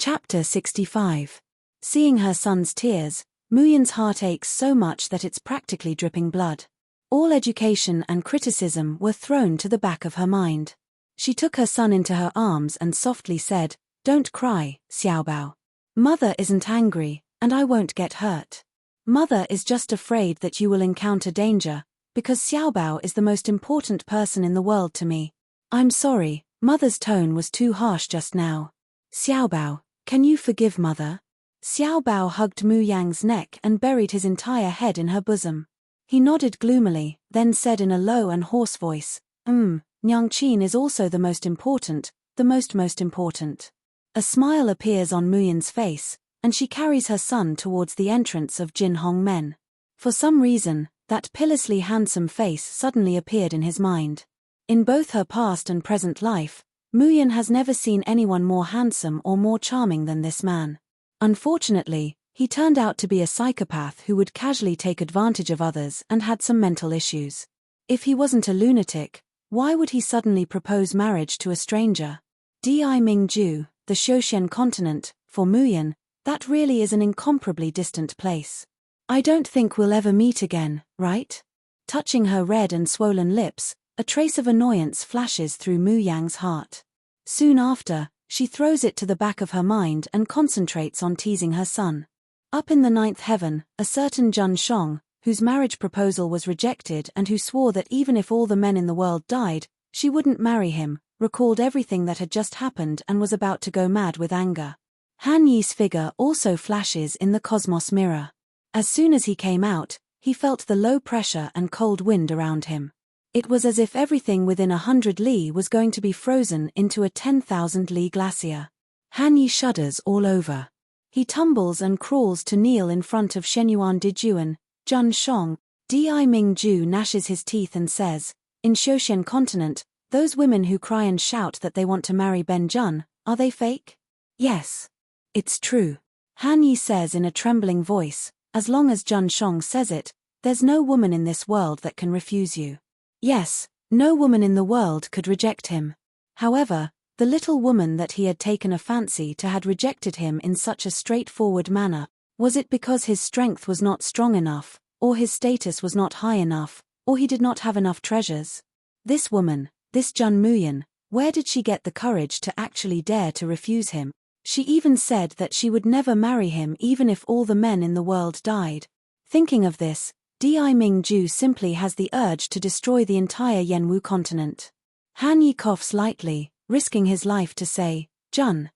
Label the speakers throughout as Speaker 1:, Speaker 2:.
Speaker 1: Chapter 65. Seeing her son's tears, Muyen's heart aches so much that it's practically dripping blood. All education and criticism were thrown to the back of her mind. She took her son into her arms and softly said, "Don't cry, Xiaobao. Mother isn't angry, and I won't get hurt. Mother is just afraid that you will encounter danger, because Xiaobao is the most important person in the world to me. I'm sorry, Mother's tone was too harsh just now. Xiaobao, can you forgive Mother?" Xiaobao hugged Mu Yang's neck and buried his entire head in her bosom. He nodded gloomily, then said in a low and hoarse voice, Nyangqin is also the most important, the most important. A smile appears on Muyen's face, and she carries her son towards the entrance of Jin Hongmen. For some reason, that pillously handsome face suddenly appeared in his mind. In both her past and present life, Muyen has never seen anyone more handsome or more charming than this man. Unfortunately, he turned out to be a psychopath who would casually take advantage of others and had some mental issues. If he wasn't a lunatic, why would he suddenly propose marriage to a stranger? Mingju, the Shouxian continent, for Muyen, that really is an incomparably distant place. I don't think we'll ever meet again, right? Touching her red and swollen lips, a trace of annoyance flashes through Mu Yang's heart. Soon after, she throws it to the back of her mind and concentrates on teasing her son. Up in the ninth heaven, a certain Jun Shong, whose marriage proposal was rejected and who swore that even if all the men in the world died, she wouldn't marry him, recalled everything that had just happened and was about to go mad with anger. Han Yi's figure also flashes in the cosmos mirror. As soon as he came out, he felt the low pressure and cold wind around him. It was as if everything within 100 li was going to be frozen into a 10,000 li glacier. Han Yi shudders all over. He tumbles and crawls to kneel in front of Shenyuan Dijuan, Jun Shong. Mingju gnashes his teeth and says, "In Shouxian continent, those women who cry and shout that they want to marry Ben Jun, are they fake?" "Yes. It's true." Han Yi says in a trembling voice, "As long as Jun Shong says it, there's no woman in this world that can refuse you." Yes, no woman in the world could reject him. However, the little woman that he had taken a fancy to had rejected him in such a straightforward manner. Was it because his strength was not strong enough, or his status was not high enough, or he did not have enough treasures? This woman, this Jun Muyen, where did she get the courage to actually dare to refuse him? She even said that she would never marry him even if all the men in the world died. Thinking of this, Mingju simply has the urge to destroy the entire Yanwu continent. Han Yi coughs lightly, risking his life to say, Jun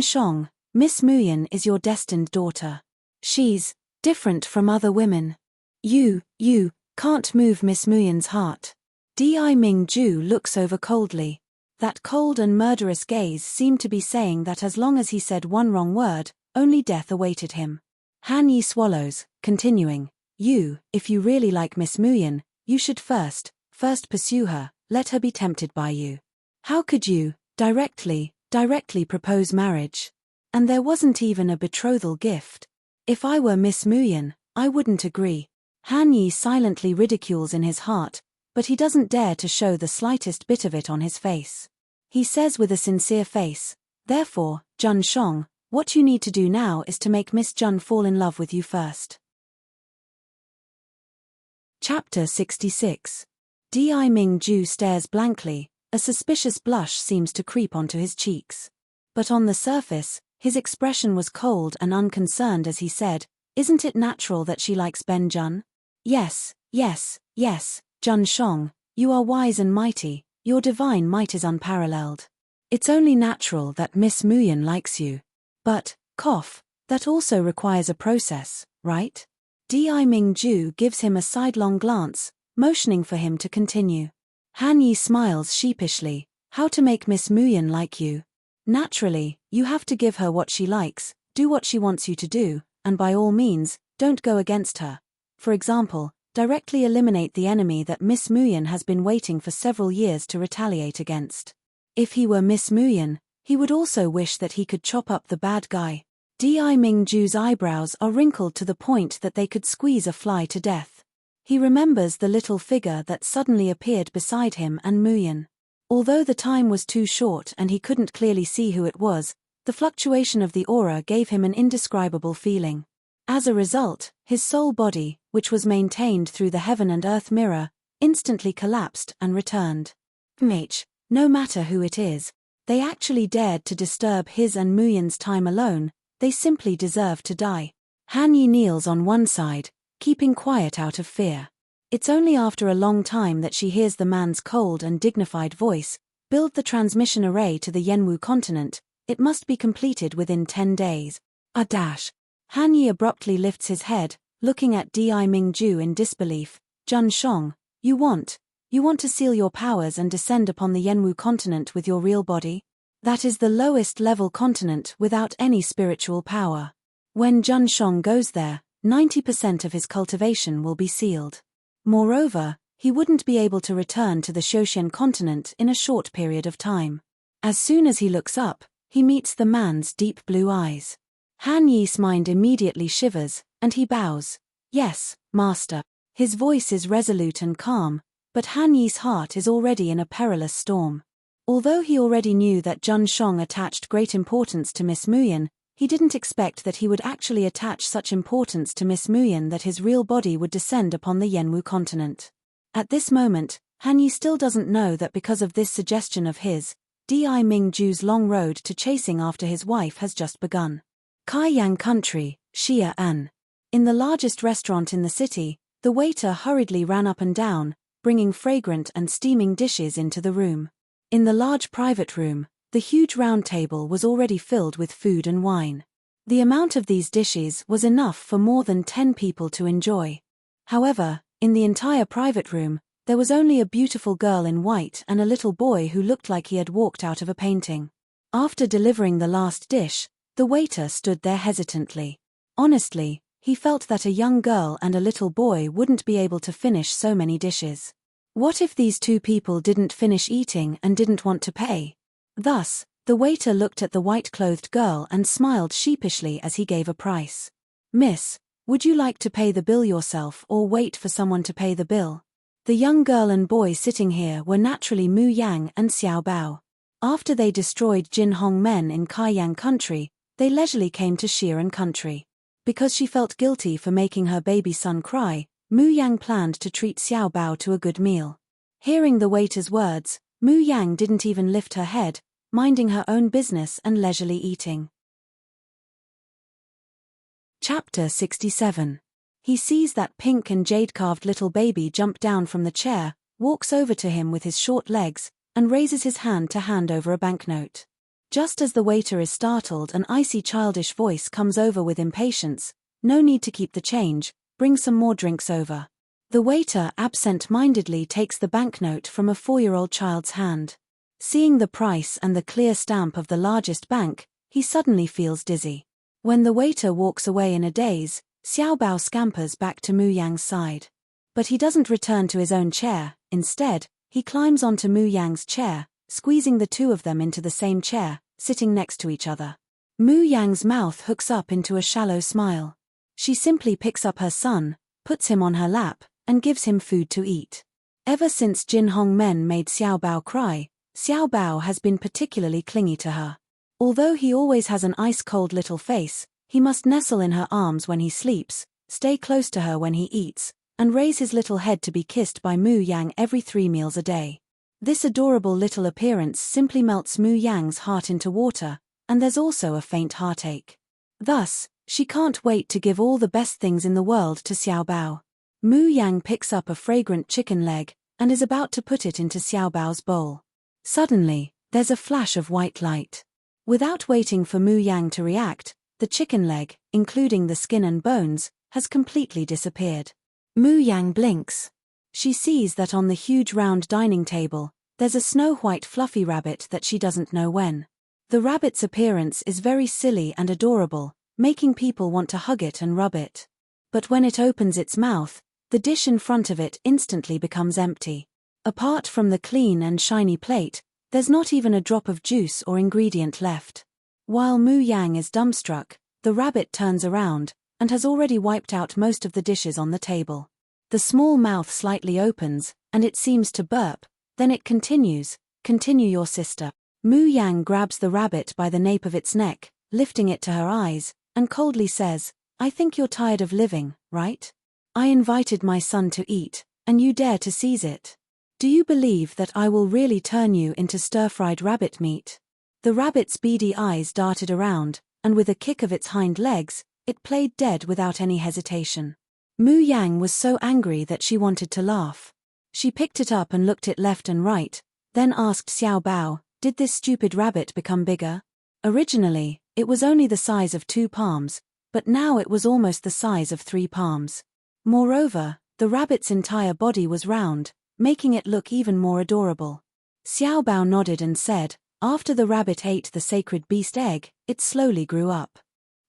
Speaker 1: Shong, Miss Muyen is your destined daughter. She's different from other women. You can't move Miss Muyen's heart." Mingju looks over coldly. That cold and murderous gaze seemed to be saying that as long as he said one wrong word, only death awaited him. Han Yi swallows, continuing, If you really like Miss Muyen, you should first pursue her, let her be tempted by you. How could you, directly propose marriage? And there wasn't even a betrothal gift. If I were Miss Muyen, I wouldn't agree. Han Yi silently ridicules in his heart, but he doesn't dare to show the slightest bit of it on his face. He says with a sincere face, "Therefore, Jun Shong, what you need to do now is to make Miss Jun fall in love with you first." Chapter 66. Mingju stares blankly, a suspicious blush seems to creep onto his cheeks. But on the surface, his expression was cold and unconcerned as he said, "Isn't it natural that she likes Ben Jun?" Yes, Jun Shong, you are wise and mighty, your divine might is unparalleled. It's only natural that Miss Muyen likes you. But, that also requires a process, right? Mingju gives him a sidelong glance, motioning for him to continue. Han Yi smiles sheepishly. "How to make Miss Muyen like you? Naturally, you have to give her what she likes, do what she wants you to do, and by all means, don't go against her. For example, directly eliminate the enemy that Miss Muyen has been waiting for several years to retaliate against." If he were Miss Muyen, he would also wish that he could chop up the bad guy. Mingju's eyebrows are wrinkled to the point that they could squeeze a fly to death. He remembers the little figure that suddenly appeared beside him and Muyen. Although the time was too short and he couldn't clearly see who it was, The fluctuation of the aura gave him an indescribable feeling. As a result, his soul body, which was maintained through the heaven and earth mirror, instantly collapsed and returned. No matter who it is, they actually dared to disturb his and Muyan's time alone, they simply deserve to die. Han Yi kneels on one side, keeping quiet out of fear. It's only after a long time that she hears the man's cold and dignified voice. Build the transmission array to the Yenwu continent. It must be completed within 10 days. Han Yi abruptly lifts his head, looking at Di Mingju in disbelief. Jun Shong, you want to seal your powers and descend upon the Yenwu continent with your real body? That is the lowest level continent without any spiritual power. When Jun Shong goes there, 90% of his cultivation will be sealed. Moreover, he wouldn't be able to return to the Shoshen continent in a short period of time. As soon as he looks up, he meets the man's deep blue eyes. Han Yi's mind immediately shivers, and he bows. Yes, master. His voice is resolute and calm, but Han Yi's heart is already in a perilous storm. Although he already knew that Jun Shong attached great importance to Miss Muyan, he didn't expect that he would actually attach such importance to Miss Muyan that his real body would descend upon the Yenwu continent. At this moment, Han Yi still doesn't know that because of this suggestion of his, Di Mingju's long road to chasing after his wife has just begun. Kaiyang Country, Xia An. In the largest restaurant in the city, the waiter hurriedly ran up and down, bringing fragrant and steaming dishes into the room. In the large private room, the huge round table was already filled with food and wine. The amount of these dishes was enough for more than 10 people to enjoy. However, in the entire private room, there was only a beautiful girl in white and a little boy who looked like he had walked out of a painting. After delivering the last dish, the waiter stood there hesitantly. Honestly, he felt that a young girl and a little boy wouldn't be able to finish so many dishes. What if these two people didn't finish eating and didn't want to pay? Thus, the waiter looked at the white-clothed girl and smiled sheepishly as he gave a price. Miss, would you like to pay the bill yourself or wait for someone to pay the bill? The young girl and boy sitting here were naturally Mu Yang and Xiao Bao. After they destroyed Jin Hong men in Kaiyang Country, they leisurely came to Xi'an Country. Because she felt guilty for making her baby son cry, Mu Yang planned to treat Xiao Bao to a good meal. Hearing the waiter's words, Mu Yang didn't even lift her head, minding her own business and leisurely eating. Chapter 67. He sees that pink and jade-carved little baby jump down from the chair, walks over to him with his short legs, and raises his hand to hand over a banknote. Just as the waiter is startled, an icy childish voice comes over with impatience. No need to keep the change, bring some more drinks over. The waiter absent-mindedly takes the banknote from a 4-year-old child's hand. Seeing the price and the clear stamp of the largest bank, he suddenly feels dizzy. When the waiter walks away in a daze, Xiao Bao scampers back to Mu Yang's side. But he doesn't return to his own chair. Instead, he climbs onto Mu Yang's chair, squeezing the two of them into the same chair, sitting next to each other. Mu Yang's mouth hooks up into a shallow smile. She simply picks up her son, puts him on her lap, and gives him food to eat. Ever since Jin Hong men made Xiao Bao cry, Xiao Bao has been particularly clingy to her. Although he always has an ice-cold little face, he must nestle in her arms when he sleeps, stay close to her when he eats, and raise his little head to be kissed by Mu Yang every 3 meals a day. This adorable little appearance simply melts Mu Yang's heart into water, and there's also a faint heartache. Thus, she can't wait to give all the best things in the world to Xiao Bao. Mu Yang picks up a fragrant chicken leg, and is about to put it into Xiao Bao's bowl. Suddenly, there's a flash of white light. Without waiting for Mu Yang to react, the chicken leg, including the skin and bones, has completely disappeared. Mu Yang blinks. She sees that on the huge round dining table, there's a snow-white fluffy rabbit that she doesn't know when. The rabbit's appearance is very silly and adorable, making people want to hug it and rub it. But when it opens its mouth, the dish in front of it instantly becomes empty. Apart from the clean and shiny plate, there's not even a drop of juice or ingredient left. While Mu Yang is dumbstruck, the rabbit turns around, and has already wiped out most of the dishes on the table. The small mouth slightly opens, and it seems to burp, then it continues, "Continue your sister." Mu Yang grabs the rabbit by the nape of its neck, lifting it to her eyes, and coldly says, "I think you're tired of living, right? I invited my son to eat, and you dare to seize it. Do you believe that I will really turn you into stir-fried rabbit meat?" The rabbit's beady eyes darted around, and with a kick of its hind legs, it played dead without any hesitation. Mu Yang was so angry that she wanted to laugh. She picked it up and looked it left and right, then asked Xiao Bao, "Did this stupid rabbit become bigger? Originally, it was only the size of 2 palms, but now it was almost the size of 3 palms. Moreover, the rabbit's entire body was round, making it look even more adorable." Xiao Bao nodded and said, "After the rabbit ate the sacred beast egg, it slowly grew up.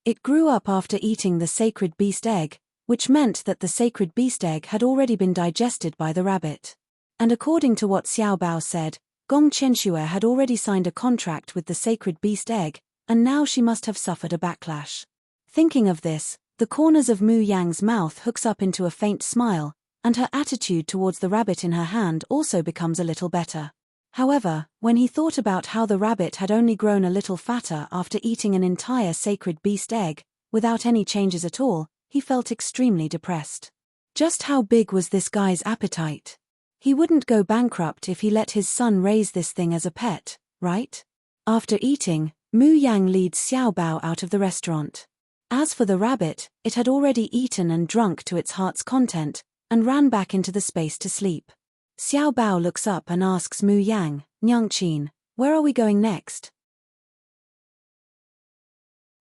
Speaker 1: It grew up after eating the sacred beast egg, which meant that the sacred beast egg had already been digested by the rabbit. And according to what Xiao Bao said, Gong Qianxue had already signed a contract with the sacred beast egg, and now she must have suffered a backlash." Thinking of this, the corners of Mu Yang's mouth hooks up into a faint smile, and her attitude towards the rabbit in her hand also becomes a little better. However, when he thought about how the rabbit had only grown a little fatter after eating an entire sacred beast egg, without any changes at all, he felt extremely depressed. Just how big was this guy's appetite? He wouldn't go bankrupt if he let his son raise this thing as a pet, right? After eating, Mu Yang leads Xiao Bao out of the restaurant. As for the rabbit, it had already eaten and drunk to its heart's content, and ran back into the space to sleep. Xiao Bao looks up and asks Mu Yang, "Nyangqin, where are we going next?"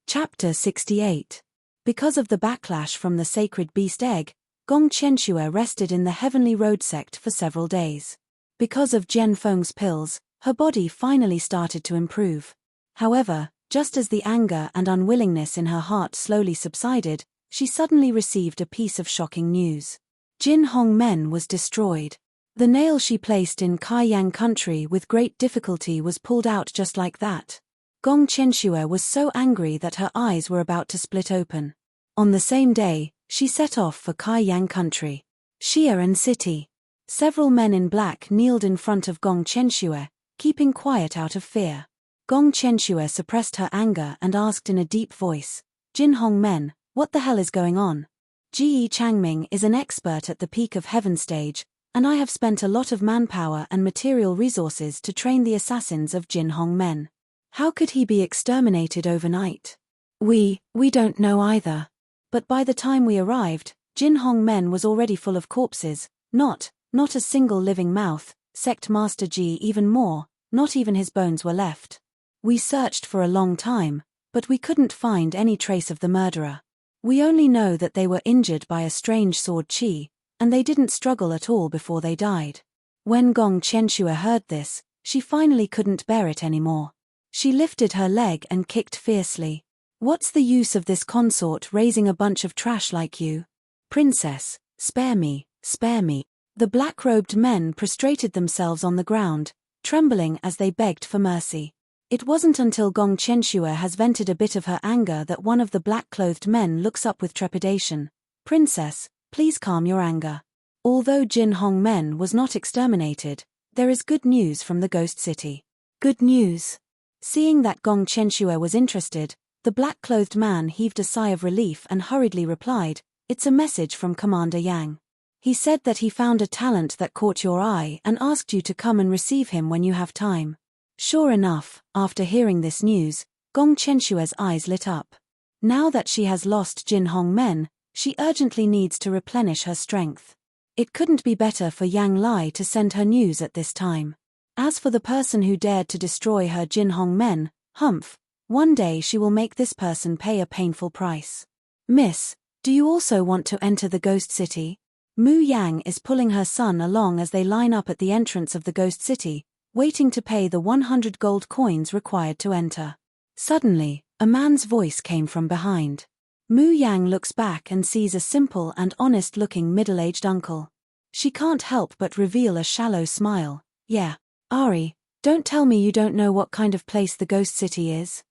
Speaker 1: Chapter 68. Because of the backlash from the sacred beast egg, Gong Qianxue rested in the Heavenly Road sect for several days. Because of Jian Feng's pills, her body finally started to improve. However, just as the anger and unwillingness in her heart slowly subsided, she suddenly received a piece of shocking news. Jin Hongmen was destroyed. The nail she placed in Kaiyang country with great difficulty was pulled out just like that. Gong Qianxue was so angry that her eyes were about to split open. On the same day, she set off for Kaiyang country. Xi'an city. Several men in black kneeled in front of Gong Qianxue, keeping quiet out of fear. Gong Qianxue suppressed her anger and asked in a deep voice, "Jin Hongmen, what the hell is going on? Ji Changming is an expert at the peak of heaven stage, and I have spent a lot of manpower and material resources to train the assassins of Jin Hongmen. How could he be exterminated overnight? We don't know either. But by the time we arrived, Jin Hongmen was already full of corpses, not a single living mouth, Sect Master Ji even more, not even his bones were left. We searched for a long time, but we couldn't find any trace of the murderer. We only know that they were injured by a strange sword qi, and they didn't struggle at all before they died." When Gong Qianxue heard this, she finally couldn't bear it anymore. She lifted her leg and kicked fiercely. "What's the use of this consort raising a bunch of trash like you? Princess, spare me, spare me." The black-robed men prostrated themselves on the ground, trembling as they begged for mercy. It wasn't until Gong Qianxue has vented a bit of her anger that one of the black-clothed men looks up with trepidation. "Princess, please calm your anger. Although Jin Hongmen was not exterminated, there is good news from the Ghost City." "Good news?" Seeing that Gong Qianxue was interested, the black-clothed man heaved a sigh of relief and hurriedly replied, "It's a message from Commander Yang. He said that he found a talent that caught your eye and asked you to come and receive him when you have time." Sure enough, after hearing this news, Gong Qianxue's eyes lit up. Now that she has lost Jin Hongmen, she urgently needs to replenish her strength. It couldn't be better for Yang Lai to send her news at this time. As for the person who dared to destroy her Jin Hongmen, humph, one day she will make this person pay a painful price. "Miss, do you also want to enter the Ghost City?" Mu Yang is pulling her son along as they line up at the entrance of the Ghost City, waiting to pay the 100 gold coins required to enter. Suddenly, a man's voice came from behind. Mu Yang looks back and sees a simple and honest-looking middle-aged uncle. She can't help but reveal a shallow smile. "Yeah, Ari, don't tell me you don't know what kind of place the Ghost City is."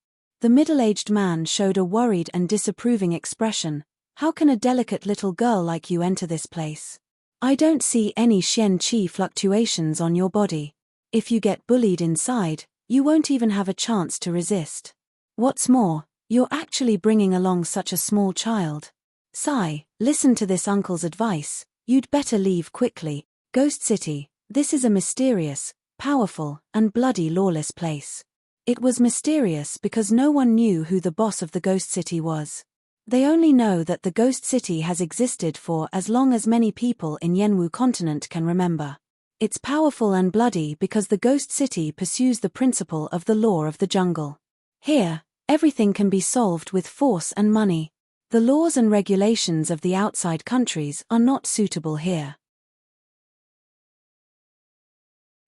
Speaker 1: The middle-aged man showed a worried and disapproving expression. "How can a delicate little girl like you enter this place? I don't see any Xian Qi fluctuations on your body. If you get bullied inside, You won't even have a chance to resist. What's more, you're actually bringing along such a small child. Sigh, listen to this uncle's advice, you'd better leave quickly. Ghost City, this is a mysterious, powerful, and bloody lawless place. It was mysterious because no one knew who the boss of the Ghost City was. They only know that the Ghost City has existed for as long as many people in Yenwu continent can remember. It's powerful and bloody because the Ghost City pursues the principle of the law of the jungle. Here, everything can be solved with force and money. The laws and regulations of the outside countries are not suitable here.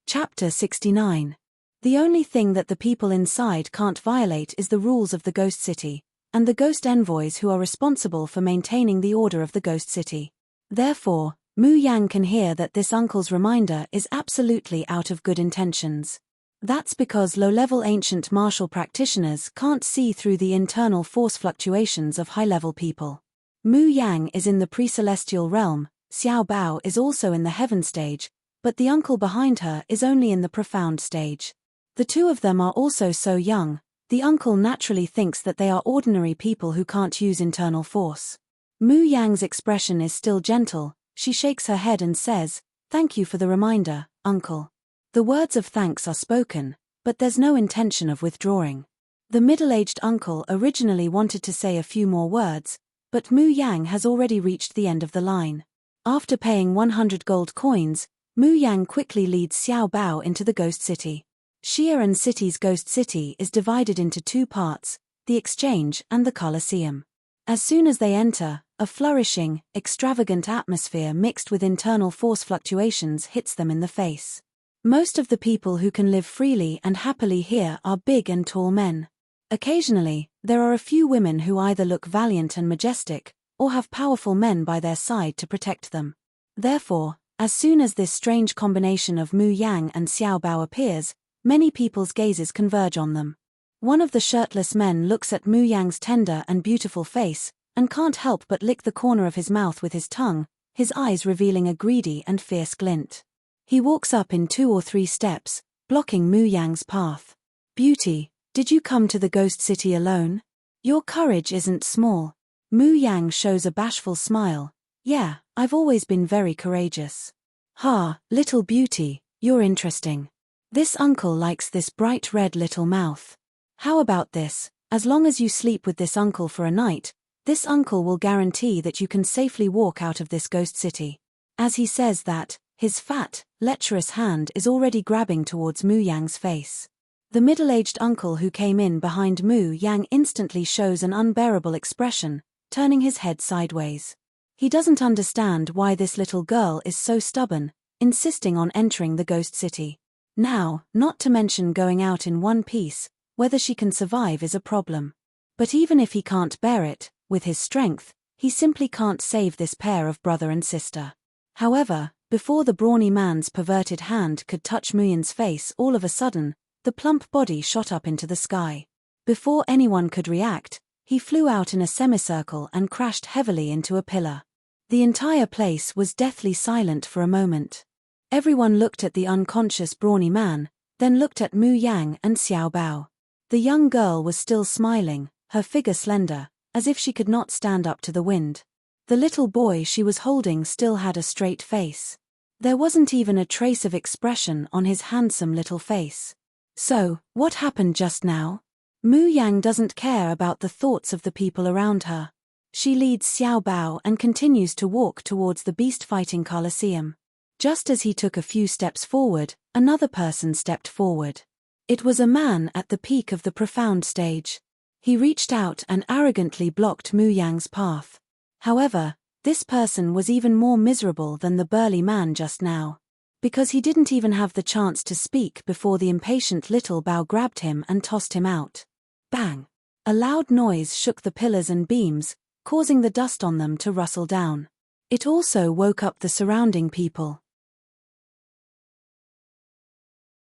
Speaker 1: Chapter 69. The only thing that the people inside can't violate is the rules of the Ghost City, and the ghost envoys who are responsible for maintaining the order of the Ghost City. Therefore, Mu Yang can hear that this uncle's reminder is absolutely out of good intentions. That's because low-level ancient martial practitioners can't see through the internal force fluctuations of high-level people. Mu Yang is in the pre-celestial realm, Xiao Bao is also in the heaven stage, but the uncle behind her is only in the profound stage. The two of them are also so young, the uncle naturally thinks that they are ordinary people who can't use internal force. Mu Yang's expression is still gentle, she shakes her head and says, "Thank you for the reminder, uncle." The words of thanks are spoken, but there's no intention of withdrawing. The middle-aged uncle originally wanted to say a few more words, but Mu Yang has already reached the end of the line. After paying 100 gold coins, Mu Yang quickly leads Xiao Bao into the Ghost City. Xi'an City's Ghost City is divided into two parts, the Exchange and the Colosseum. As soon as they enter, a flourishing, extravagant atmosphere mixed with internal force fluctuations hits them in the face. Most of the people who can live freely and happily here are big and tall men. Occasionally, there are a few women who either look valiant and majestic, or have powerful men by their side to protect them. Therefore, as soon as this strange combination of Mu Yang and Xiao Bao appears, many people's gazes converge on them. One of the shirtless men looks at Mu Yang's tender and beautiful face, and can't help but lick the corner of his mouth with his tongue, his eyes revealing a greedy and fierce glint. He walks up in 2 or 3 steps, blocking Mu Yang's path. "Beauty, did you come to the Ghost City alone? Your courage isn't small." Mu Yang shows a bashful smile. "Yeah, I've always been very courageous." "Ha, little beauty, you're interesting. This uncle likes this bright red little mouth. How about this, as long as you sleep with this uncle for a night, this uncle will guarantee that you can safely walk out of this Ghost City." As he says that, his fat, lecherous hand is already grabbing towards Mu Yang's face. The middle-aged uncle who came in behind Mu Yang instantly shows an unbearable expression, turning his head sideways. He doesn't understand why this little girl is so stubborn, insisting on entering the Ghost City. Now, not to mention going out in one piece, whether she can survive is a problem. But even if he can't bear it, with his strength, he simply can't save this pair of brother and sister. However, before the brawny man's perverted hand could touch Muyan's face, all of a sudden, the plump body shot up into the sky. Before anyone could react, he flew out in a semicircle and crashed heavily into a pillar. The entire place was deathly silent for a moment. Everyone looked at the unconscious brawny man, then looked at Mu Yang and Xiao Bao. The young girl was still smiling, her figure slender, as if she could not stand up to the wind. The little boy she was holding still had a straight face. There wasn't even a trace of expression on his handsome little face. So, what happened just now? Mu Yang doesn't care about the thoughts of the people around her. She leads Xiao Bao and continues to walk towards the beast-fighting Colosseum. Just as he took a few steps forward, another person stepped forward. It was a man at the peak of the profound stage. He reached out and arrogantly blocked Mu Yang's path. However, this person was even more miserable than the burly man just now. Because he didn't even have the chance to speak before the impatient little Bao grabbed him and tossed him out. Bang! A loud noise shook the pillars and beams, causing the dust on them to rustle down. It also woke up the surrounding people.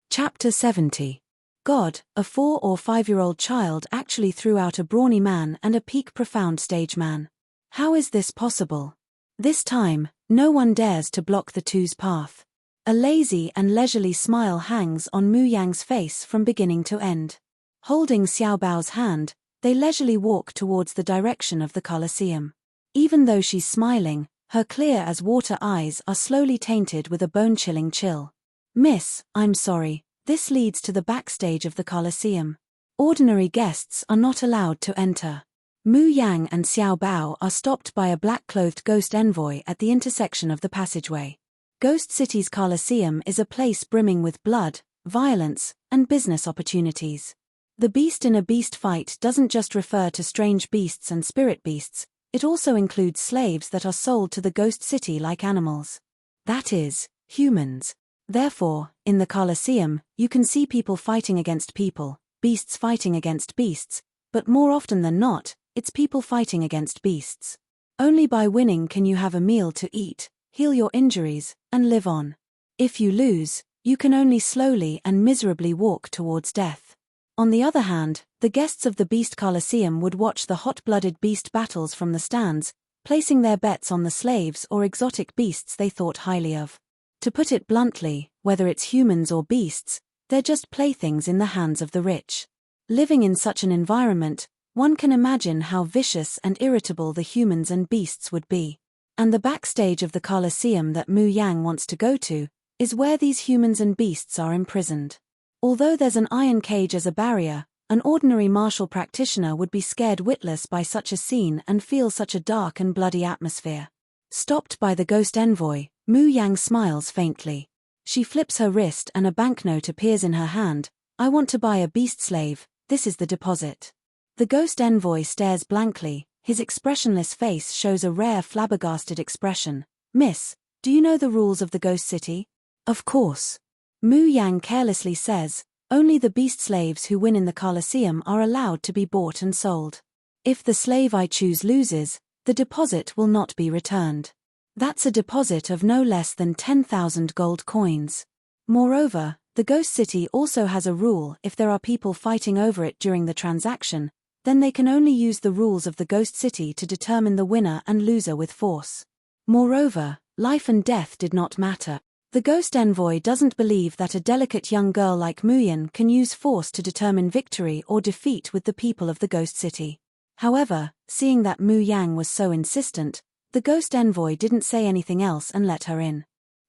Speaker 1: Chapter 70. God, a 4 or 5-year-old child actually threw out a brawny man and a peak profound stage man. How is this possible? This time, no one dares to block the two's path. A lazy and leisurely smile hangs on Mu Yang's face from beginning to end. Holding Xiao Bao's hand, they leisurely walk towards the direction of the Colosseum. Even though she's smiling, her clear-as-water eyes are slowly tainted with a bone-chilling chill. "Miss, I'm sorry, this leads to the backstage of the Colosseum. Ordinary guests are not allowed to enter." Mu Yang and Xiao Bao are stopped by a black-clothed ghost envoy at the intersection of the passageway. Ghost City's Colosseum is a place brimming with blood, violence, and business opportunities. The beast in a beast fight doesn't just refer to strange beasts and spirit beasts, it also includes slaves that are sold to the Ghost City like animals. That is, humans. Therefore, in the Colosseum, you can see people fighting against people, beasts fighting against beasts, but more often than not, it's people fighting against beasts. Only by winning can you have a meal to eat, heal your injuries, and live on. If you lose, you can only slowly and miserably walk towards death. On the other hand, the guests of the Beast Colosseum would watch the hot-blooded beast battles from the stands, placing their bets on the slaves or exotic beasts they thought highly of. To put it bluntly, whether it's humans or beasts, they're just playthings in the hands of the rich. Living in such an environment, one can imagine how vicious and irritable the humans and beasts would be. And the backstage of the Colosseum that Mu Yang wants to go to, is where these humans and beasts are imprisoned. Although there's an iron cage as a barrier, an ordinary martial practitioner would be scared witless by such a scene and feel such a dark and bloody atmosphere. Stopped by the ghost envoy, Mu Yang smiles faintly. She flips her wrist and a banknote appears in her hand. "I want to buy a beast slave, this is the deposit." The ghost envoy stares blankly, his expressionless face shows a rare flabbergasted expression. "Miss, do you know the rules of the Ghost City?" "Of course." Mu Yang carelessly says, "Only the beast slaves who win in the Colosseum are allowed to be bought and sold. If the slave I choose loses, the deposit will not be returned. That's a deposit of no less than 10,000 gold coins. Moreover, the Ghost City also has a rule: if there are people fighting over it during the transaction, then they can only use the rules of the Ghost City to determine the winner and loser with force. Moreover, life and death did not matter. The ghost envoy doesn't believe that a delicate young girl like Muyan can use force to determine victory or defeat with the people of the Ghost City." However, seeing that Mu Yang was so insistent, the ghost envoy didn't say anything else and let her in.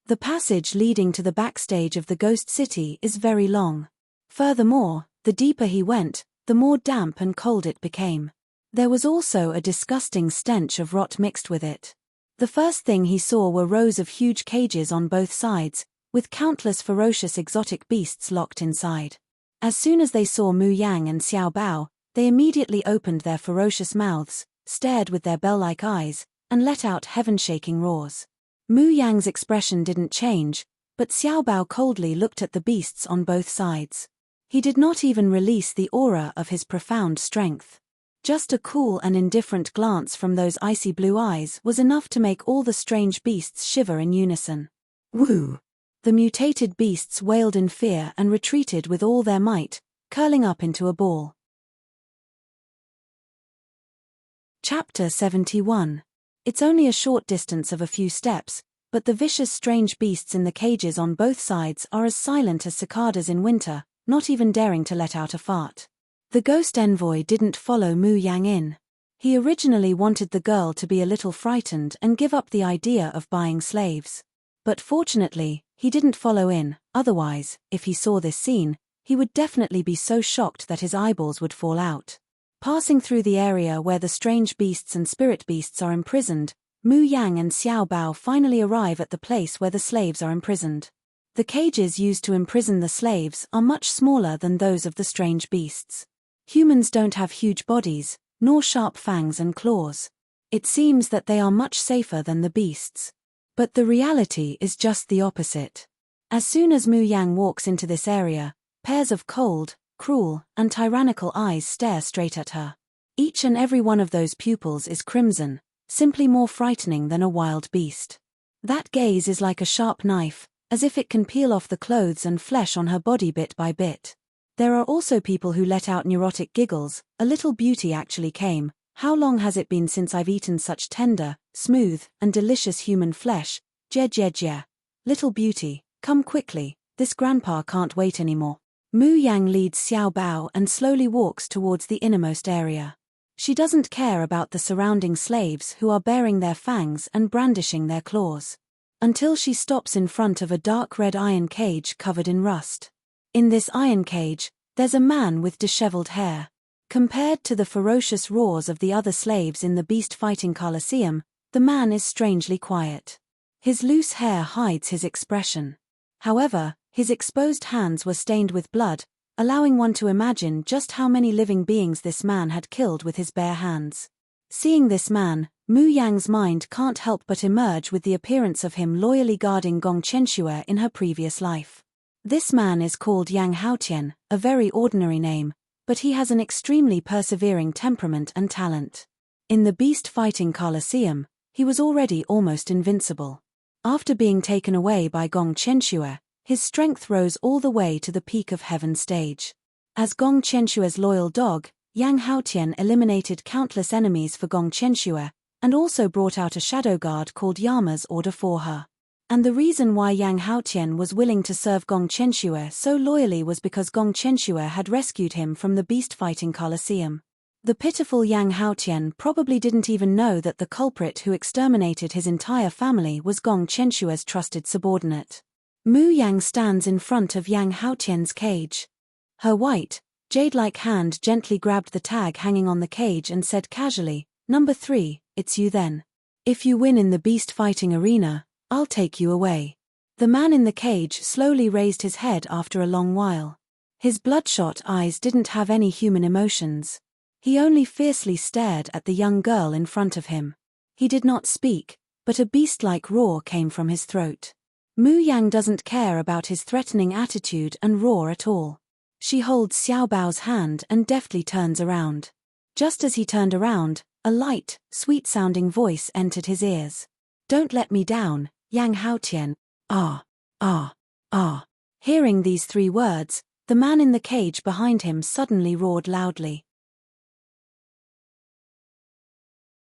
Speaker 1: The passage leading to the backstage of the Ghost City is very long. Furthermore, the deeper he went, the more damp and cold it became. There was also a disgusting stench of rot mixed with it. The first thing he saw were rows of huge cages on both sides, with countless ferocious exotic beasts locked inside. As soon as they saw Mu Yang and Xiao Bao, they immediately opened their ferocious mouths, stared with their bell-like eyes, and let out heaven-shaking roars. Mu Yang's expression didn't change, but Xiao Bao coldly looked at the beasts on both sides. He did not even release the aura of his profound strength. Just a cool and indifferent glance from those icy blue eyes was enough to make all the strange beasts shiver in unison. "Woo!" The mutated beasts wailed in fear and retreated with all their might, curling up into a ball. Chapter 71. It's only a short distance of a few steps, but the vicious strange beasts in the cages on both sides are as silent as cicadas in winter, not even daring to let out a fart. The ghost envoy didn't follow Mu Yang in. He originally wanted the girl to be a little frightened and give up the idea of buying slaves. But fortunately, he didn't follow in, otherwise, if he saw this scene, he would definitely be so shocked that his eyeballs would fall out. Passing through the area where the strange beasts and spirit beasts are imprisoned, Mu Yang and Xiao Bao finally arrive at the place where the slaves are imprisoned. The cages used to imprison the slaves are much smaller than those of the strange beasts. Humans don't have huge bodies, nor sharp fangs and claws. It seems that they are much safer than the beasts. But the reality is just the opposite. As soon as Mu Yang walks into this area, pairs of cold, cruel, and tyrannical eyes stare straight at her. Each and every one of those pupils is crimson, simply more frightening than a wild beast. That gaze is like a sharp knife, as if it can peel off the clothes and flesh on her body bit by bit. There are also people who let out neurotic giggles. "A little beauty actually came. How long has it been since I've eaten such tender, smooth, and delicious human flesh? Jie jie jie. Little beauty, Come quickly, this grandpa can't wait anymore. Mu Yang leads Xiao Bao and slowly walks towards the innermost area. She doesn't care about the surrounding slaves who are baring their fangs and brandishing their claws. Until she stops in front of a dark red iron cage covered in rust. In this iron cage, there's a man with disheveled hair. Compared to the ferocious roars of the other slaves in the beast-fighting Colosseum, the man is strangely quiet. His loose hair hides his expression. However, his exposed hands were stained with blood, allowing one to imagine just how many living beings this man had killed with his bare hands. Seeing this man, Mu Yang's mind can't help but emerge with the appearance of him loyally guarding Gong Chenxue in her previous life. This man is called Yang Haotian, a very ordinary name, but he has an extremely persevering temperament and talent. In the beast-fighting Colosseum, he was already almost invincible. After being taken away by Gong Chenxue, his strength rose all the way to the peak of heaven stage. As Gong Chenxue's loyal dog, Yang Haotian eliminated countless enemies for Gong Chenxue, and also brought out a shadow guard called Yama's order for her. And the reason why Yang Haotian was willing to serve Gong Chenxue so loyally was because Gong Chenxue had rescued him from the beast-fighting Colosseum. The pitiful Yang Haotian probably didn't even know that the culprit who exterminated his entire family was Gong Chenxue's trusted subordinate. Mu Yang stands in front of Yang Haotian's cage. Her white, jade-like hand gently grabbed the tag hanging on the cage and said casually, "Number 3, it's you then. If you win in the beast-fighting arena, I'll take you away." The man in the cage slowly raised his head after a long while. His bloodshot eyes didn't have any human emotions. He only fiercely stared at the young girl in front of him. He did not speak, but a beast-like roar came from his throat. Mu Yang doesn't care about his threatening attitude and roar at all. She holds Xiao Bao's hand and deftly turns around. Just as he turned around, a light, sweet-sounding voice entered his ears. "Don't let me down, Yang Haotian. Ah, ah, ah." Hearing these 3 words, the man in the cage behind him suddenly roared loudly.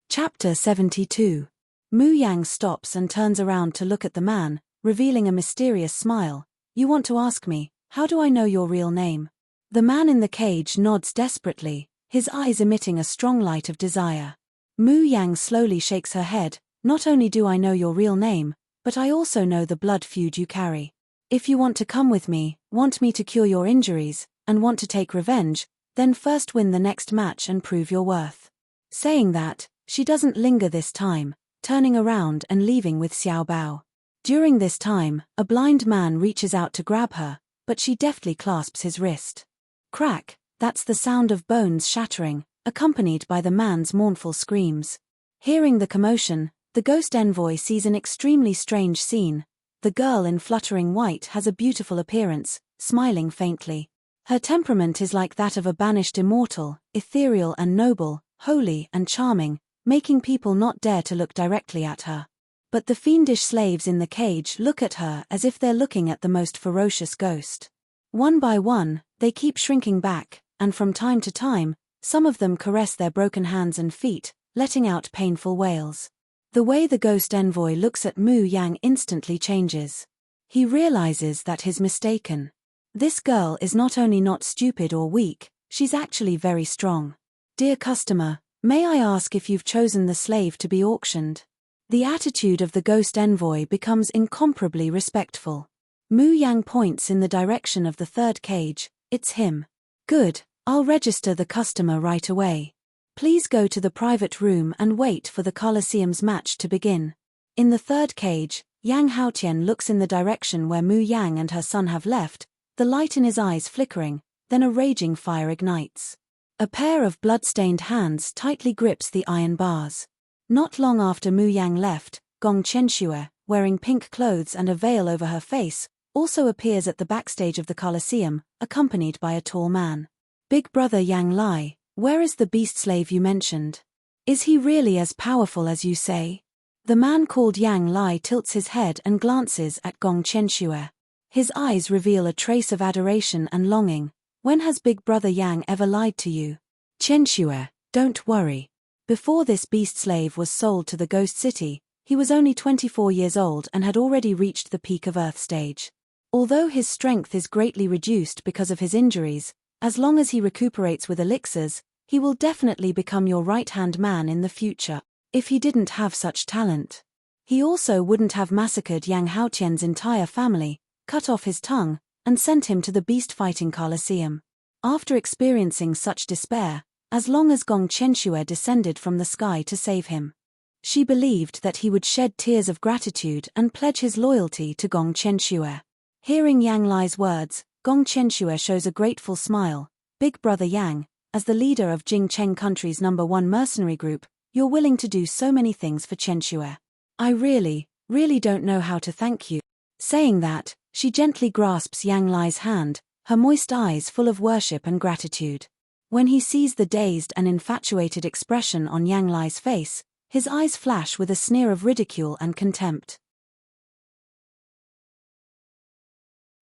Speaker 1: Chapter 72. Mu Yang stops and turns around to look at the man, revealing a mysterious smile. "You want to ask me, how do I know your real name?" The man in the cage nods desperately, his eyes emitting a strong light of desire. Mu Yang slowly shakes her head. "Not only do I know your real name, but I also know the blood feud you carry. If you want to come with me, want me to cure your injuries, and want to take revenge, then first win the next match and prove your worth." Saying that, she doesn't linger this time, turning around and leaving with Xiao Bao. During this time, a blind man reaches out to grab her, but she deftly clasps his wrist. Crack, that's the sound of bones shattering, accompanied by the man's mournful screams. Hearing the commotion, the ghost envoy sees an extremely strange scene. The girl in fluttering white has a beautiful appearance, smiling faintly. Her temperament is like that of a banished immortal, ethereal and noble, holy and charming, making people not dare to look directly at her. But the fiendish slaves in the cage look at her as if they're looking at the most ferocious ghost. One by one, they keep shrinking back, and from time to time, some of them caress their broken hands and feet, letting out painful wails. The way the ghost envoy looks at Mu Yang instantly changes. He realizes that he's mistaken. This girl is not only not stupid or weak, she's actually very strong. "Dear customer, may I ask if you've chosen the slave to be auctioned?" The attitude of the ghost envoy becomes incomparably respectful. Mu Yang points in the direction of the 3rd cage. "It's him." "Good, I'll register the customer right away. Please go to the private room and wait for the Colosseum's match to begin." In the 3rd cage, Yang Haotian looks in the direction where Mu Yang and her son have left, the light in his eyes flickering, then a raging fire ignites. A pair of blood-stained hands tightly grips the iron bars. Not long after Mu Yang left, Gong Chenxue, wearing pink clothes and a veil over her face, also appears at the backstage of the Colosseum, accompanied by a tall man. "Big brother Yang Lai, where is the beast slave you mentioned? Is he really as powerful as you say?" The man called Yang Lai tilts his head and glances at Gong Chenxue. His eyes reveal a trace of adoration and longing. "When has Big Brother Yang ever lied to you?" "Chenxue, don't worry. Before this beast slave was sold to the Ghost City, he was only 24 years old and had already reached the peak of Earth stage. Although his strength is greatly reduced because of his injuries, as long as he recuperates with elixirs, he will definitely become your right-hand man in the future. If he didn't have such talent, he also wouldn't have massacred Yang Haotian's entire family, cut off his tongue, and sent him to the beast-fighting Colosseum. After experiencing such despair, as long as Gong Qianxue descended from the sky to save him, she believed that he would shed tears of gratitude and pledge his loyalty to Gong Qianxue. Hearing Yang Lai's words, Gong Qianxue shows a grateful smile. Big brother Yang, as the leader of Jingcheng country's #1 mercenary group, you're willing to do so many things for Qianxue. I really don't know how to thank you. Saying that, she gently grasps Yang Lai's hand, her moist eyes full of worship and gratitude. When he sees the dazed and infatuated expression on Yang Lai's face, his eyes flash with a sneer of ridicule and contempt.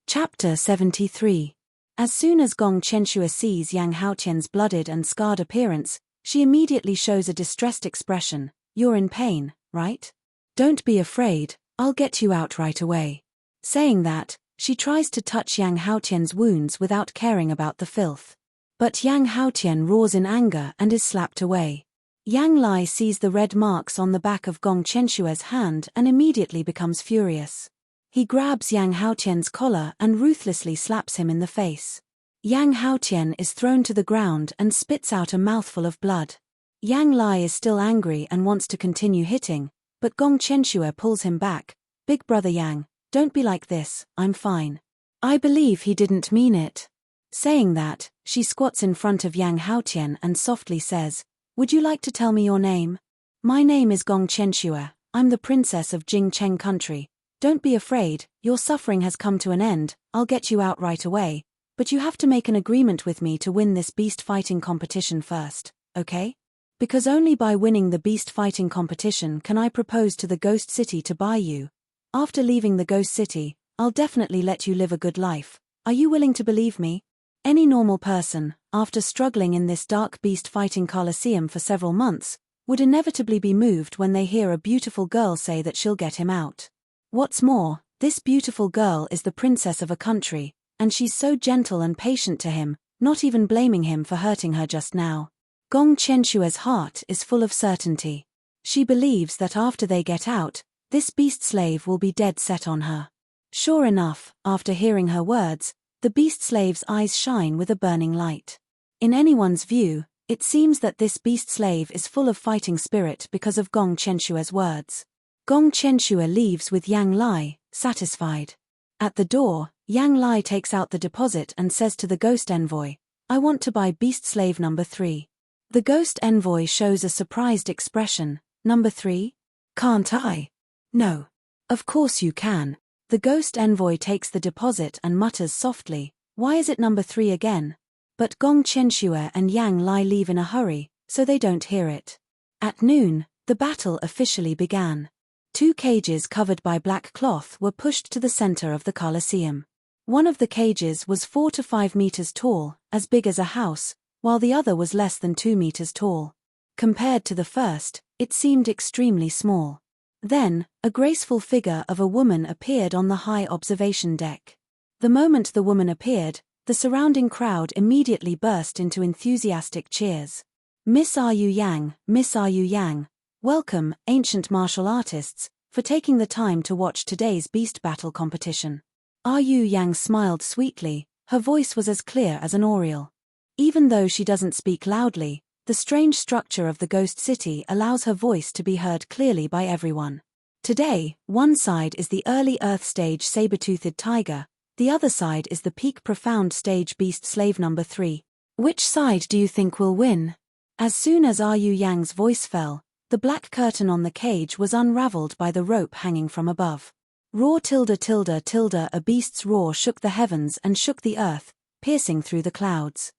Speaker 1: Chapter 73. As soon as Gong Qianxue sees Yang Haotian's blooded and scarred appearance, she immediately shows a distressed expression. You're in pain, right? Don't be afraid, I'll get you out right away. Saying that, she tries to touch Yang Haotian's wounds without caring about the filth. But Yang Haotian roars in anger and is slapped away. Yang Lai sees the red marks on the back of Gong Qianxue's hand and immediately becomes furious. He grabs Yang Haotian's collar and ruthlessly slaps him in the face. Yang Haotian is thrown to the ground and spits out a mouthful of blood. Yang Lai is still angry and wants to continue hitting, but Gong Qianxue pulls him back. Big brother Yang, don't be like this, I'm fine. I believe he didn't mean it. Saying that, she squats in front of Yang Haotian and softly says, would you like to tell me your name? My name is Gong Qianxue, I'm the princess of Jingcheng country. Don't be afraid, your suffering has come to an end, I'll get you out right away, but you have to make an agreement with me to win this beast fighting competition first, okay? Because only by winning the beast fighting competition can I propose to the Ghost City to buy you. After leaving the Ghost City, I'll definitely let you live a good life. Are you willing to believe me? Any normal person, after struggling in this dark beast fighting Colosseum for several months, would inevitably be moved when they hear a beautiful girl say that she'll get him out. What's more, this beautiful girl is the princess of a country, and she's so gentle and patient to him, not even blaming him for hurting her just now. Gong Qianxue's heart is full of certainty. She believes that after they get out, this beast slave will be dead set on her. Sure enough, after hearing her words, the beast slave's eyes shine with a burning light. In anyone's view, it seems that this beast slave is full of fighting spirit because of Gong Qianxue's words. Gong Qianxue leaves with Yang Lai, satisfied. At the door, Yang Lai takes out the deposit and says to the ghost envoy, I want to buy beast slave number 3. The ghost envoy shows a surprised expression. Number 3? Can't I? No. Of course you can. The ghost envoy takes the deposit and mutters softly, why is it number 3 again? But Gong Qianxue and Yang Lai leave in a hurry, so they don't hear it. At noon, the battle officially began. 2 cages covered by black cloth were pushed to the center of the Colosseum. One of the cages was 4 to 5 meters tall, as big as a house, while the other was less than 2 meters tall. Compared to the first, it seemed extremely small. Then, a graceful figure of a woman appeared on the high observation deck. The moment the woman appeared, the surrounding crowd immediately burst into enthusiastic cheers. Miss Ru Yang, Miss Ru Yang. Welcome, ancient martial artists, for taking the time to watch today's beast battle competition. Ru Yang smiled sweetly, her voice was as clear as an oriole. Even though she doesn't speak loudly, the strange structure of the Ghost City allows her voice to be heard clearly by everyone. Today, one side is the early Earth stage saber-toothed tiger, the other side is the peak profound stage beast slave number 3. Which side do you think will win? As soon as Ru Yang's voice fell, the black curtain on the cage was unraveled by the rope hanging from above. Roar tilde tilde tilde, a beast's roar shook the heavens and shook the earth, piercing through the clouds.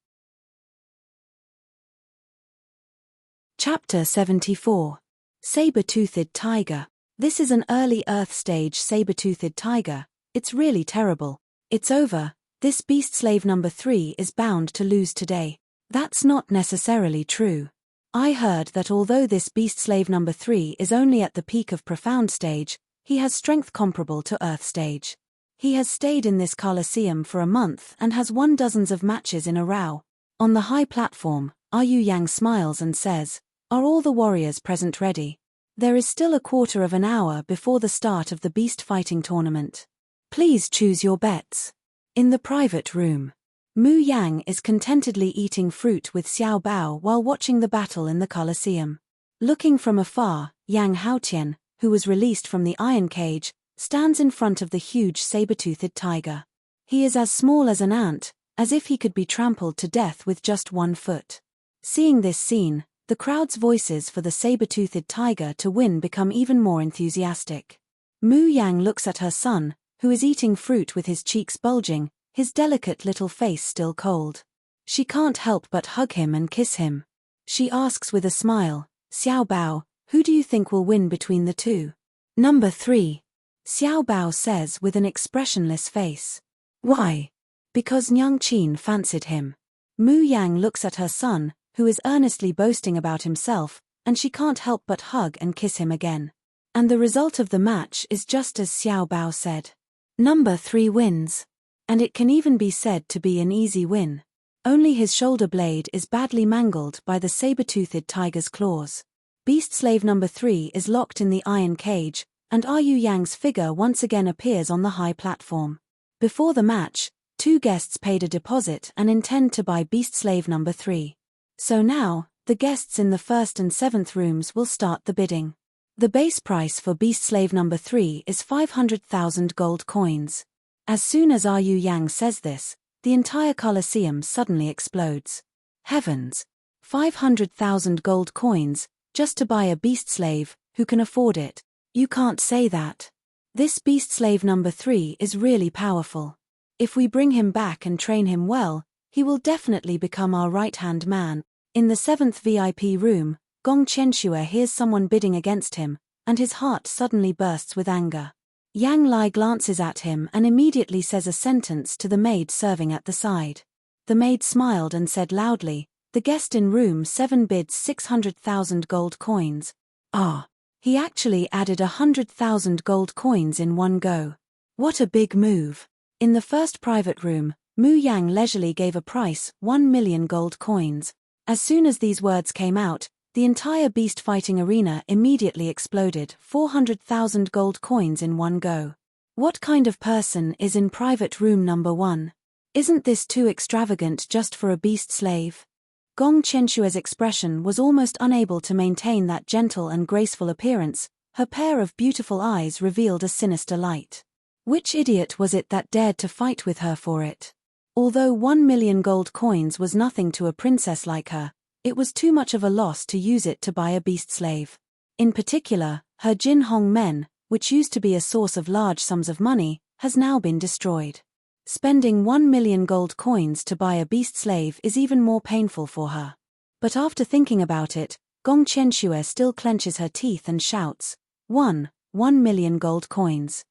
Speaker 1: Chapter 74. Saber-toothed tiger. This is an early Earth stage saber-toothed tiger. It's really terrible. It's over. This beast slave number 3 is bound to lose today. That's not necessarily true. I heard that although this beast slave number 3 is only at the peak of profound stage, he has strength comparable to Earth stage. He has stayed in this coliseum for a month and has won dozens of matches in a row. On the high platform, Yu Yang smiles and says, "Are all the warriors present ready? There is still a quarter of an hour before the start of the beast fighting tournament. Please choose your bets." In the private room, Mu Yang is contentedly eating fruit with Xiao Bao while watching the battle in the coliseum. Looking from afar, Yang Haotian, who was released from the iron cage, stands in front of the huge saber-toothed tiger. He is as small as an ant, as if he could be trampled to death with just one foot. Seeing this scene, the crowd's voices for the saber-toothed tiger to win become even more enthusiastic. Mu Yang looks at her son, who is eating fruit with his cheeks bulging, his delicate little face still cold. She can't help but hug him and kiss him. She asks with a smile, "Xiao Bao, who do you think will win between the two?" "Number 3. Xiao Bao says with an expressionless face. "Why?" "Because Nyang Qin fancied him." Mu Yang looks at her son, who is earnestly boasting about himself, and she can't help but hug and kiss him again. And the result of the match is just as Xiao Bao said. Number 3 wins. And it can even be said to be an easy win. Only his shoulder blade is badly mangled by the saber-toothed tiger's claws. Beast slave number 3 is locked in the iron cage, and Yu Yang's figure once again appears on the high platform. Before the match, 2 guests paid a deposit and intend to buy beast slave number 3. So now, the guests in the 1st and 7th rooms will start the bidding. The base price for beast slave number 3 is 500,000 gold coins. As soon as Yu Yang says this, the entire coliseum suddenly explodes. Heavens! 500,000 gold coins, just to buy a beast slave, who can afford it? You can't say that. This beast slave number 3 is really powerful. If we bring him back and train him well, he will definitely become our right-hand man. In the 7th VIP room, Gong Qianxue hears someone bidding against him, and his heart suddenly bursts with anger. Yang Lai glances at him and immediately says a sentence to the maid serving at the side. The maid smiled and said loudly, "The guest in room 7 bids 600,000 gold coins." Ah! He actually added 100,000 gold coins in one go. What a big move. In the 1st private room, Mu Yang leisurely gave a price, 1 million gold coins. As soon as these words came out, the entire beast fighting arena immediately exploded, 400,000 gold coins in one go. What kind of person is in private room number 1? Isn't this too extravagant just for a beast slave? Gong Qianxue's expression was almost unable to maintain that gentle and graceful appearance. Her pair of beautiful eyes revealed a sinister light. Which idiot was it that dared to fight with her for it? Although 1 million gold coins was nothing to a princess like her, it was too much of a loss to use it to buy a beast slave. In particular, her Jin Hong Men, which used to be a source of large sums of money, has now been destroyed. Spending 1 million gold coins to buy a beast slave is even more painful for her. But after thinking about it, Gong Qianxue still clenches her teeth and shouts, 1 million gold coins.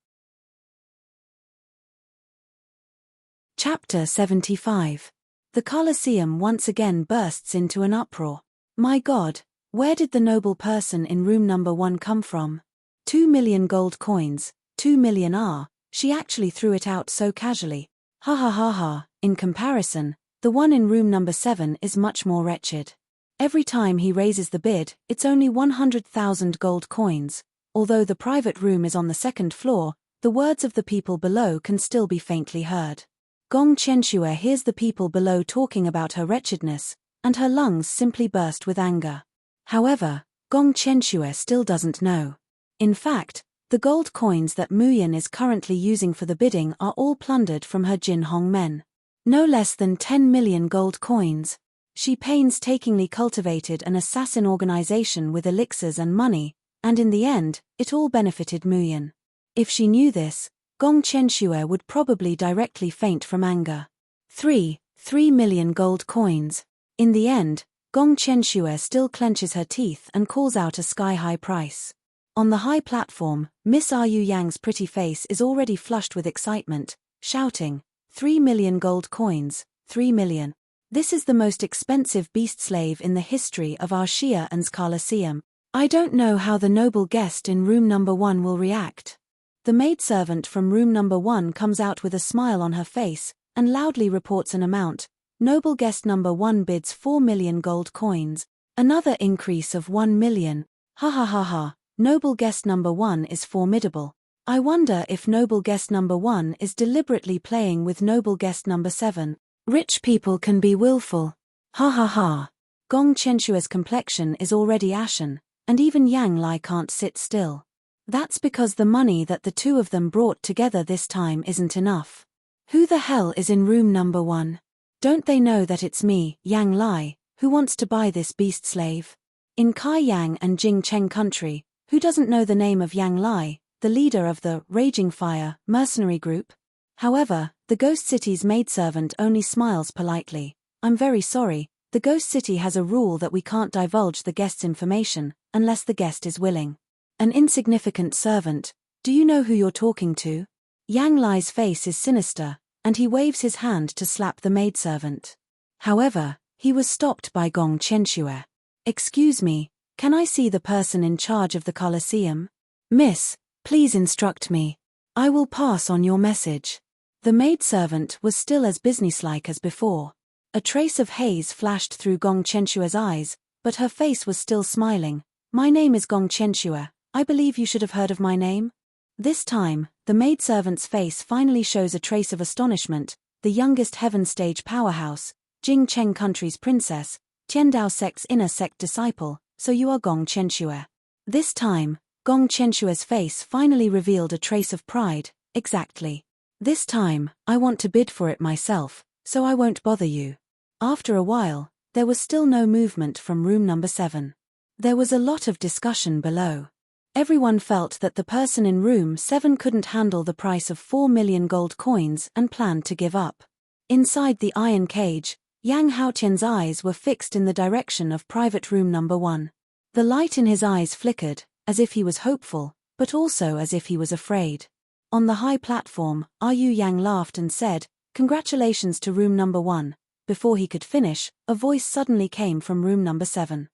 Speaker 1: Chapter 75. The Colosseum once again bursts into an uproar. My God, where did the noble person in room number 1 come from? 2 million gold coins, 2 million she actually threw it out so casually. Ha ha ha ha, in comparison, the one in room number 7 is much more wretched. Every time he raises the bid, it's only 100,000 gold coins. Although the private room is on the 2nd floor, the words of the people below can still be faintly heard. Gong Qianxue hears the people below talking about her wretchedness, and her lungs simply burst with anger. However, Gong Qianxue still doesn't know. In fact, the gold coins that Muyan is currently using for the bidding are all plundered from her Jin Hong Men. No less than 10 million gold coins. She painstakingly cultivated an assassin organization with elixirs and money, and in the end, it all benefited Muyan. If she knew this, Gong Qianxue would probably directly faint from anger. 3 million gold coins. In the end, Gong Qianxue still clenches her teeth and calls out a sky-high price. On the high platform, Miss Yu Yang's pretty face is already flushed with excitement, shouting, 3 million gold coins, 3 million. This is the most expensive beast slave in the history of our Xi'an's Colosseum. I don't know how the noble guest in room number 1 will react. The maidservant from room number 1 comes out with a smile on her face, and loudly reports an amount. Noble guest number 1 bids 4 million gold coins. Another increase of 1 million. Ha ha ha ha, noble guest number 1 is formidable. I wonder if noble guest number 1 is deliberately playing with noble guest number 7. Rich people can be willful. Ha ha ha. Gong Chenshua's complexion is already ashen, and even Yang Lai can't sit still. That's because the money that the two of them brought together this time isn't enough. Who the hell is in room number 1? Don't they know that it's me, Yang Lai, who wants to buy this beast slave? In Kai Yang and Jing Cheng country, who doesn't know the name of Yang Lai, the leader of the Raging Fire mercenary group? However, the Ghost City's maidservant only smiles politely. I'm very sorry, the Ghost City has a rule that we can't divulge the guest's information, unless the guest is willing. An insignificant servant, do you know who you're talking to? Yang Lai's face is sinister, and he waves his hand to slap the maidservant. However, he was stopped by Gong Chenshue. Excuse me, can I see the person in charge of the Colosseum? Miss, please instruct me. I will pass on your message. The maidservant was still as businesslike as before. A trace of haze flashed through Gong Chenshue's eyes, but her face was still smiling. My name is Gong Chenshue. I believe you should have heard of my name. This time, the maidservant's face finally shows a trace of astonishment. The youngest heaven stage powerhouse, Jing Cheng country's princess, Tiandao sect's inner sect disciple, so you are Gong Chenshue. This time, Gong Chenshue's face finally revealed a trace of pride. Exactly. This time, I want to bid for it myself, so I won't bother you. After a while, there was still no movement from room number 7. There was a lot of discussion below. Everyone felt that the person in room 7 couldn't handle the price of 4 million gold coins and planned to give up. Inside the iron cage, Yang Haotian's eyes were fixed in the direction of private room number 1. The light in his eyes flickered, as if he was hopeful, but also as if he was afraid. On the high platform, Yu Yang laughed and said, "Congratulations to room number 1. Before he could finish, a voice suddenly came from room number 7.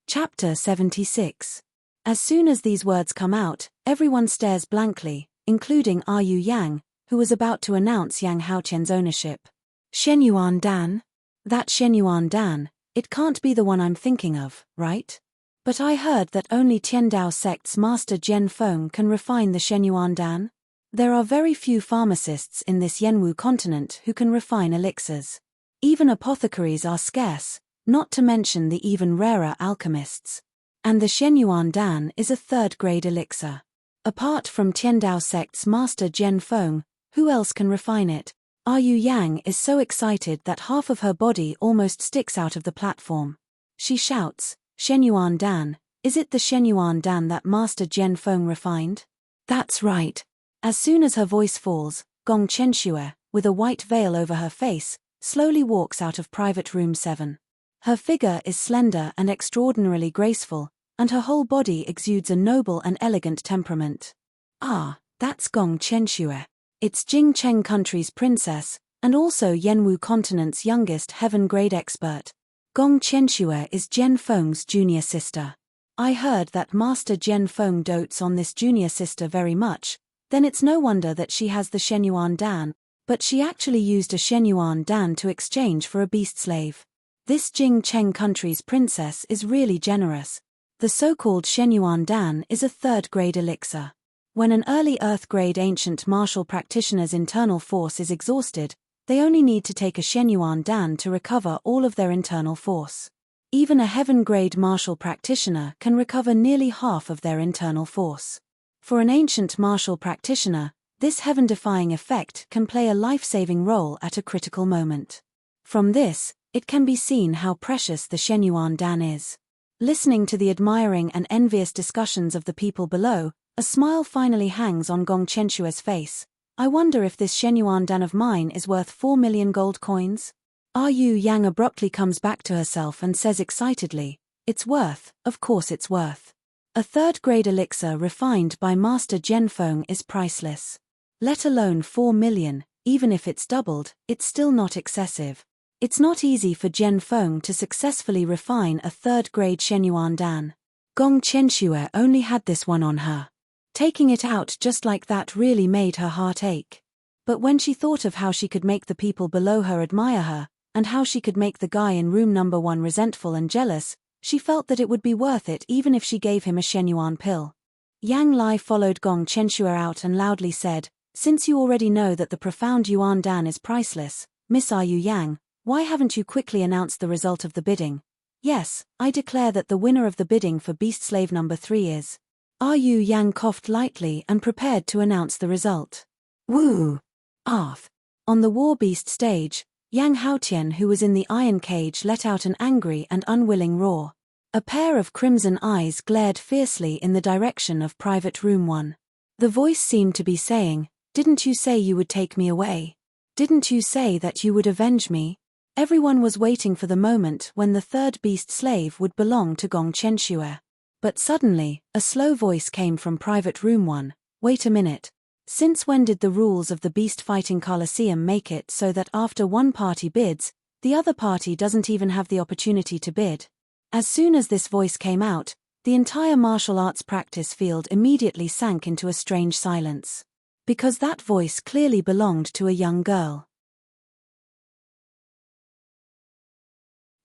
Speaker 1: Chapter 76. As soon as these words come out, everyone stares blankly, including Yu Yang, who was about to announce Yang Haotian's ownership. Shenyuan Dan? That Shenyuan Dan, it can't be the one I'm thinking of, right? But I heard that only Tiandao sect's master Jian Feng can refine the Shenyuan Dan. There are very few pharmacists in this Yenwu continent who can refine elixirs. Even apothecaries are scarce, not to mention the even rarer alchemists. And the Shenyuan Dan is a third-grade elixir. Apart from Tiandao sect's master Jian Feng, who else can refine it? Yu Yang is so excited that half of her body almost sticks out of the platform. She shouts, "Shenyuan Dan, is it the Shenyuan Dan that master Jian Feng refined?" That's right. As soon as her voice falls, Gong Chenshue, with a white veil over her face, slowly walks out of private room 7. Her figure is slender and extraordinarily graceful, and her whole body exudes a noble and elegant temperament. Ah, that's Gong Chenshue. It's Jing Cheng country's princess, and also Yenwu continent's youngest heaven-grade expert. Gong Chenshue is Jian Feng's junior sister. I heard that Master Jian Feng dotes on this junior sister very much, then it's no wonder that she has the Shenyuan Dan, but she actually used a Shenyuan Dan to exchange for a beast slave. This Jing Cheng country's princess is really generous. The so-called Shenyuan Dan is a third-grade elixir. When an early Earth-grade ancient martial practitioner's internal force is exhausted, they only need to take a Shenyuan Dan to recover all of their internal force. Even a heaven-grade martial practitioner can recover nearly half of their internal force. For an ancient martial practitioner, this heaven-defying effect can play a life-saving role at a critical moment. From this, it can be seen how precious the Shenyuan Dan is. Listening to the admiring and envious discussions of the people below, a smile finally hangs on Gong Chenshue's face. I wonder if this Shenyuan Dan of mine is worth 4 million gold coins? Yu Yang abruptly comes back to herself and says excitedly, "It's worth, of course it's worth. A third-grade elixir refined by Master Jian Feng is priceless. Let alone 4 million, even if it's doubled, it's still not excessive. It's not easy for Jian Feng to successfully refine a third-grade Shenyuan Dan." Gong Qianxue only had this one on her. Taking it out just like that really made her heart ache. But when she thought of how she could make the people below her admire her, and how she could make the guy in room number 1 resentful and jealous, she felt that it would be worth it even if she gave him a Shenyuan pill. Yang Lai followed Gong Qianxue out and loudly said, "Since you already know that the profound Yuan Dan is priceless, Miss Yu Yang, why haven't you quickly announced the result of the bidding?" "Yes, I declare that the winner of the bidding for beast slave number 3 is..." Yu Yang coughed lightly and prepared to announce the result. Woo! Arth. On the war beast stage, Yang Haotian, who was in the iron cage, let out an angry and unwilling roar. A pair of crimson eyes glared fiercely in the direction of Private Room 1. The voice seemed to be saying, "Didn't you say you would take me away? Didn't you say that you would avenge me?" Everyone was waiting for the moment when the third beast slave would belong to Gong Qianxue. But suddenly, a slow voice came from Private Room 1. "Wait a minute. Since when did the rules of the Beast Fighting Coliseum make it so that after one party bids, the other party doesn't even have the opportunity to bid?" As soon as this voice came out, the entire martial arts practice field immediately sank into a strange silence. Because that voice clearly belonged to a young girl.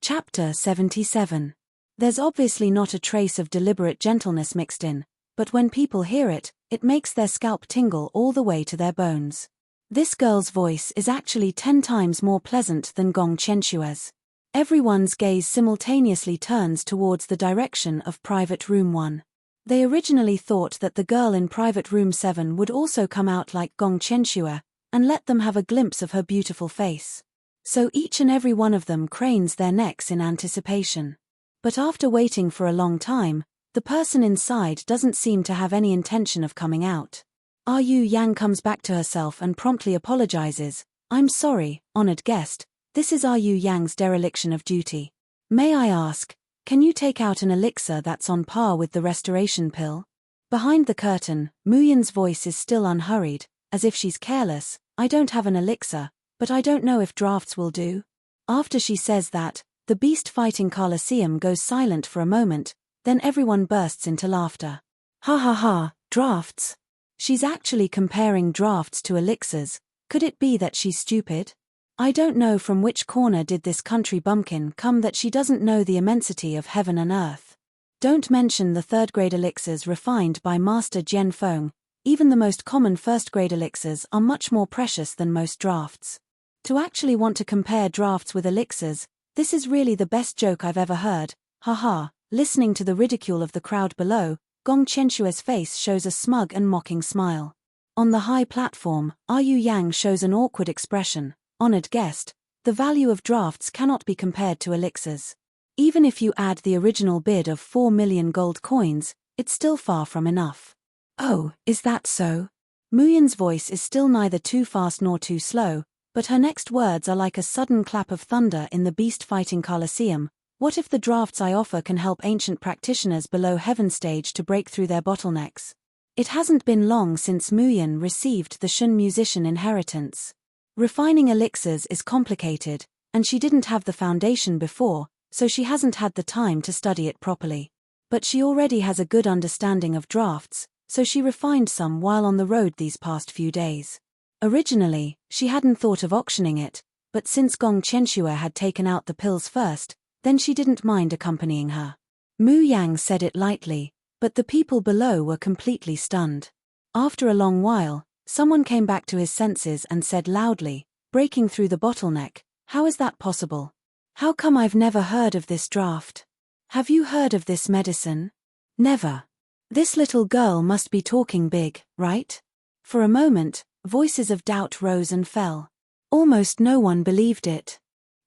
Speaker 1: Chapter 77. There's obviously not a trace of deliberate gentleness mixed in, but when people hear it, it makes their scalp tingle all the way to their bones. This girl's voice is actually 10 times more pleasant than Gong Qianxue's. Everyone's gaze simultaneously turns towards the direction of Private Room 1. They originally thought that the girl in Private Room 7 would also come out like Gong Qianxue, and let them have a glimpse of her beautiful face. So each and every one of them cranes their necks in anticipation. But after waiting for a long time, the person inside doesn't seem to have any intention of coming out. Yu Yang comes back to herself and promptly apologizes. "I'm sorry, honored guest, this is Yu Yang's dereliction of duty. May I ask, can you take out an elixir that's on par with the restoration pill?" Behind the curtain, Muyan's voice is still unhurried, as if she's careless. "I don't have an elixir, but I don't know if drafts will do." After she says that, the Beast Fighting Coliseum goes silent for a moment, then everyone bursts into laughter. "Ha ha ha, drafts? She's actually comparing drafts to elixirs. Could it be that she's stupid? I don't know from which corner did this country bumpkin come that she doesn't know the immensity of heaven and earth. Don't mention the third-grade elixirs refined by Master Jian Feng. Even the most common first-grade elixirs are much more precious than most drafts. To actually want to compare drafts with elixirs, this is really the best joke I've ever heard. Haha." Listening to the ridicule of the crowd below, Gong Qianxue's face shows a smug and mocking smile. On the high platform, Yu Yang shows an awkward expression. "Honored guest, the value of drafts cannot be compared to elixirs. Even if you add the original bid of 4 million gold coins, it's still far from enough." "Oh, is that so?" Muyan's voice is still neither too fast nor too slow, but her next words are like a sudden clap of thunder in the Beast Fighting Coliseum. "What if the drafts I offer can help ancient practitioners below heaven stage to break through their bottlenecks?" It hasn't been long since Muyan received the Shun musician inheritance. Refining elixirs is complicated, and she didn't have the foundation before, so she hasn't had the time to study it properly. But she already has a good understanding of drafts, so she refined some while on the road these past few days. Originally, she hadn't thought of auctioning it, but since Gong Qianxue had taken out the pills first, then she didn't mind accompanying her. Mu Yang said it lightly, but the people below were completely stunned. After a long while, someone came back to his senses and said loudly, "Breaking through the bottleneck, how is that possible? How come I've never heard of this draft? Have you heard of this medicine?" "Never. This little girl must be talking big, right?" For a moment, voices of doubt rose and fell. Almost no one believed it.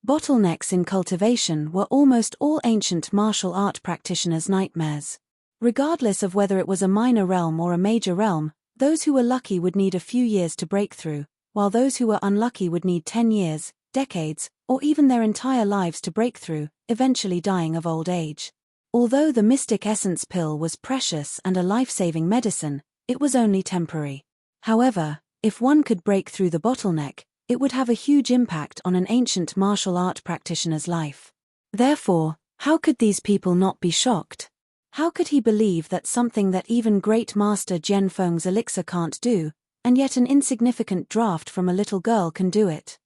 Speaker 1: Bottlenecks in cultivation were almost all ancient martial art practitioners' nightmares. Regardless of whether it was a minor realm or a major realm, those who were lucky would need a few years to break through, while those who were unlucky would need 10 years, decades, or even their entire lives to break through, eventually dying of old age. Although the Mystic Essence pill was precious and a life-saving medicine, it was only temporary. However, if one could break through the bottleneck, it would have a huge impact on an ancient martial art practitioner's life. Therefore, how could these people not be shocked? How could he believe that something that even Great Master Jianfeng's elixir can't do, and yet an insignificant draft from a little girl can do it?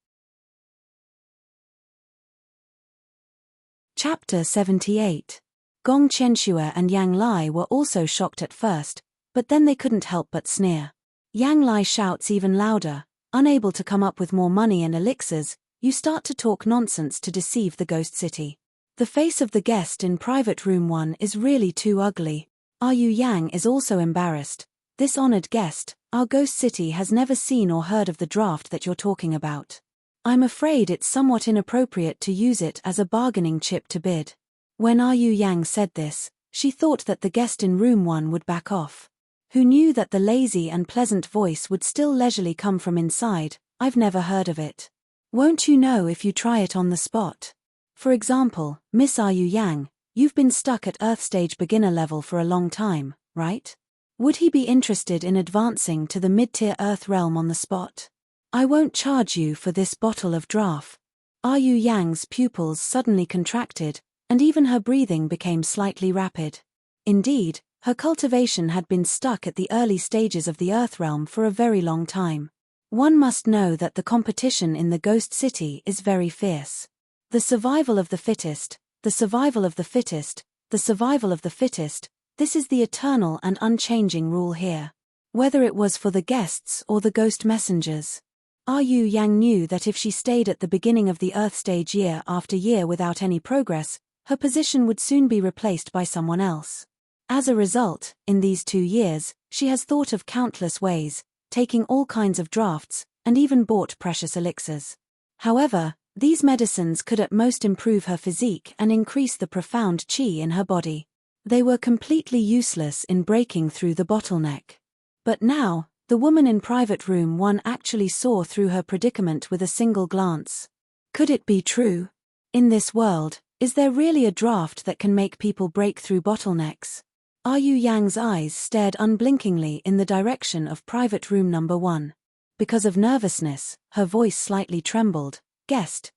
Speaker 1: Chapter 78. Gong Qianxue and Yang Lai were also shocked at first, but then they couldn't help but sneer. Yang Lai shouts even louder, unable to come up with more money and elixirs, "You start to talk nonsense to deceive the ghost city." The face of the guest in private room 1 is really too ugly. Yu Yang is also embarrassed. "This honored guest, our ghost city has never seen or heard of the draft that you're talking about. I'm afraid it's somewhat inappropriate to use it as a bargaining chip to bid." When Yu Yang said this, she thought that the guest in room 1 would back off. Who knew that the lazy and pleasant voice would still leisurely come from inside? "I've never heard of it. Won't you know if you try it on the spot? For example, Miss Yu Yang, you've been stuck at Earth Stage beginner level for a long time, right? Would he be interested in advancing to the mid-tier Earth realm on the spot? I won't charge you for this bottle of draft." Yu Yang's pupils suddenly contracted, and even her breathing became slightly rapid. Indeed, her cultivation had been stuck at the early stages of the Earth realm for a very long time. One must know that the competition in the ghost city is very fierce. The survival of the fittest, the survival of the fittest, the survival of the fittest, this is the eternal and unchanging rule here. Whether it was for the guests or the ghost messengers. Yu Yang knew that if she stayed at the beginning of the Earth stage year after year without any progress, her position would soon be replaced by someone else. As a result, in these 2 years, she has thought of countless ways, taking all kinds of drafts, and even bought precious elixirs. However, these medicines could at most improve her physique and increase the profound qi in her body. They were completely useless in breaking through the bottleneck. But now, the woman in private room 1 actually saw through her predicament with a single glance. Could it be true? In this world, is there really a draft that can make people break through bottlenecks? Yu Yang's eyes stared unblinkingly in the direction of private room number 1. Because of nervousness, her voice slightly trembled. "Guest,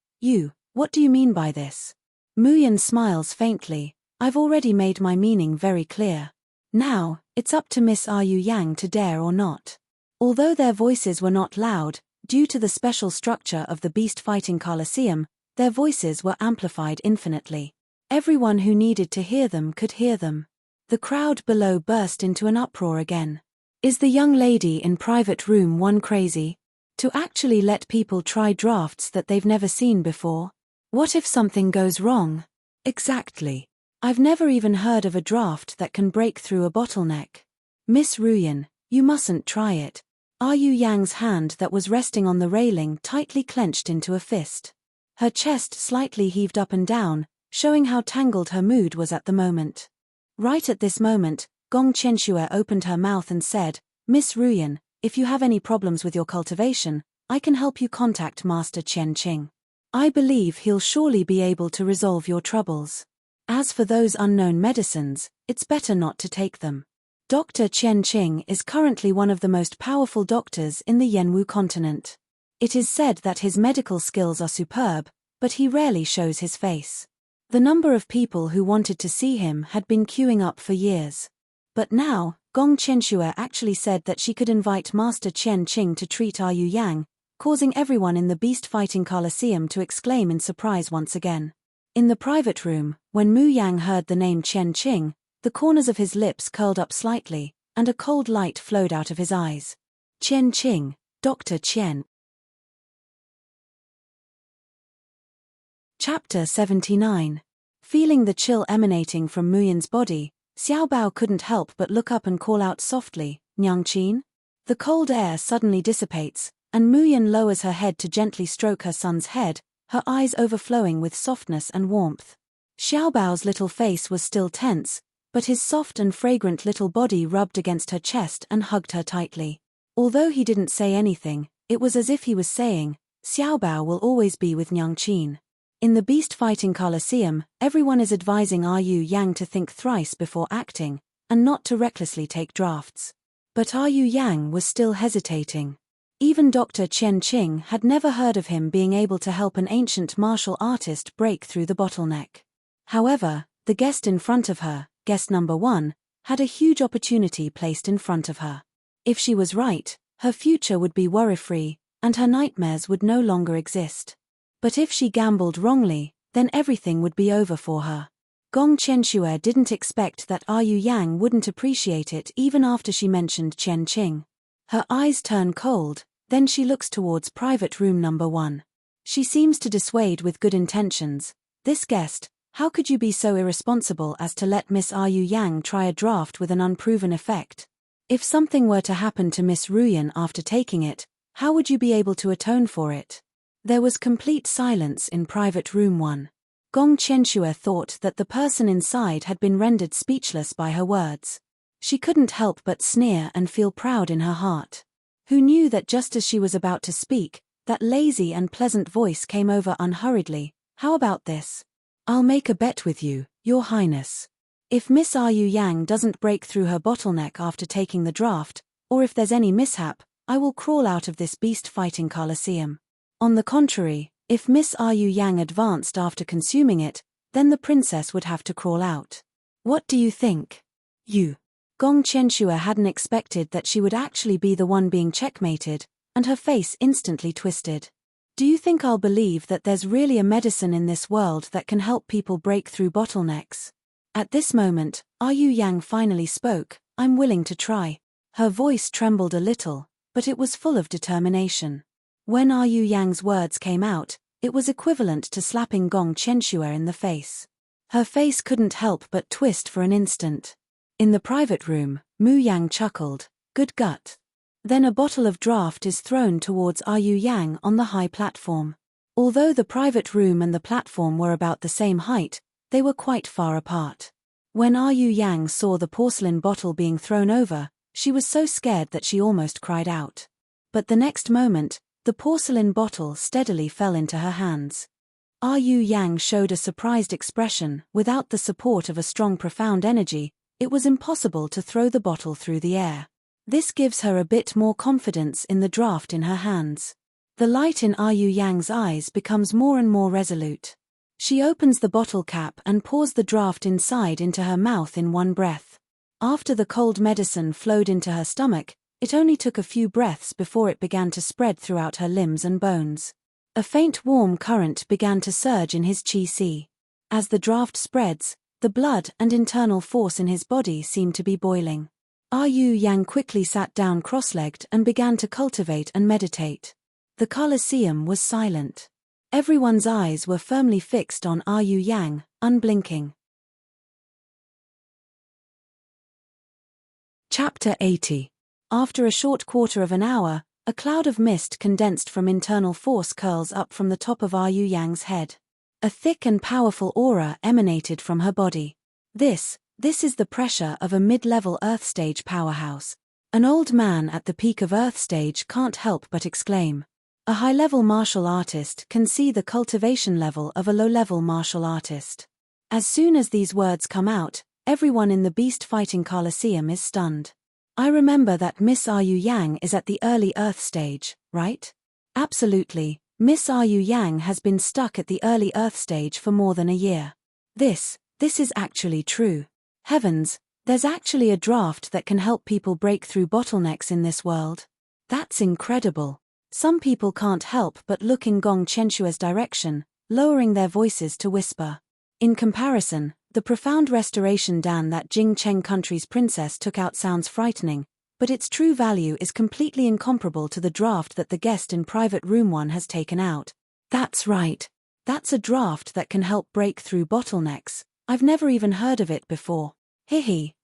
Speaker 1: what do you mean by this?" Muyan smiles faintly. "I've already made my meaning very clear. Now, it's up to Miss Yu Yang to dare or not." Although their voices were not loud, due to the special structure of the beast fighting coliseum, their voices were amplified infinitely. Everyone who needed to hear them could hear them. The crowd below burst into an uproar again. Is the young lady in private room 1 crazy? To actually let people try drafts that they've never seen before? What if something goes wrong? Exactly. I've never even heard of a draft that can break through a bottleneck. Miss Ruyan, you mustn't try it. Yu Yang's hand that was resting on the railing tightly clenched into a fist. Her chest slightly heaved up and down, showing how tangled her mood was at the moment. Right at this moment, Gong Qianxue opened her mouth and said, "Miss Ruyan, if you have any problems with your cultivation, I can help you contact Master Qianqing. I believe he'll surely be able to resolve your troubles. As for those unknown medicines, it's better not to take them. Dr. Qianqing is currently one of the most powerful doctors in the Yanwu continent. It is said that his medical skills are superb, but he rarely shows his face." The number of people who wanted to see him had been queuing up for years. But now, Gong Qianxue actually said that she could invite Master Qianqing to treat Yu Yang, causing everyone in the beast fighting coliseum to exclaim in surprise once again. In the private room, when Mu Yang heard the name Qianqing, the corners of his lips curled up slightly, and a cold light flowed out of his eyes. Qianqing, Dr. Qian. Chapter 79. Feeling the chill emanating from Muyan's body, Xiaobao couldn't help but look up and call out softly, "Nyangqin?" The cold air suddenly dissipates, and Muyan lowers her head to gently stroke her son's head, her eyes overflowing with softness and warmth. Xiaobao's little face was still tense, but his soft and fragrant little body rubbed against her chest and hugged her tightly. Although he didn't say anything, it was as if he was saying, "Xiaobao will always be with Nyangqin." In the beast fighting coliseum, everyone is advising Yu Yang to think thrice before acting, and not to recklessly take drafts. But Yu Yang was still hesitating. Even Dr. Qianqing had never heard of him being able to help an ancient martial artist break through the bottleneck. However, the guest in front of her, guest number 1, had a huge opportunity placed in front of her. If she was right, her future would be worry-free, and her nightmares would no longer exist. But if she gambled wrongly, then everything would be over for her. Gong Qianxue didn't expect that Yu Yang wouldn't appreciate it even after she mentioned Chen Qing. Her eyes turn cold, then she looks towards private room number 1. She seems to dissuade with good intentions. This guest, how could you be so irresponsible as to let Miss Yu Yang try a draft with an unproven effect? If something were to happen to Miss Ruyan after taking it, how would you be able to atone for it? There was complete silence in private room 1. Gong Qianxue thought that the person inside had been rendered speechless by her words. She couldn't help but sneer and feel proud in her heart. Who knew that just as she was about to speak, that lazy and pleasant voice came over unhurriedly? How about this? I'll make a bet with you, Your Highness. If Miss Yu Yang doesn't break through her bottleneck after taking the draft, or if there's any mishap, I will crawl out of this beast-fighting coliseum. On the contrary, if Miss Yu Yang advanced after consuming it, then the princess would have to crawl out. What do you think? You. Gong Qianxue hadn't expected that she would actually be the one being checkmated, and her face instantly twisted. Do you think I'll believe that there's really a medicine in this world that can help people break through bottlenecks? At this moment, Yu Yang finally spoke. I'm willing to try. Her voice trembled a little, but it was full of determination. When Yu Yang's words came out, it was equivalent to slapping Gong Qianxue in the face. Her face couldn't help but twist for an instant. In the private room, Mu Yang chuckled, good gut. Then a bottle of draft is thrown towards Yu Yang on the high platform. Although the private room and the platform were about the same height, they were quite far apart. When Yu Yang saw the porcelain bottle being thrown over, she was so scared that she almost cried out. But the next moment, the porcelain bottle steadily fell into her hands. Yu Yang showed a surprised expression. Without the support of a strong profound energy, it was impossible to throw the bottle through the air. This gives her a bit more confidence in the draft in her hands. The light in Yu Yang's eyes becomes more and more resolute. She opens the bottle cap and pours the draft inside into her mouth in one breath. After the cold medicine flowed into her stomach, it only took a few breaths before it began to spread throughout her limbs and bones. A faint warm current began to surge in his qi. As the draft spreads, the blood and internal force in his body seemed to be boiling. Yu Yang quickly sat down cross-legged and began to cultivate and meditate. The Colosseum was silent. Everyone's eyes were firmly fixed on Yu Yang, unblinking. Chapter 80. After a short quarter of an hour, a cloud of mist condensed from internal force curls up from the top of Yu Yang's head. A thick and powerful aura emanated from her body. This is the pressure of a mid-level Earth stage powerhouse. An old man at the peak of Earth stage can't help but exclaim. A high-level martial artist can see the cultivation level of a low-level martial artist. As soon as these words come out, everyone in the beast-fighting coliseum is stunned. I remember that Miss Yu Yang is at the early Earth stage, right? Absolutely, Miss Yu Yang has been stuck at the early Earth stage for more than a year. This is actually true. Heavens, there's actually a draft that can help people break through bottlenecks in this world. That's incredible. Some people can't help but look in Gong Qianxue's direction, lowering their voices to whisper. In comparison, the profound restoration dan that Jing Cheng country's princess took out sounds frightening, but its true value is completely incomparable to the draft that the guest in private room 1 has taken out. That's right. That's a draft that can help break through bottlenecks. I've never even heard of it before.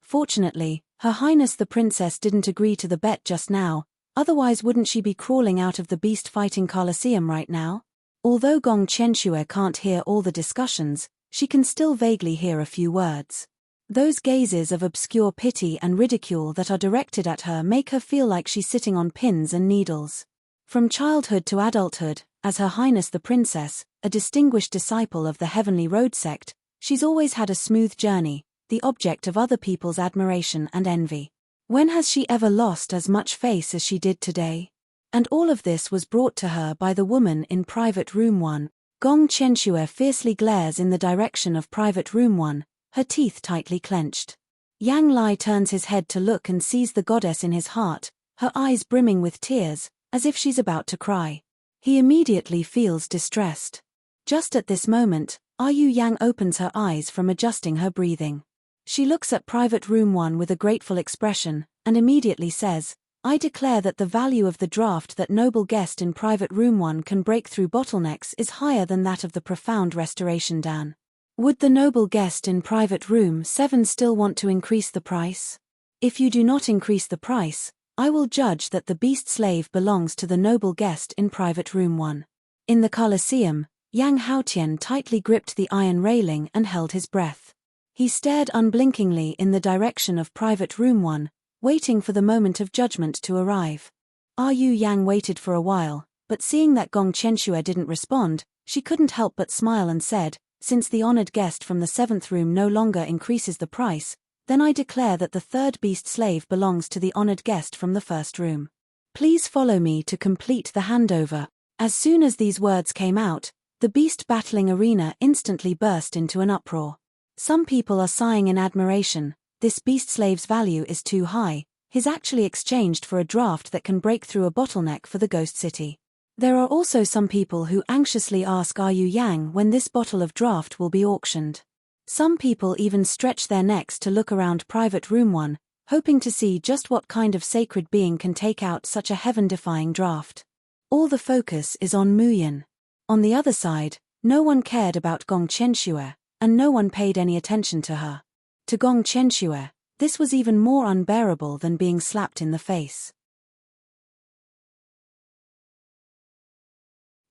Speaker 1: Fortunately, Her Highness the Princess didn't agree to the bet just now, otherwise wouldn't she be crawling out of the beast-fighting coliseum right now? Although Gong Qianxue can't hear all the discussions, she can still vaguely hear a few words. Those gazes of obscure pity and ridicule that are directed at her make her feel like she's sitting on pins and needles. From childhood to adulthood, as Her Highness the Princess, a distinguished disciple of the Heavenly Road sect, she's always had a smooth journey, the object of other people's admiration and envy. When has she ever lost as much face as she did today? And all of this was brought to her by the woman in private room 1. Gong Qianxue fiercely glares in the direction of private room 1, her teeth tightly clenched. Yang Lai turns his head to look and sees the goddess in his heart, her eyes brimming with tears, as if she's about to cry. He immediately feels distressed. Just at this moment, Yu Yang opens her eyes from adjusting her breathing. She looks at Private Room 1 with a grateful expression, and immediately says, "I declare that the value of the draft that noble guest in Private Room 1 can break through bottlenecks is higher than that of the profound restoration Dan. Would the noble guest in Private Room 7 still want to increase the price? If you do not increase the price, I will judge that the beast slave belongs to the noble guest in Private Room 1. In the Colosseum, Yang Haotian tightly gripped the iron railing and held his breath. He stared unblinkingly in the direction of Private Room 1, waiting for the moment of judgment to arrive. Yu Yang waited for a while, but seeing that Gong Qianxue didn't respond, she couldn't help but smile and said, "Since the honored guest from the 7th room no longer increases the price, then I declare that the third beast slave belongs to the honored guest from the 1st room. Please follow me to complete the handover." As soon as these words came out, the beast battling arena instantly burst into an uproar. Some people are sighing in admiration. This beast slave's value is too high. He's actually exchanged for a draft that can break through a bottleneck for the Ghost City. There are also some people who anxiously ask Yu Yang when this bottle of draft will be auctioned. Some people even stretch their necks to look around Private Room 1, hoping to see just what kind of sacred being can take out such a heaven-defying draft. All the focus is on Muyin. On the other side, no one cared about Gong Qianxue, and no one paid any attention to her. To Gong Qianxue, this was even more unbearable than being slapped in the face.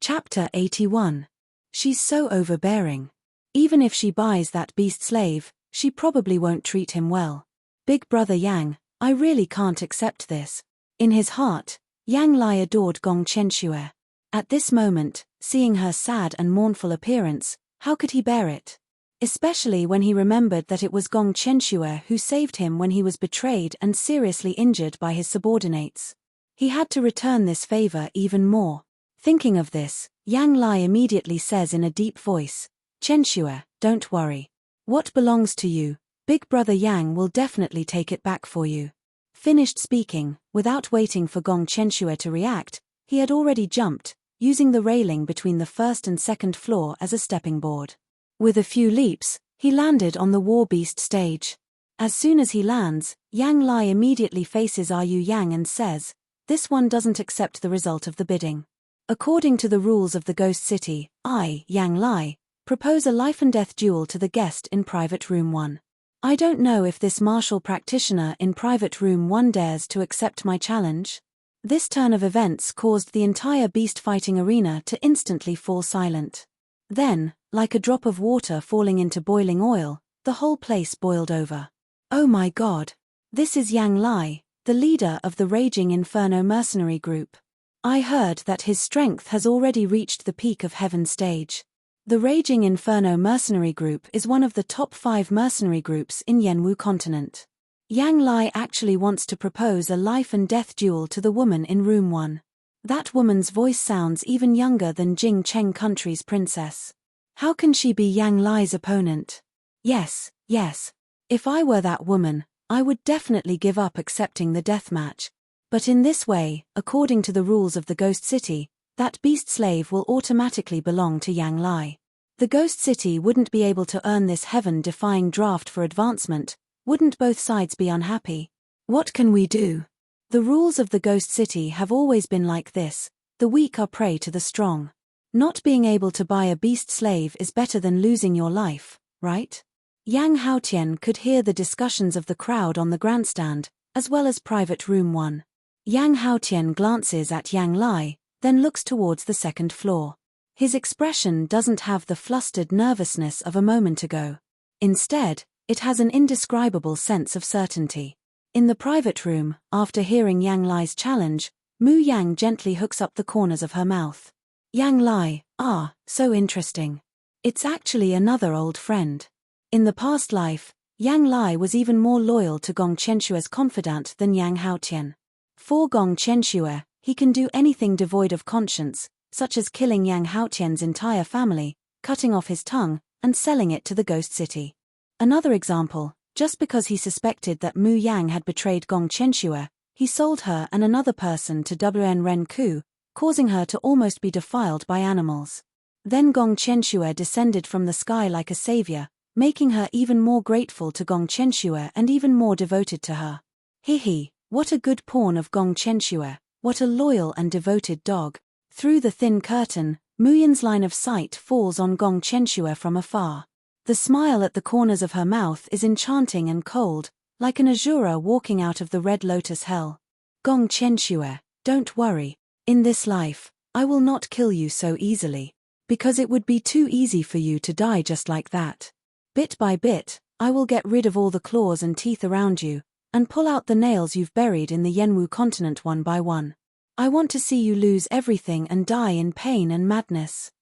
Speaker 1: Chapter 81. She's so overbearing. Even if she buys that beast slave, she probably won't treat him well. Big brother Yang, I really can't accept this. In his heart, Yang Lai adored Gong Qianxue. At this moment, seeing her sad and mournful appearance, how could he bear it? Especially when he remembered that it was Gong Qianxue who saved him when he was betrayed and seriously injured by his subordinates. He had to return this favor even more. Thinking of this, Yang Lai immediately says in a deep voice, "Qianxue, don't worry. What belongs to you, Big brother Yang will definitely take it back for you." Finished speaking, without waiting for Gong Qianxue to react, he had already jumped, using the railing between the 1st and 2nd floor as a stepping board. With a few leaps, he landed on the War Beast stage. As soon as he lands, Yang Lai immediately faces Yu Yang and says, "This one doesn't accept the result of the bidding. According to the rules of the Ghost City, I, Yang Lai, propose a life-and-death duel to the guest in Private Room 1. I don't know if this martial practitioner in Private Room 1 dares to accept my challenge." This turn of events caused the entire beast fighting arena to instantly fall silent. Then, like a drop of water falling into boiling oil, the whole place boiled over. Oh my god! This is Yang Lai, the leader of the Raging Inferno mercenary group. I heard that his strength has already reached the peak of Heaven stage. The Raging Inferno mercenary group is one of the top 5 mercenary groups in Yanwu continent. Yang Lai actually wants to propose a life-and-death duel to the woman in Room 1. That woman's voice sounds even younger than Jing Cheng country's princess. How can she be Yang Lai's opponent? Yes. If I were that woman, I would definitely give up accepting the death match. But in this way, according to the rules of the Ghost City, that beast slave will automatically belong to Yang Lai. The Ghost City wouldn't be able to earn this heaven-defying draft for advancement. Wouldn't both sides be unhappy? What can we do? The rules of the Ghost City have always been like this: the weak are prey to the strong. Not being able to buy a beast slave is better than losing your life, right? Yang Haotian could hear the discussions of the crowd on the grandstand, as well as Private Room 1. Yang Haotian glances at Yang Lai, then looks towards the 2nd floor. His expression doesn't have the flustered nervousness of a moment ago. Instead, it has an indescribable sense of certainty. In the private room, after hearing Yang Lai's challenge, Mu Yang gently hooks up the corners of her mouth. Yang Lai, so interesting. It's actually another old friend. In the past life, Yang Lai was even more loyal to Gong Qianxue's confidant than Yang Haotian. For Gong Qianxue, he can do anything devoid of conscience, such as killing Yang Haotian's entire family, cutting off his tongue, and selling it to the Ghost City. Another example, just because he suspected that Mu Yang had betrayed Gong Qianxue, he sold her and another person to Wen Ren Ku, causing her to almost be defiled by animals. Then Gong Qianxue descended from the sky like a savior, making her even more grateful to Gong Qianxue and even more devoted to her. He, what a good pawn of Gong Qianxue, what a loyal and devoted dog. Through the thin curtain, Mu Yan's line of sight falls on Gong Qianxue from afar. The smile at the corners of her mouth is enchanting and cold, like an azura walking out of the red lotus hell. Gong Qianxue, don't worry. In this life, I will not kill you so easily. Because it would be too easy for you to die just like that. Bit by bit, I will get rid of all the claws and teeth around you, and pull out the nails you've buried in the Yenwu continent one by one. I want to see you lose everything and die in pain and madness.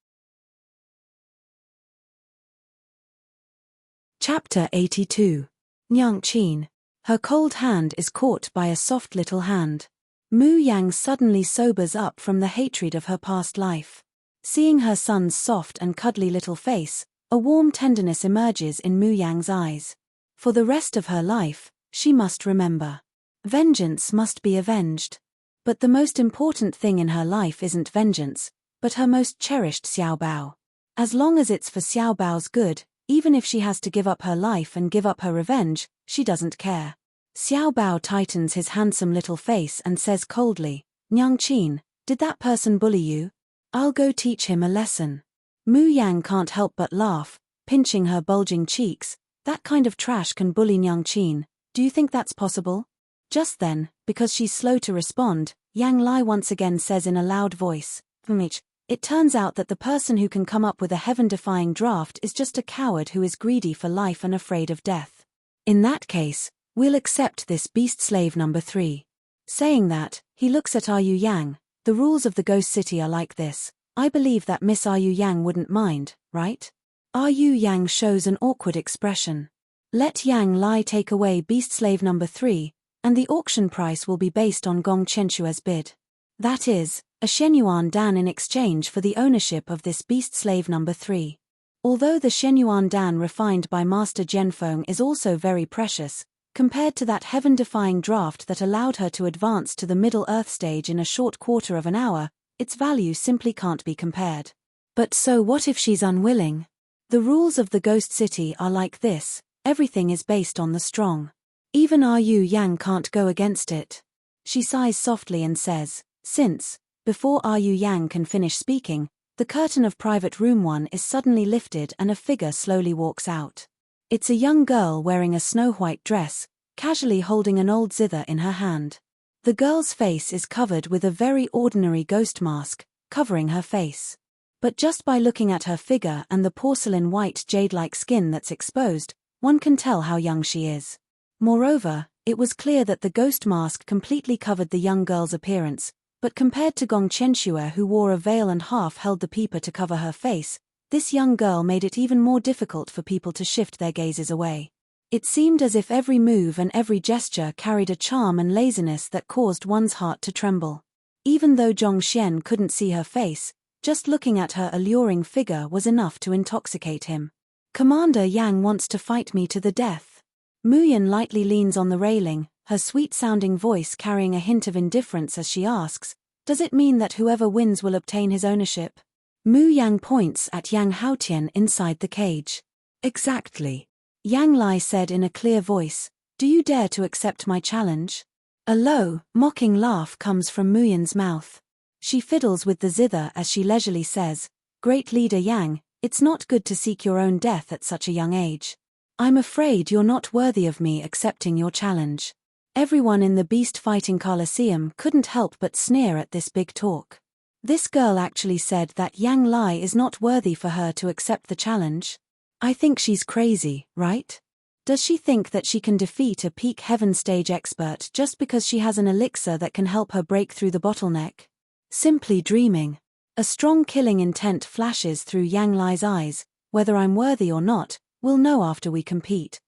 Speaker 1: Chapter 82. Enchanting. Her cold hand is caught by a soft little hand. Mu Yang suddenly sobers up from the hatred of her past life. Seeing her son's soft and cuddly little face, a warm tenderness emerges in Mu Yang's eyes. For the rest of her life, she must remember. Vengeance must be avenged. But the most important thing in her life isn't vengeance, but her most cherished Xiaobao. As long as it's for Xiaobao's good, even if she has to give up her life and give up her revenge, she doesn't care. Xiaobao tightens his handsome little face and says coldly, Enchanting, did that person bully you? I'll go teach him a lesson. Mu Yang can't help but laugh, pinching her bulging cheeks. That kind of trash can bully Enchanting. Do you think that's possible? Just then, because she's slow to respond, Yang Lai once again says in a loud voice, Enrich. It turns out that the person who can come up with a heaven-defying draft is just a coward who is greedy for life and afraid of death. In that case, we'll accept this beast slave number 3. Saying that, he looks at Yu Yang. The rules of the Ghost City are like this. I believe that Miss Yu Yang wouldn't mind, right? Yu Yang shows an awkward expression. Let Yang Lai take away beast slave number 3, and the auction price will be based on Gong Qianxue's bid. That is, a Shenyuan Dan in exchange for the ownership of this beast slave number 3. Although the Shenyuan Dan refined by Master Zhenfeng is also very precious, compared to that heaven-defying draft that allowed her to advance to the Middle Earth stage in a short quarter of an hour, its value simply can't be compared. But so what if she's unwilling? The rules of the Ghost City are like this, everything is based on the strong. Even Yu Yang can't go against it. She sighs softly and says, since, before Yu Yang can finish speaking, the curtain of Private Room 1 is suddenly lifted and a figure slowly walks out. It's a young girl wearing a snow-white dress, casually holding an old zither in her hand. The girl's face is covered with a very ordinary ghost mask, covering her face. But just by looking at her figure and the porcelain white jade-like skin that's exposed, one can tell how young she is. Moreover, it was clear that the ghost mask completely covered the young girl's appearance, but compared to Gong Qianxue who wore a veil and half held the peeper to cover her face, this young girl made it even more difficult for people to shift their gazes away. It seemed as if every move and every gesture carried a charm and laziness that caused one's heart to tremble. Even though Zhong Xian couldn't see her face, just looking at her alluring figure was enough to intoxicate him. Commander Yang wants to fight me to the death. Mu Yan lightly leans on the railing, her sweet-sounding voice carrying a hint of indifference as she asks, does it mean that whoever wins will obtain his ownership? Mu Yang points at Yang Haotian inside the cage. Exactly. Yang Lai said in a clear voice, do you dare to accept my challenge? A low, mocking laugh comes from Mu Yan's mouth. She fiddles with the zither as she leisurely says, Great Leader Yang, it's not good to seek your own death at such a young age. I'm afraid you're not worthy of me accepting your challenge. Everyone in the beast-fighting Colosseum couldn't help but sneer at this big talk. This girl actually said that Yang Lai is not worthy for her to accept the challenge. I think she's crazy, right? Does she think that she can defeat a peak heaven stage expert just because she has an elixir that can help her break through the bottleneck? Simply dreaming. A strong killing intent flashes through Yang Lai's eyes. Whether I'm worthy or not, we'll know after we compete.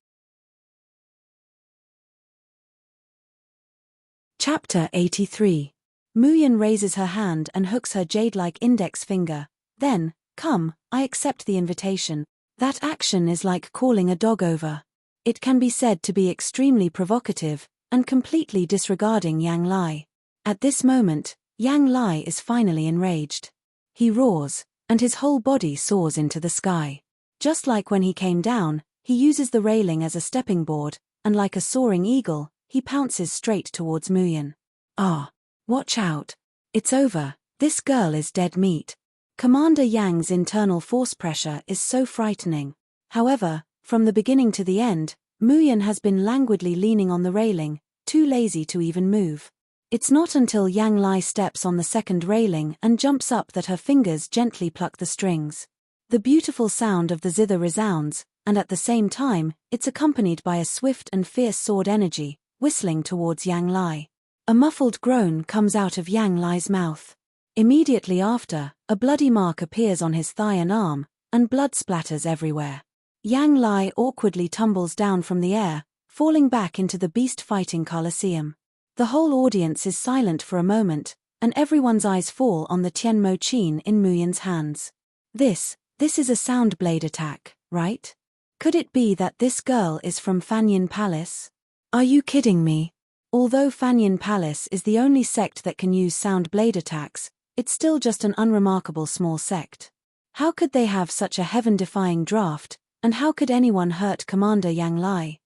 Speaker 1: Chapter 83. Mu Yan raises her hand and hooks her jade-like index finger. Then, come, I accept the invitation. That action is like calling a dog over. It can be said to be extremely provocative, and completely disregarding Yang Lai. At this moment, Yang Lai is finally enraged. He roars, and his whole body soars into the sky. Just like when he came down, he uses the railing as a stepping board, and like a soaring eagle, he pounces straight towards Muyin. Ah! Watch out! It's over, this girl is dead meat. Commander Yang's internal force pressure is so frightening. However, from the beginning to the end, Muyin has been languidly leaning on the railing, too lazy to even move. It's not until Yang Lai steps on the second railing and jumps up that her fingers gently pluck the strings. The beautiful sound of the zither resounds, and at the same time, it's accompanied by a swift and fierce sword energy, whistling towards Yang Lai. A muffled groan comes out of Yang Lai's mouth. Immediately after, a bloody mark appears on his thigh and arm, and blood splatters everywhere. Yang Lai awkwardly tumbles down from the air, falling back into the beast-fighting coliseum. The whole audience is silent for a moment, and everyone's eyes fall on the Tianmo Qin in Muyin's hands. This is a sound blade attack, right? Could it be that this girl is from Fanyin Palace? Are you kidding me? Although Fanyin Palace is the only sect that can use sound blade attacks, it's still just an unremarkable small sect. How could they have such a heaven-defying draft, and how could anyone hurt Commander Yang Lai?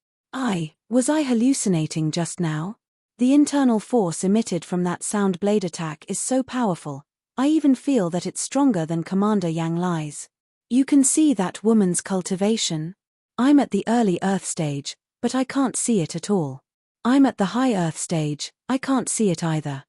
Speaker 1: Was I hallucinating just now? The internal force emitted from that sound blade attack is so powerful, I even feel that it's stronger than Commander Yang Lai's. You can see that woman's cultivation. I'm at the early Earth stage, but I can't see it at all. I'm at the high Earth stage, I can't see it either.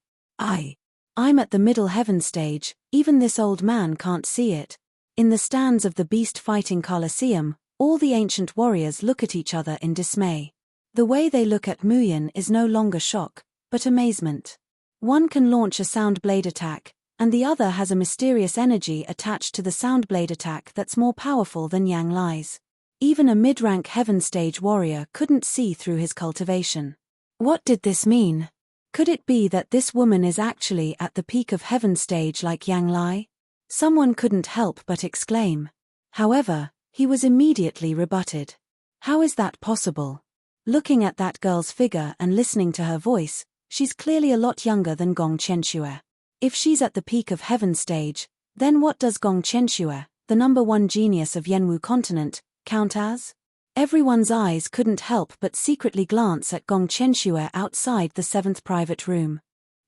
Speaker 1: I'm at the middle heaven stage, even this old man can't see it. In the stands of the beast-fighting coliseum, all the ancient warriors look at each other in dismay. The way they look at Muyin is no longer shock, but amazement. One can launch a sound blade attack, and the other has a mysterious energy attached to the sound blade attack that's more powerful than Yang Lai's. Even a mid-rank heaven stage warrior couldn't see through his cultivation. What did this mean? Could it be that this woman is actually at the peak of heaven stage like Yang Lai? Someone couldn't help but exclaim. However, he was immediately rebutted. How is that possible? Looking at that girl's figure and listening to her voice, she's clearly a lot younger than Gong Qianxue. If she's at the peak of heaven stage, then what does Gong Qianxue, the #1 genius of Yanwu continent, count as? Everyone's eyes couldn't help but secretly glance at Gong Qianxue outside the 7th private room.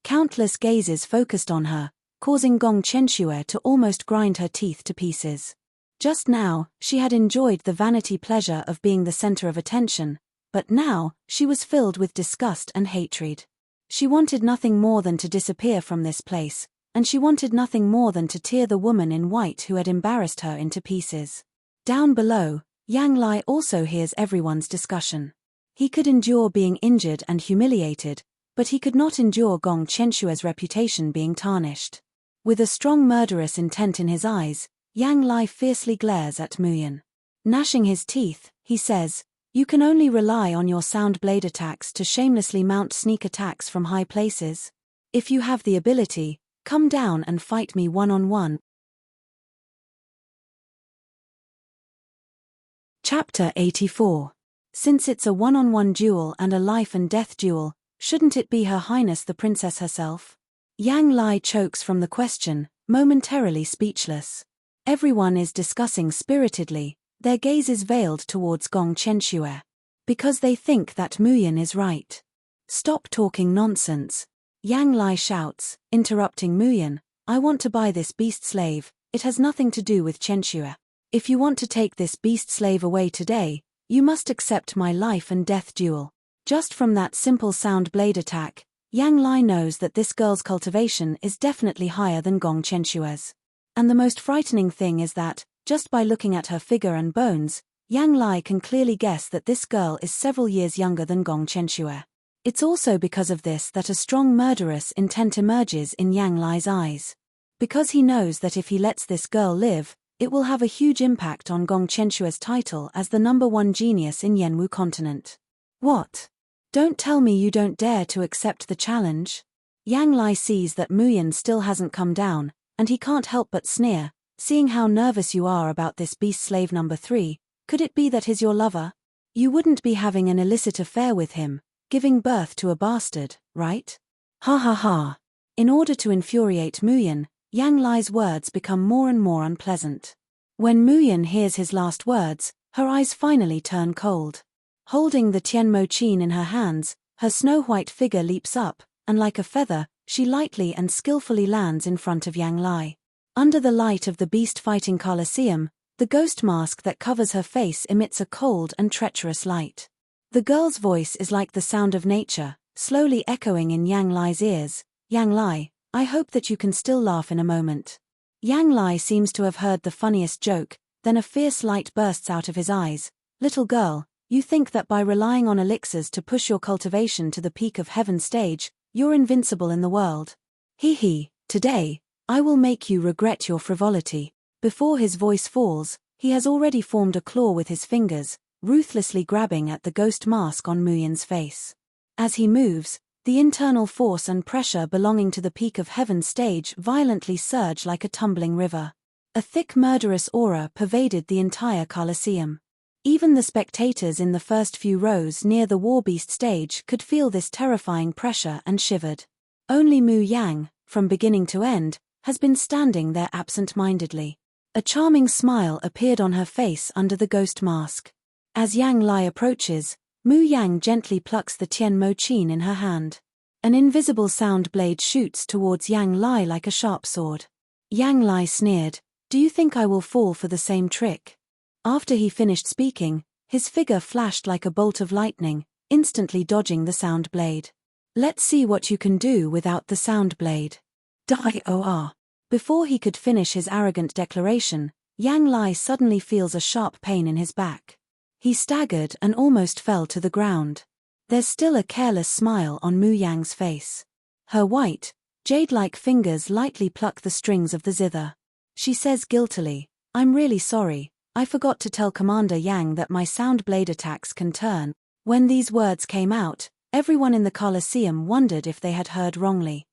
Speaker 1: Countless gazes focused on her, causing Gong Qianxue to almost grind her teeth to pieces. Just now, she had enjoyed the vanity pleasure of being the center of attention, but now, she was filled with disgust and hatred. She wanted nothing more than to disappear from this place, and she wanted nothing more than to tear the woman in white who had embarrassed her into pieces. Down below, Yang Lai also hears everyone's discussion. He could endure being injured and humiliated, but he could not endure Gong Qianxue's reputation being tarnished. With a strong murderous intent in his eyes, Yang Lai fiercely glares at Muyin. Gnashing his teeth, he says, "You can only rely on your sound blade attacks to shamelessly mount sneak attacks from high places. If you have the ability, come down and fight me one-on-one." Chapter 84. Since it's a one-on-one duel and a life and death duel, shouldn't it be Her Highness the Princess herself? Yang Lai chokes from the question, momentarily speechless. Everyone is discussing spiritedly, their gaze is veiled towards Gong Qianxue. Because they think that Muyin is right. Stop talking nonsense. Yang Lai shouts, interrupting Muyin, "I want to buy this beast slave, it has nothing to do with Qianxue. If you want to take this beast slave away today, you must accept my life and death duel." Just from that simple sound blade attack, Yang Lai knows that this girl's cultivation is definitely higher than Gong Qianxue's. And the most frightening thing is that, just by looking at her figure and bones, Yang Lai can clearly guess that this girl is several years younger than Gong Qianxue. It's also because of this that a strong murderous intent emerges in Yang Lai's eyes. Because he knows that if he lets this girl live, it will have a huge impact on Gong Qianxue's title as the #1 genius in Yanwu continent. What? Don't tell me you don't dare to accept the challenge? Yang Lai sees that Muyin still hasn't come down, and he can't help but sneer, Seeing how nervous you are about this beast slave number 3, could it be that he's your lover? You wouldn't be having an illicit affair with him, giving birth to a bastard, right? Ha ha ha. In order to infuriate Muyan, Yang Lai's words become more and more unpleasant. When Muyan hears his last words, her eyes finally turn cold. Holding the Tianmo Qin in her hands, her snow-white figure leaps up, and like a feather, she lightly and skillfully lands in front of Yang Lai. Under the light of the beast-fighting Colosseum, the ghost mask that covers her face emits a cold and treacherous light. The girl's voice is like the sound of nature, slowly echoing in Yang Lai's ears. Yang Lai, I hope that you can still laugh in a moment. Yang Lai seems to have heard the funniest joke, then a fierce light bursts out of his eyes. Little girl, you think that by relying on elixirs to push your cultivation to the peak of heaven stage, you're invincible in the world. Hee, today, I will make you regret your frivolity. Before his voice falls, he has already formed a claw with his fingers, ruthlessly grabbing at the ghost mask on Muyan's face. As he moves, the internal force and pressure belonging to the peak of heaven stage violently surge like a tumbling river. A thick murderous aura pervaded the entire Colosseum. Even the spectators in the first few rows near the Warbeast stage could feel this terrifying pressure and shivered. Only Mu Yang, from beginning to end, has been standing there absent-mindedly. A charming smile appeared on her face under the ghost mask. As Yang Lai approaches, Mu Yang gently plucks the Tianmo Qin in her hand. An invisible sound blade shoots towards Yang Lai like a sharp sword. Yang Lai sneered, "Do you think I will fall for the same trick?" After he finished speaking, his figure flashed like a bolt of lightning, instantly dodging the sound blade. "Let's see what you can do without the sound blade." Die-or. Before he could finish his arrogant declaration, Yang Lai suddenly feels a sharp pain in his back. He staggered and almost fell to the ground. There's still a careless smile on Mu Yang's face. Her white, jade-like fingers lightly pluck the strings of the zither. She says guiltily, "I'm really sorry, I forgot to tell Commander Yang that my sound blade attacks can turn." When these words came out, everyone in the Colosseum wondered if they had heard wrongly.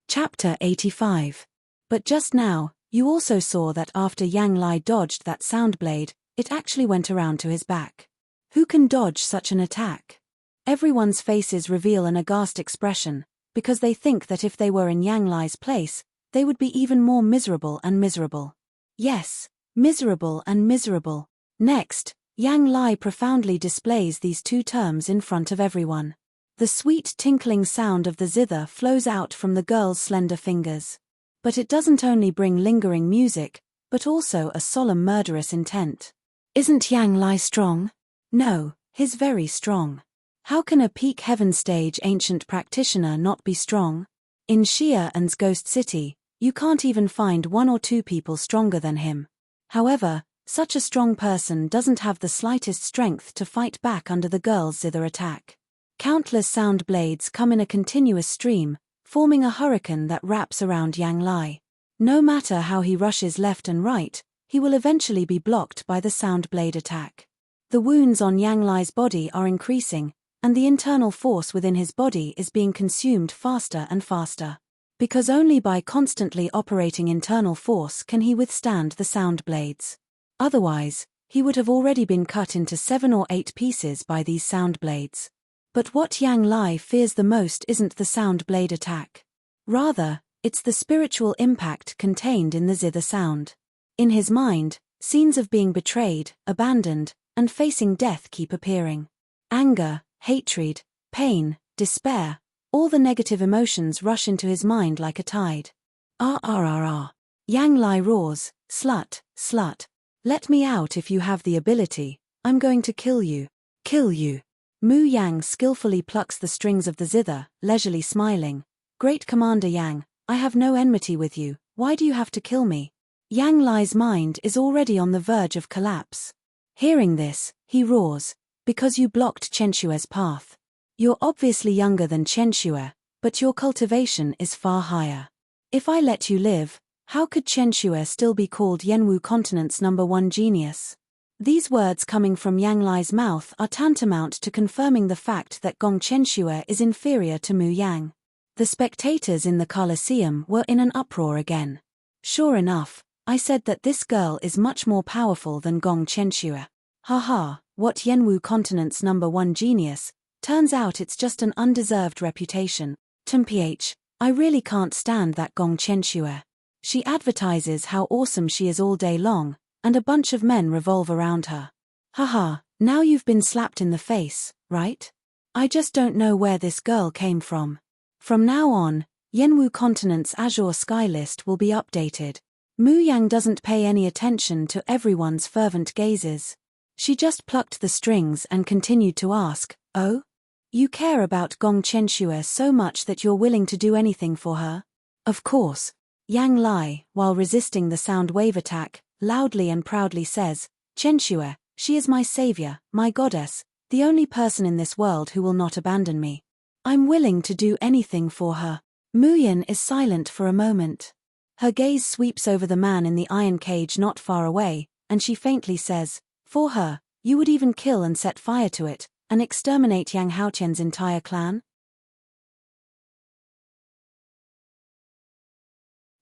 Speaker 1: Chapter 85. But just now, you also saw that after Yang Lai dodged that sound blade, it actually went around to his back. Who can dodge such an attack? Everyone's faces reveal an aghast expression, because they think that if they were in Yang Lai's place, they would be even more miserable and miserable. Yes, miserable and miserable. Next, Yang Lai profoundly displays these two terms in front of everyone. The sweet tinkling sound of the zither flows out from the girl's slender fingers. But it doesn't only bring lingering music, but also a solemn murderous intent. Isn't Yang Lai strong? No, he's very strong. How can a peak heaven stage ancient practitioner not be strong? In Xia An's Ghost City, you can't even find one or two people stronger than him. However, such a strong person doesn't have the slightest strength to fight back under the girl's zither attack. Countless sound blades come in a continuous stream, forming a hurricane that wraps around Yang Lai. No matter how he rushes left and right, he will eventually be blocked by the sound blade attack. The wounds on Yang Lai's body are increasing, and the internal force within his body is being consumed faster and faster. Because only by constantly operating internal force can he withstand the sound blades. Otherwise, he would have already been cut into 7 or 8 pieces by these sound blades. But what Yang Lai fears the most isn't the sound blade attack. Rather, it's the spiritual impact contained in the zither sound. In his mind, scenes of being betrayed, abandoned, and facing death keep appearing. Anger, hatred, pain, despair, all the negative emotions rush into his mind like a tide. Yang Lai roars, "Slut, slut. Let me out if you have the ability, I'm going to kill you. Kill you." Mu Yang skillfully plucks the strings of the zither, leisurely smiling. "Great Commander Yang, I have no enmity with you, why do you have to kill me?" Yang Lai's mind is already on the verge of collapse. Hearing this, he roars, "Because you blocked Qianshue's path. You're obviously younger than Qianshue, but your cultivation is far higher. If I let you live, how could Qianshue still be called Yanwu Continent's #1 genius?" These words coming from Yang Lai's mouth are tantamount to confirming the fact that Gong Qianshue is inferior to Mu Yang. The spectators in the Colosseum were in an uproar again. Sure enough, I said that this girl is much more powerful than Gong Qianxue. Haha, what Yanwu continent's #1 genius, turns out it's just an undeserved reputation. Mph, I really can't stand that Gong Qianxue. She advertises how awesome she is all day long, and a bunch of men revolve around her. Haha, now you've been slapped in the face, right? I just don't know where this girl came from. From now on, Yanwu continent's Azure Sky list will be updated. Mu Yang doesn't pay any attention to everyone's fervent gazes. She just plucked the strings and continued to ask, "Oh? You care about Gong Qianxue so much that you're willing to do anything for her?" Of course. Yang Lai, while resisting the sound wave attack, loudly and proudly says, "Qianxue, she is my savior, my goddess, the only person in this world who will not abandon me. I'm willing to do anything for her." Mu Yan is silent for a moment. Her gaze sweeps over the man in the iron cage not far away, and she faintly says, "For her, you would even kill and set fire to it, and exterminate Yang Haotian's entire clan?"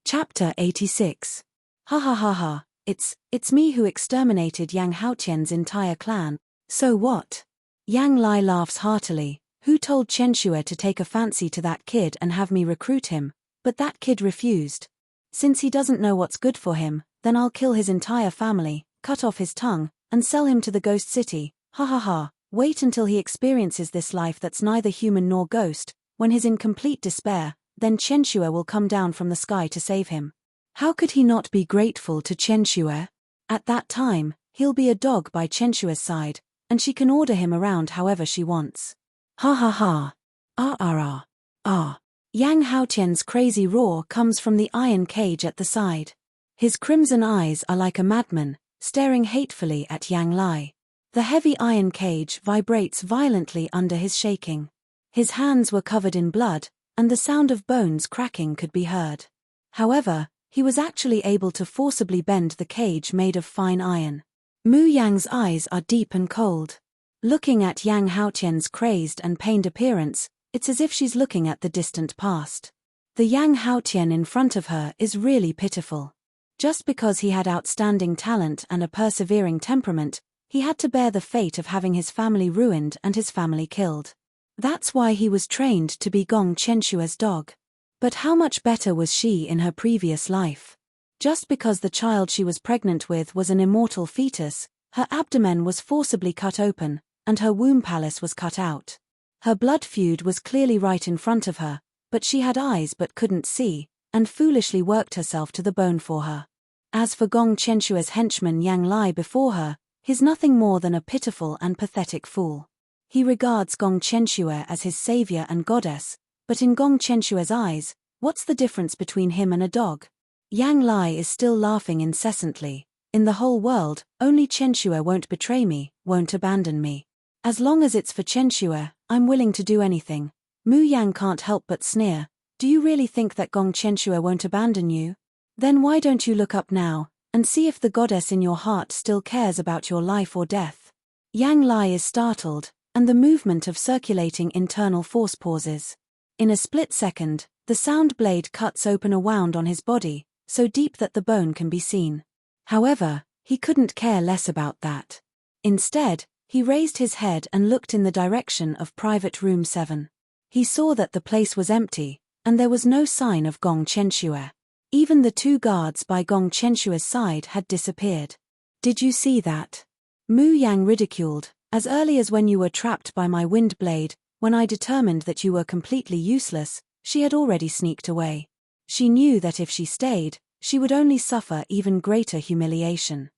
Speaker 1: Chapter 86. Ha ha ha ha, it's me who exterminated Yang Haotian's entire clan, so what? Yang Lai laughs heartily. Who told Qianxue to take a fancy to that kid and have me recruit him? But that kid refused. Since he doesn't know what's good for him, then I'll kill his entire family, cut off his tongue, and sell him to the ghost city. Ha ha ha, wait until he experiences this life that's neither human nor ghost. When he's in complete despair, then Qianxue will come down from the sky to save him. How could he not be grateful to Qianxue? At that time, he'll be a dog by Qianxue's side, and she can order him around however she wants. Ha ha ha. Ah ah ah. Ah. Yang Haotian's crazy roar comes from the iron cage at the side. His crimson eyes are like a madman, staring hatefully at Yang Lai. The heavy iron cage vibrates violently under his shaking. His hands were covered in blood, and the sound of bones cracking could be heard. However, he was actually able to forcibly bend the cage made of fine iron. Mu Yang's eyes are deep and cold. Looking at Yang Haotian's crazed and pained appearance, it's as if she's looking at the distant past. The Yang Haotian in front of her is really pitiful. Just because he had outstanding talent and a persevering temperament, he had to bear the fate of having his family ruined and his family killed. That's why he was trained to be Gong Qianxue's dog. But how much better was she in her previous life? Just because the child she was pregnant with was an immortal fetus, her abdomen was forcibly cut open, and her womb palace was cut out. Her blood feud was clearly right in front of her, but she had eyes but couldn't see, and foolishly worked herself to the bone for her. As for Gong Qianxue's henchman Yang Lai before her, he's nothing more than a pitiful and pathetic fool. He regards Gong Qianxue as his savior and goddess, but in Gong Qianxue's eyes, what's the difference between him and a dog? Yang Lai is still laughing incessantly. In the whole world, only Qianxue won't betray me, won't abandon me. As long as it's for Qianxue, I'm willing to do anything. Mu Yang can't help but sneer. Do you really think that Gong Qianxue won't abandon you? Then why don't you look up now, and see if the goddess in your heart still cares about your life or death? Yang Lai is startled, and the movement of circulating internal force pauses. In a split second, the sound blade cuts open a wound on his body, so deep that the bone can be seen. However, he couldn't care less about that. Instead, he raised his head and looked in the direction of Private Room 7. He saw that the place was empty, and there was no sign of Gong Qianxue. Even the two guards by Gong Qianxue's side had disappeared. Did you see that? Mu Yang ridiculed, as early as when you were trapped by my wind blade, when I determined that you were completely useless, she had already sneaked away. She knew that if she stayed, she would only suffer even greater humiliation.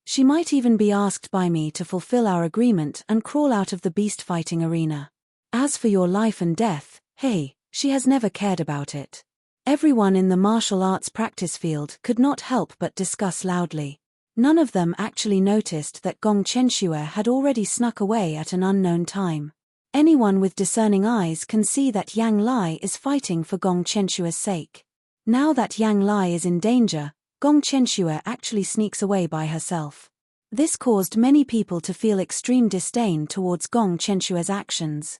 Speaker 1: She might even be asked by me to fulfill our agreement and crawl out of the beast-fighting arena. As for your life and death, hey, she has never cared about it. Everyone in the martial arts practice field could not help but discuss loudly. None of them actually noticed that Gong Qianxue had already snuck away at an unknown time. Anyone with discerning eyes can see that Yang Lai is fighting for Gong Qianxue's sake. Now that Yang Lai is in danger, Gong Qianxue actually sneaks away by herself. This caused many people to feel extreme disdain towards Gong Qianxue's actions.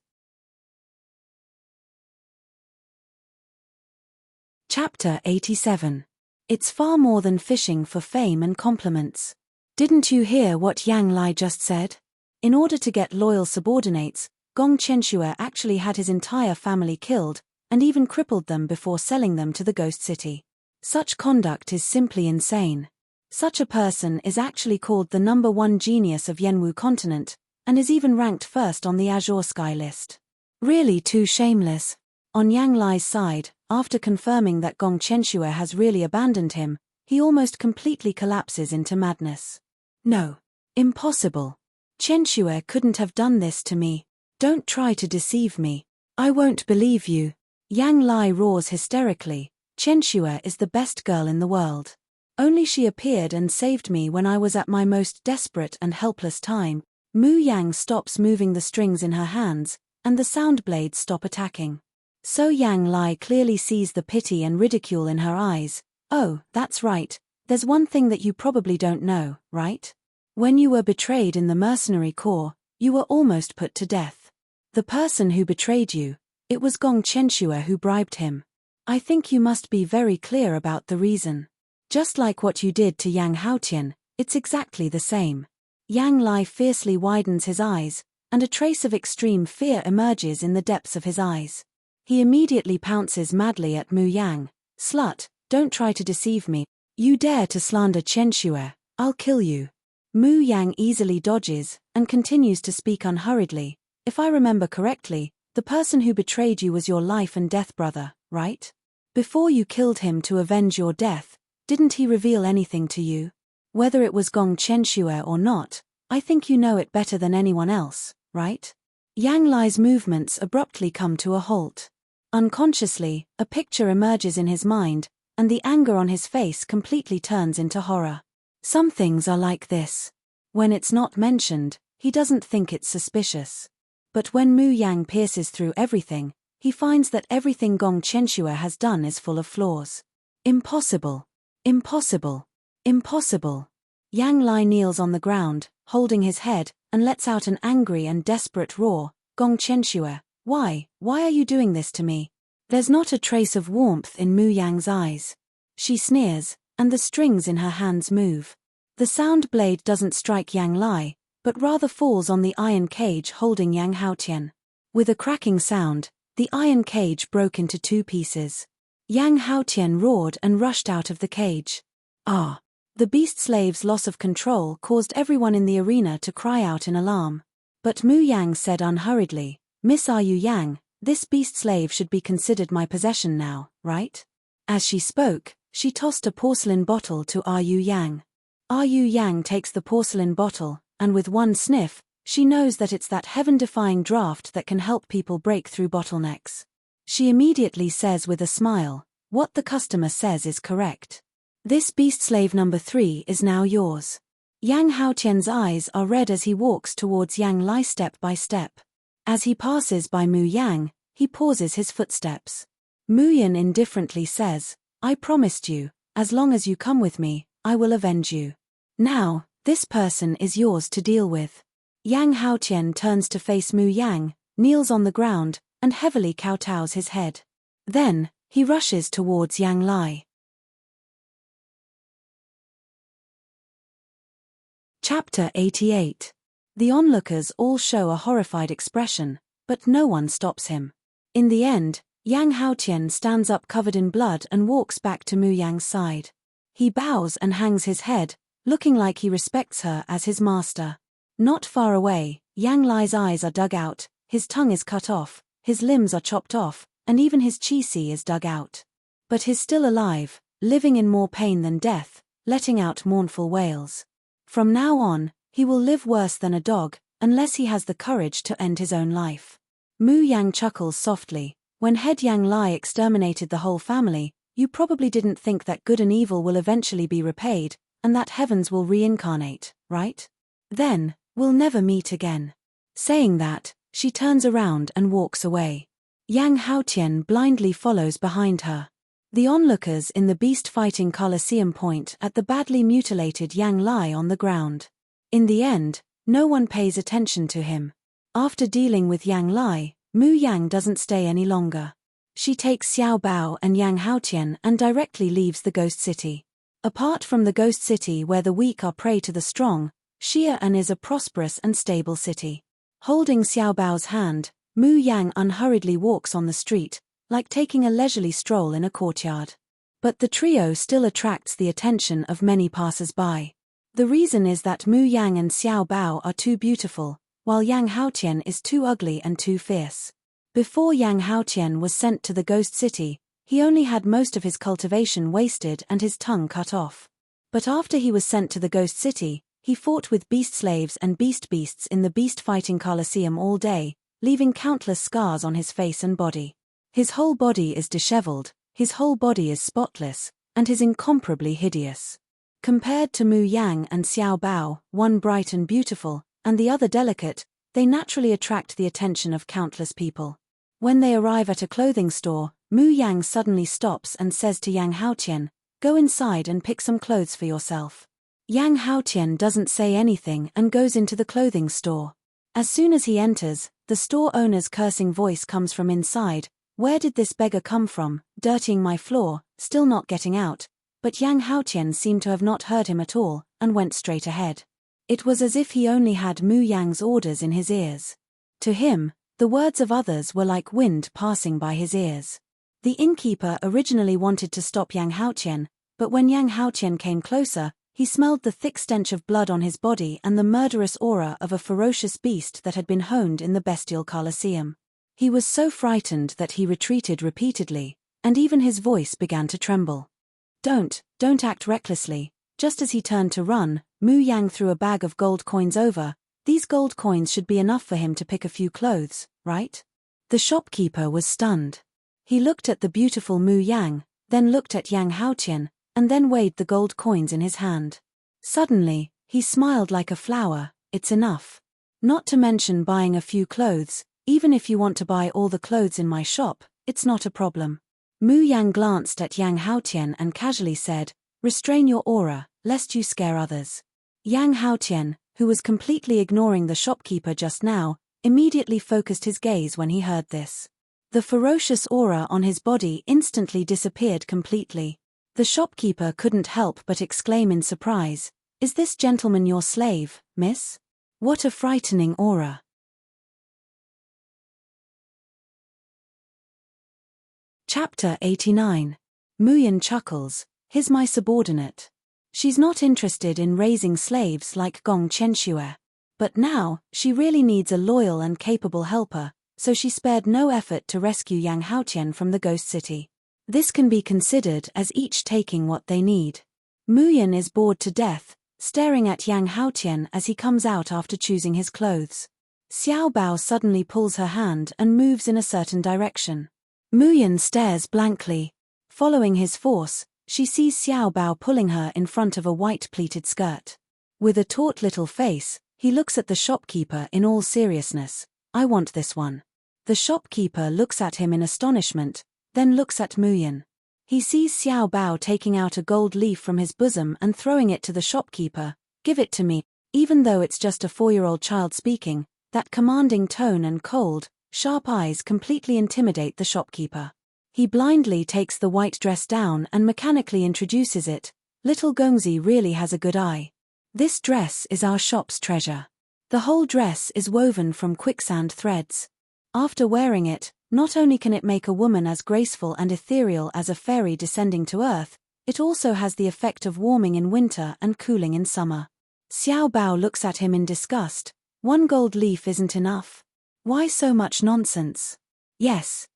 Speaker 1: Chapter 87. It's far more than fishing for fame and compliments. Didn't you hear what Yang Lai just said? In order to get loyal subordinates, Gong Qianxue actually had his entire family killed, and even crippled them before selling them to the ghost city. Such conduct is simply insane. Such a person is actually called the #1 genius of Yanwu continent, and is even ranked first on the Azure Sky list. Really too shameless. On Yang Lai's side, after confirming that Gong Qianxue has really abandoned him, he almost completely collapses into madness. No. Impossible. Qianxue couldn't have done this to me. Don't try to deceive me. I won't believe you. Yang Lai roars hysterically. Qianxue is the best girl in the world. Only she appeared and saved me when I was at my most desperate and helpless time. Mu Yang stops moving the strings in her hands, and the sound blades stop attacking. So Yang Lai clearly sees the pity and ridicule in her eyes. Oh, that's right. There's one thing that you probably don't know, right? When you were betrayed in the mercenary corps, you were almost put to death. The person who betrayed you, it was Gong Qianxue who bribed him. I think you must be very clear about the reason. Just like what you did to Yang Haotian, it's exactly the same. Yang Lai fiercely widens his eyes, and a trace of extreme fear emerges in the depths of his eyes. He immediately pounces madly at Mu Yang. Slut, don't try to deceive me. You dare to slander Qianxue, I'll kill you. Mu Yang easily dodges, and continues to speak unhurriedly. If I remember correctly, the person who betrayed you was your life and death brother, right? Before you killed him to avenge your death, didn't he reveal anything to you? Whether it was Gong Qianxue or not, I think you know it better than anyone else, right? Yang Lai's movements abruptly come to a halt. Unconsciously, a picture emerges in his mind, and the anger on his face completely turns into horror. Some things are like this. When it's not mentioned, he doesn't think it's suspicious. But when Mu Yang pierces through everything, he finds that everything Gong Qianxue has done is full of flaws. Impossible. Impossible. Impossible. Yang Lai kneels on the ground, holding his head, and lets out an angry and desperate roar. Gong Qianxue, why are you doing this to me? There's not a trace of warmth in Mu Yang's eyes. She sneers, and the strings in her hands move. The sound blade doesn't strike Yang Lai, but rather falls on the iron cage holding Yang Haotian. With a cracking sound, the iron cage broke into 2 pieces. Yang Haotian roared and rushed out of the cage. Ah! The beast slave's loss of control caused everyone in the arena to cry out in alarm. But Mu Yang said unhurriedly, Miss Yu Yang, this beast slave should be considered my possession now, right? As she spoke, she tossed a porcelain bottle to Yu Yang. Yu Yang takes the porcelain bottle, and with one sniff, she knows that it's that heaven-defying draft that can help people break through bottlenecks. She immediately says with a smile, what the customer says is correct. This beast slave number 3 is now yours. Yang Haotian's eyes are red as he walks towards Yang Lai step by step. As he passes by Mu Yang, he pauses his footsteps. Mu Yan indifferently says, I promised you, as long as you come with me, I will avenge you. Now, this person is yours to deal with. Yang Haotian turns to face Mu Yang, kneels on the ground, and heavily kowtows his head. Then, he rushes towards Yang Lai. Chapter 88. The onlookers all show a horrified expression, but no one stops him. In the end, Yang Haotian stands up covered in blood and walks back to Mu Yang's side. He bows and hangs his head, looking like he respects her as his master. Not far away, Yang Lai's eyes are dug out, his tongue is cut off, his limbs are chopped off, and even his qi is dug out. But he's still alive, living in more pain than death, letting out mournful wails. From now on, he will live worse than a dog, unless he has the courage to end his own life. Mu Yang chuckles softly. When head Yang Lai exterminated the whole family, you probably didn't think that good and evil will eventually be repaid, and that heavens will reincarnate, right? Then, we'll never meet again. Saying that, she turns around and walks away. Yang Haotian blindly follows behind her. The onlookers in the beast-fighting Colosseum point at the badly mutilated Yang Lai on the ground. In the end, no one pays attention to him. After dealing with Yang Lai, Mu Yang doesn't stay any longer. She takes Xiao Bao and Yang Haotian and directly leaves the ghost city. Apart from the ghost city where the weak are prey to the strong, Xi'an is a prosperous and stable city. Holding Xiao Bao's hand, Mu Yang unhurriedly walks on the street, like taking a leisurely stroll in a courtyard. But the trio still attracts the attention of many passers-by. The reason is that Mu Yang and Xiao Bao are too beautiful, while Yang Haotian is too ugly and too fierce. Before Yang Haotian was sent to the ghost city, he only had most of his cultivation wasted and his tongue cut off. But after he was sent to the ghost city, he fought with beast slaves and beasts in the beast-fighting Colosseum all day, leaving countless scars on his face and body. His whole body is disheveled, his whole body is spotless, and is incomparably hideous. Compared to Mu Yang and Xiao Bao, one bright and beautiful, and the other delicate, they naturally attract the attention of countless people. When they arrive at a clothing store, Mu Yang suddenly stops and says to Yang Haotian, "Go inside and pick some clothes for yourself." Yang Haotian doesn't say anything and goes into the clothing store. As soon as he enters, the store owner's cursing voice comes from inside. "Where did this beggar come from, dirtying my floor, still not getting out?" But Yang Haotian seemed to have not heard him at all, and went straight ahead. It was as if he only had Mu Yang's orders in his ears. To him, the words of others were like wind passing by his ears. The innkeeper originally wanted to stop Yang Haotian, but when Yang Haotian came closer, he smelled the thick stench of blood on his body and the murderous aura of a ferocious beast that had been honed in the bestial Colosseum. He was so frightened that he retreated repeatedly, and even his voice began to tremble. Don't act recklessly." Just as he turned to run, Mu Yang threw a bag of gold coins over. "These gold coins should be enough for him to pick a few clothes, right?" The shopkeeper was stunned. He looked at the beautiful Mu Yang, then looked at Yang Haotian, and then weighed the gold coins in his hand. Suddenly, he smiled like a flower. "It's enough. Not to mention buying a few clothes, even if you want to buy all the clothes in my shop, it's not a problem." Mu Yang glanced at Yang Haotian and casually said, "Restrain your aura, lest you scare others." Yang Haotian, who was completely ignoring the shopkeeper just now, immediately focused his gaze when he heard this. The ferocious aura on his body instantly disappeared completely. The shopkeeper couldn't help but exclaim in surprise, "Is this gentleman your slave, miss? What a frightening aura." Chapter 89. Muyan chuckles, "He's my subordinate." She's not interested in raising slaves like Gong Chenxue. But now, she really needs a loyal and capable helper, so she spared no effort to rescue Yang Haotian from the ghost city. This can be considered as each taking what they need. Muyan is bored to death, staring at Yang Haotian as he comes out after choosing his clothes. Xiao Bao suddenly pulls her hand and moves in a certain direction. Muyan stares blankly. Following his force, she sees Xiao Bao pulling her in front of a white pleated skirt. With a taut little face, he looks at the shopkeeper in all seriousness. "I want this one." The shopkeeper looks at him in astonishment, then looks at Muyan. He sees Xiao Bao taking out a gold leaf from his bosom and throwing it to the shopkeeper. "Give it to me." Even though it's just a 4-year-old child speaking, that commanding tone and cold, sharp eyes completely intimidate the shopkeeper. He blindly takes the white dress down and mechanically introduces it. "Little Gongzi really has a good eye. This dress is our shop's treasure. The whole dress is woven from quicksand threads. After wearing it, not only can it make a woman as graceful and ethereal as a fairy descending to earth, it also has the effect of warming in winter and cooling in summer." Xiao Bao looks at him in disgust. "One gold leaf isn't enough. Why so much nonsense?" Yes.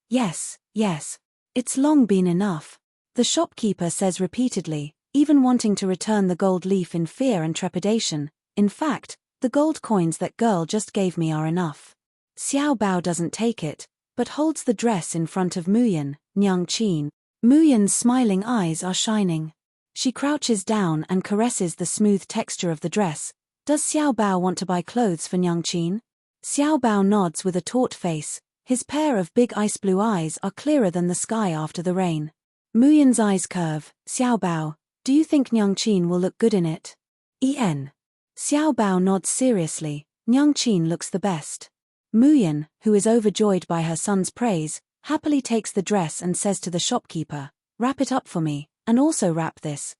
Speaker 1: It's long been enough." The shopkeeper says repeatedly, even wanting to return the gold leaf in fear and trepidation. "In fact, the gold coins that girl just gave me are enough." Xiao Bao doesn't take it, but holds the dress in front of Muyan, Nyangqin. Muyan's smiling eyes are shining. She crouches down and caresses the smooth texture of the dress. Does Xiao Bao want to buy clothes for Nyangqin? Xiao Bao nods with a taut face. His pair of big ice blue eyes are clearer than the sky after the rain. Muyan's eyes curve. "Xiao Bao, do you think Nyangqin will look good in it?" Xiao Bao nods seriously. "Nyangqin looks the best." Muyan, who is overjoyed by her son's praise, happily takes the dress and says to the shopkeeper, "Wrap it up for me, and also wrap this,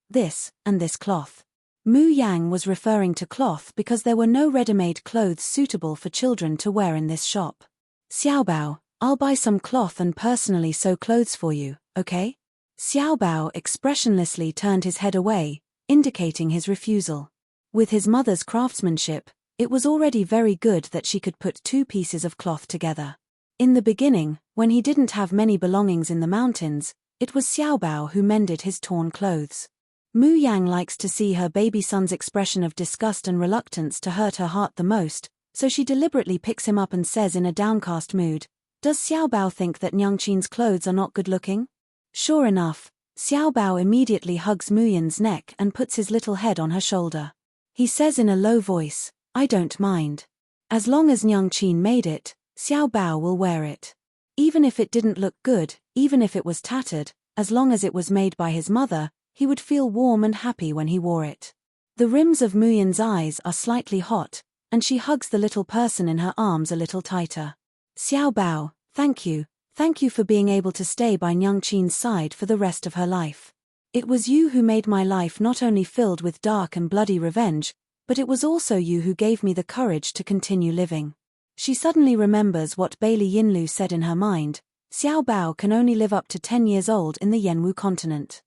Speaker 1: and this cloth." Mu Yang was referring to cloth because there were no ready-made clothes suitable for children to wear in this shop. "Xiaobao, I'll buy some cloth and personally sew clothes for you, okay?" Xiaobao expressionlessly turned his head away, indicating his refusal. With his mother's craftsmanship, it was already very good that she could put two pieces of cloth together. In the beginning, when he didn't have many belongings in the mountains, it was Xiaobao who mended his torn clothes. Mu Yang likes to see her baby son's expression of disgust and reluctance to hurt her heart the most, so she deliberately picks him up and says in a downcast mood, "Does Xiaobao think that Nyangqin's clothes are not good-looking?" Sure enough, Xiaobao immediately hugs Mu Yan's neck and puts his little head on her shoulder. He says in a low voice, "I don't mind. As long as Nyangqin made it, Xiaobao will wear it. Even if it didn't look good, even if it was tattered, as long as it was made by his mother, he would feel warm and happy when he wore it." The rims of Mu Yan's eyes are slightly hot, and she hugs the little person in her arms a little tighter. "Xiaobao, thank you for being able to stay by Nyangqin's side for the rest of her life. It was you who made my life not only filled with dark and bloody revenge, but it was also you who gave me the courage to continue living." She suddenly remembers what Bailey Yinlu said in her mind: Xiaobao can only live up to 10 years old in the Yanwu continent.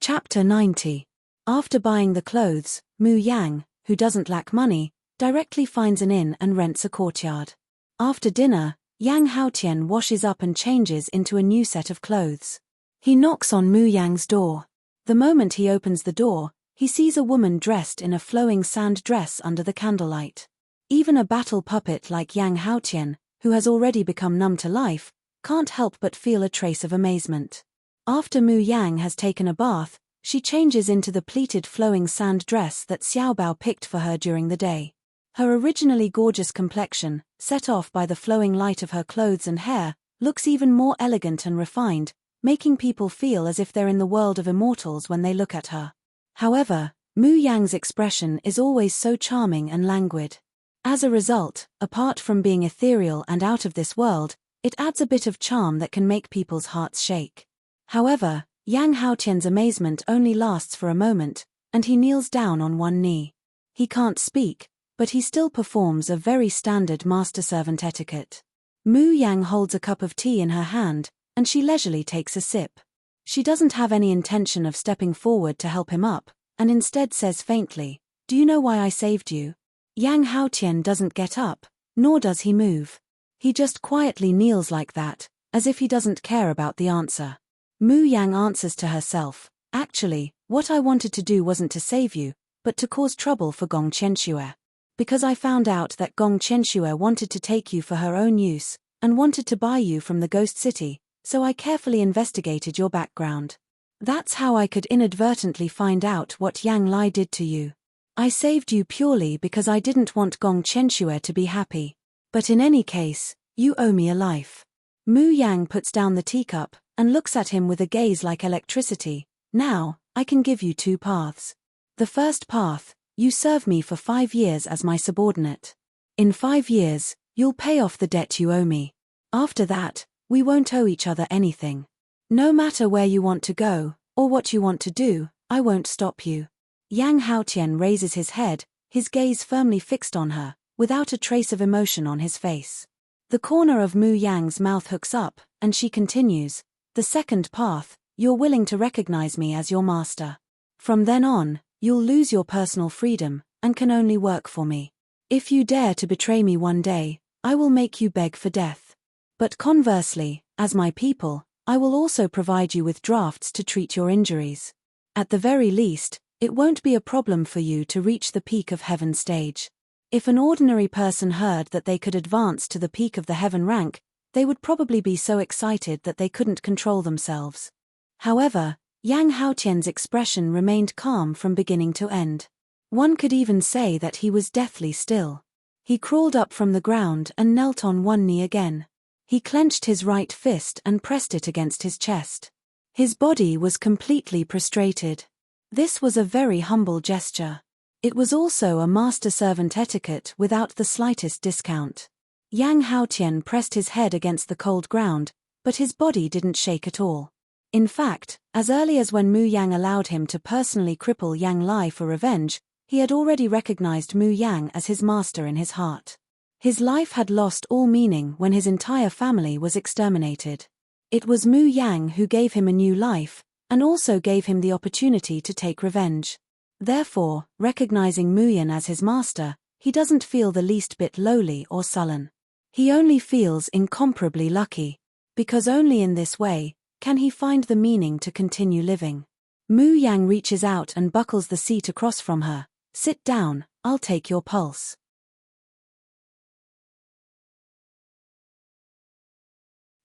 Speaker 1: Chapter 90. After buying the clothes, Mu Yang, who doesn't lack money, directly finds an inn and rents a courtyard. After dinner, Yang Haotian washes up and changes into a new set of clothes. He knocks on Mu Yang's door. The moment he opens the door, he sees a woman dressed in a flowing sand dress under the candlelight. Even a battle puppet like Yang Haotian, who has already become numb to life, can't help but feel a trace of amazement. After Mu Yang has taken a bath, she changes into the pleated flowing sand dress that Xiaobao picked for her during the day. Her originally gorgeous complexion, set off by the flowing light of her clothes and hair, looks even more elegant and refined, making people feel as if they're in the world of immortals when they look at her. However, Mu Yang's expression is always so charming and languid. As a result, apart from being ethereal and out of this world, it adds a bit of charm that can make people's hearts shake. However, Yang Haotian's amazement only lasts for a moment, and he kneels down on one knee. He can't speak, but he still performs a very standard master-servant etiquette. Mu Yang holds a cup of tea in her hand, and she leisurely takes a sip. She doesn't have any intention of stepping forward to help him up, and instead says faintly, "Do you know why I saved you?" Yang Haotian doesn't get up, nor does he move. He just quietly kneels like that, as if he doesn't care about the answer. Mu Yang answers to herself, "Actually, what I wanted to do wasn't to save you, but to cause trouble for Gong Qianxue. Because I found out that Gong Qianxue wanted to take you for her own use, and wanted to buy you from the Ghost City, so I carefully investigated your background. That's how I could inadvertently find out what Yang Lai did to you. I saved you purely because I didn't want Gong Qianxue to be happy. But in any case, you owe me a life." Mu Yang puts down the teacup, and looks at him with a gaze like electricity. "Now, I can give you two paths. The first path, you serve me for 5 years as my subordinate. In 5 years, you'll pay off the debt you owe me. After that, we won't owe each other anything. No matter where you want to go, or what you want to do, I won't stop you." Yang Haotian raises his head, his gaze firmly fixed on her, without a trace of emotion on his face. The corner of Mu Yang's mouth hooks up, and she continues, "The second path, you're willing to recognize me as your master. From then on, you'll lose your personal freedom, and can only work for me. If you dare to betray me one day, I will make you beg for death. But conversely, as my people, I will also provide you with drafts to treat your injuries. At the very least, it won't be a problem for you to reach the peak of heaven stage. If an ordinary person heard that they could advance to the peak of the heaven rank, they would probably be so excited that they couldn't control themselves." However, Yang Haotian's expression remained calm from beginning to end. One could even say that he was deathly still. He crawled up from the ground and knelt on one knee again. He clenched his right fist and pressed it against his chest. His body was completely prostrated. This was a very humble gesture. It was also a master-servant etiquette without the slightest discount. Yang Haotian pressed his head against the cold ground, but his body didn't shake at all. In fact, as early as when Mu Yang allowed him to personally cripple Yang Lai for revenge, he had already recognized Mu Yang as his master in his heart. His life had lost all meaning when his entire family was exterminated. It was Mu Yang who gave him a new life, and also gave him the opportunity to take revenge. Therefore, recognizing Mu Yan as his master, he doesn't feel the least bit lowly or sullen. He only feels incomparably lucky, because only in this way can he find the meaning to continue living. Mu Yang reaches out and buckles the seat across from her. "Sit down, I'll take your pulse."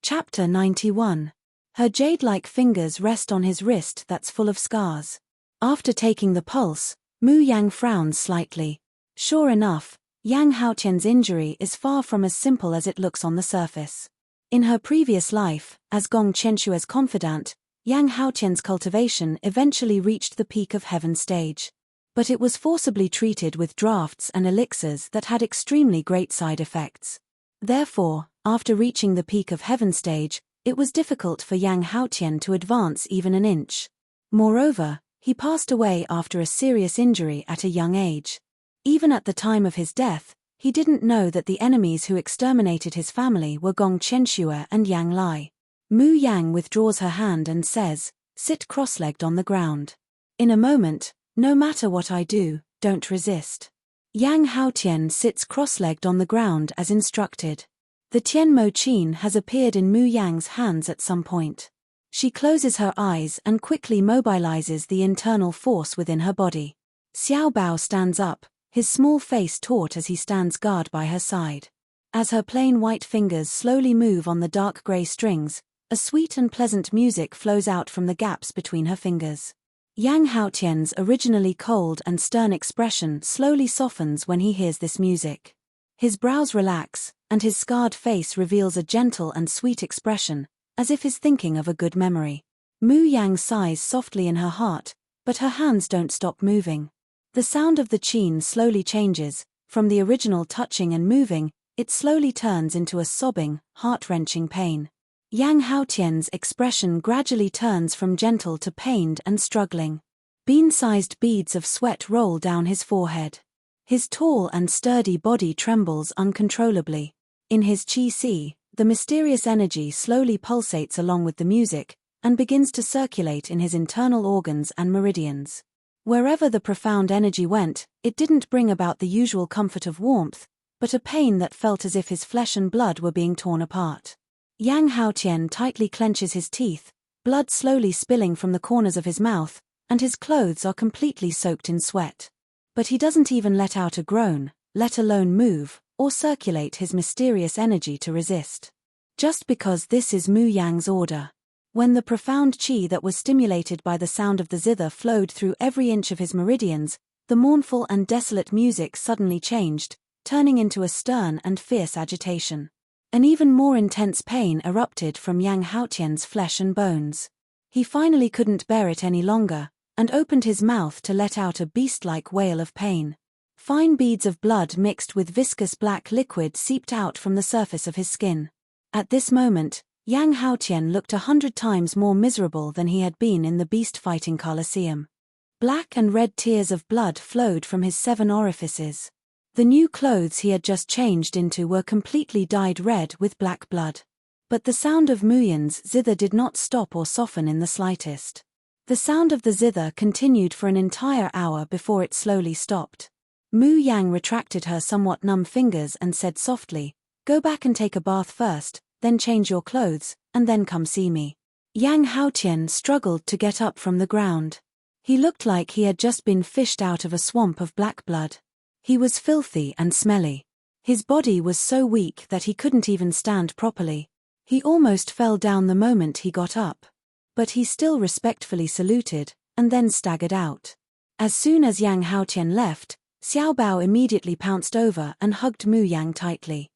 Speaker 1: Chapter 91. Her jade-like fingers rest on his wrist that's full of scars. After taking the pulse, Mu Yang frowns slightly. Sure enough, Yang Haotian's injury is far from as simple as it looks on the surface. In her previous life, as Gong Qianshue's confidant, Yang Haotian's cultivation eventually reached the peak of heaven stage. But it was forcibly treated with drafts and elixirs that had extremely great side effects. Therefore, after reaching the peak of heaven stage, it was difficult for Yang Haotian to advance even an inch. Moreover, he passed away after a serious injury at a young age. Even at the time of his death, he didn't know that the enemies who exterminated his family were Gong Qianshue and Yang Lai. Mu Yang withdraws her hand and says, "Sit cross-legged on the ground. In a moment, no matter what I do, don't resist." Yang Haotian sits cross-legged on the ground as instructed. The Tianmo Qin has appeared in Mu Yang's hands at some point. She closes her eyes and quickly mobilizes the internal force within her body. Xiao Bao stands up, his small face taut as he stands guard by her side. As her plain white fingers slowly move on the dark grey strings, a sweet and pleasant music flows out from the gaps between her fingers. Yang Haotian's originally cold and stern expression slowly softens when he hears this music. His brows relax, and his scarred face reveals a gentle and sweet expression, as if he's thinking of a good memory. Mu Yang sighs softly in her heart, but her hands don't stop moving. The sound of the qin slowly changes. From the original touching and moving, it slowly turns into a sobbing, heart-wrenching pain. Yang Haotian's expression gradually turns from gentle to pained and struggling. Bean-sized beads of sweat roll down his forehead. His tall and sturdy body trembles uncontrollably. In his qi, the mysterious energy slowly pulsates along with the music, and begins to circulate in his internal organs and meridians. Wherever the profound energy went, it didn't bring about the usual comfort of warmth, but a pain that felt as if his flesh and blood were being torn apart. Yang Haotian tightly clenches his teeth, blood slowly spilling from the corners of his mouth, and his clothes are completely soaked in sweat. But he doesn't even let out a groan, let alone move, or circulate his mysterious energy to resist. Just because this is Mu Yang's order. When the profound qi that was stimulated by the sound of the zither flowed through every inch of his meridians, the mournful and desolate music suddenly changed, turning into a stern and fierce agitation. An even more intense pain erupted from Yang Haotian's flesh and bones. He finally couldn't bear it any longer, and opened his mouth to let out a beast-like wail of pain. Fine beads of blood mixed with viscous black liquid seeped out from the surface of his skin. At this moment, Yang Haotian looked 100 times more miserable than he had been in the beast-fighting Colosseum. Black and red tears of blood flowed from his 7 orifices. The new clothes he had just changed into were completely dyed red with black blood. But the sound of Mu Yan's zither did not stop or soften in the slightest. The sound of the zither continued for an entire hour before it slowly stopped. Mu Yang retracted her somewhat numb fingers and said softly, "Go back and take a bath first, then change your clothes, and then come see me." Yang Haotian struggled to get up from the ground. He looked like he had just been fished out of a swamp of black blood. He was filthy and smelly. His body was so weak that he couldn't even stand properly. He almost fell down the moment he got up. But he still respectfully saluted, and then staggered out. As soon as Yang Haotian left, Xiao Bao immediately pounced over and hugged Mu Yang tightly.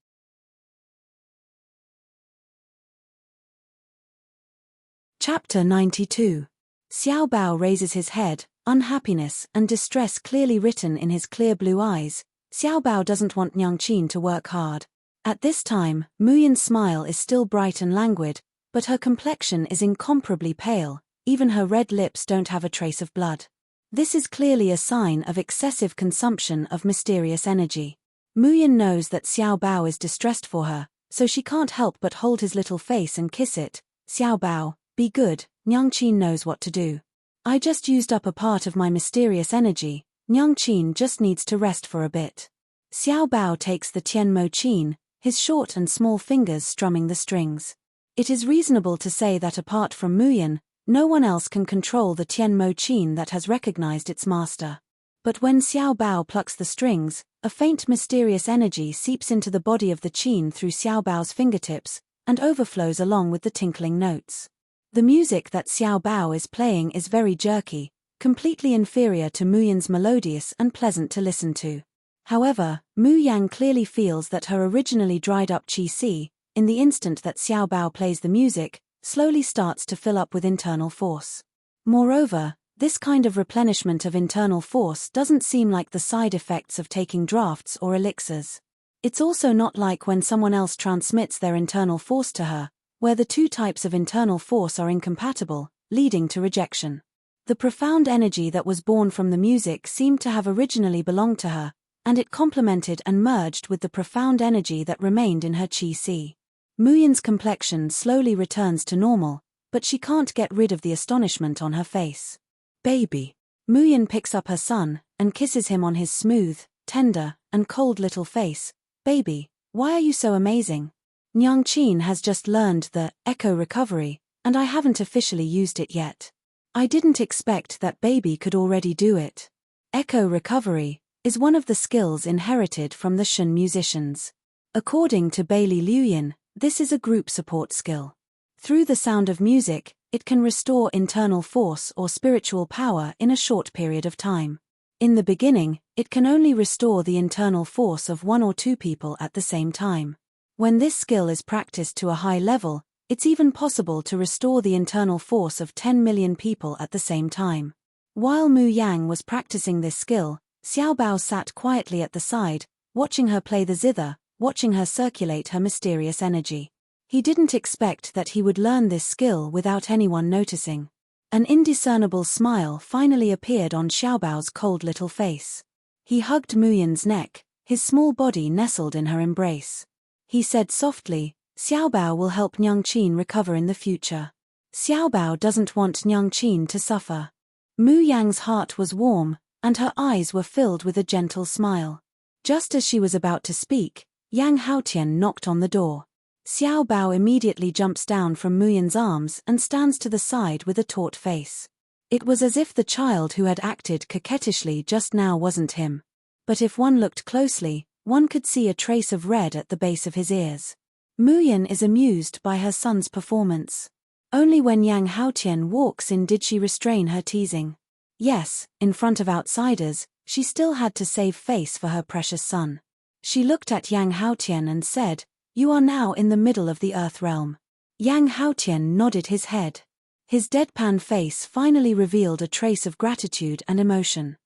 Speaker 1: Chapter 92. Xiao Bao raises his head, unhappiness and distress clearly written in his clear blue eyes. Xiao Bao doesn't want Nyangqin to work hard. At this time, Muyan's smile is still bright and languid, but her complexion is incomparably pale, even her red lips don't have a trace of blood. This is clearly a sign of excessive consumption of mysterious energy. Muyan knows that Xiao Bao is distressed for her, so she can't help but hold his little face and kiss it. Xiao Bao, be good, Nyangqin knows what to do. I just used up a part of my mysterious energy, Nyangqin just needs to rest for a bit. Xiao Bao takes the Tianmo Qin, his short and small fingers strumming the strings. It is reasonable to say that apart from Muyan, no one else can control the Tianmo Qin that has recognized its master. But when Xiao Bao plucks the strings, a faint mysterious energy seeps into the body of the Qin through Xiao Bao's fingertips, and overflows along with the tinkling notes. The music that Xiao Bao is playing is very jerky, completely inferior to Muyan's melodious and pleasant to listen to. However, Mu Yang clearly feels that her originally dried up qi si, in the instant that Xiao Bao plays the music, slowly starts to fill up with internal force. Moreover, this kind of replenishment of internal force doesn't seem like the side effects of taking drafts or elixirs. It's also not like when someone else transmits their internal force to her, where the two types of internal force are incompatible, leading to rejection. The profound energy that was born from the music seemed to have originally belonged to her, and it complemented and merged with the profound energy that remained in her qi si. Muyan's complexion slowly returns to normal, but she can't get rid of the astonishment on her face. Baby. Muyan picks up her son, and kisses him on his smooth, tender, and cold little face. Baby, why are you so amazing? Nyangqin has just learned the echo recovery, and I haven't officially used it yet. I didn't expect that baby could already do it. Echo recovery is one of the skills inherited from the Shun musicians. According to Bailey Liuyin, this is a group support skill. Through the sound of music, it can restore internal force or spiritual power in a short period of time. In the beginning, it can only restore the internal force of one or two people at the same time. When this skill is practiced to a high level, it's even possible to restore the internal force of 10 million people at the same time. While Mu Yang was practicing this skill, Xiao Bao sat quietly at the side, watching her play the zither, watching her circulate her mysterious energy. He didn't expect that he would learn this skill without anyone noticing. An indiscernible smile finally appeared on Xiao Bao's cold little face. He hugged Muyan's neck, his small body nestled in her embrace. He said softly, Xiao Bao will help Nyangqin recover in the future. Xiao Bao doesn't want Nyangqin to suffer. Mu Yang's heart was warm, and her eyes were filled with a gentle smile. Just as she was about to speak, Yang Haotian knocked on the door. Xiao Bao immediately jumps down from Muyan's arms and stands to the side with a taut face. It was as if the child who had acted coquettishly just now wasn't him. But if one looked closely, one could see a trace of red at the base of his ears. Muyan is amused by her son's performance. Only when Yang Haotian walks in did she restrain her teasing. Yes, in front of outsiders, she still had to save face for her precious son. She looked at Yang Haotian and said, You are now in the middle of the Earth realm. Yang Haotian nodded his head. His deadpan face finally revealed a trace of gratitude and emotion.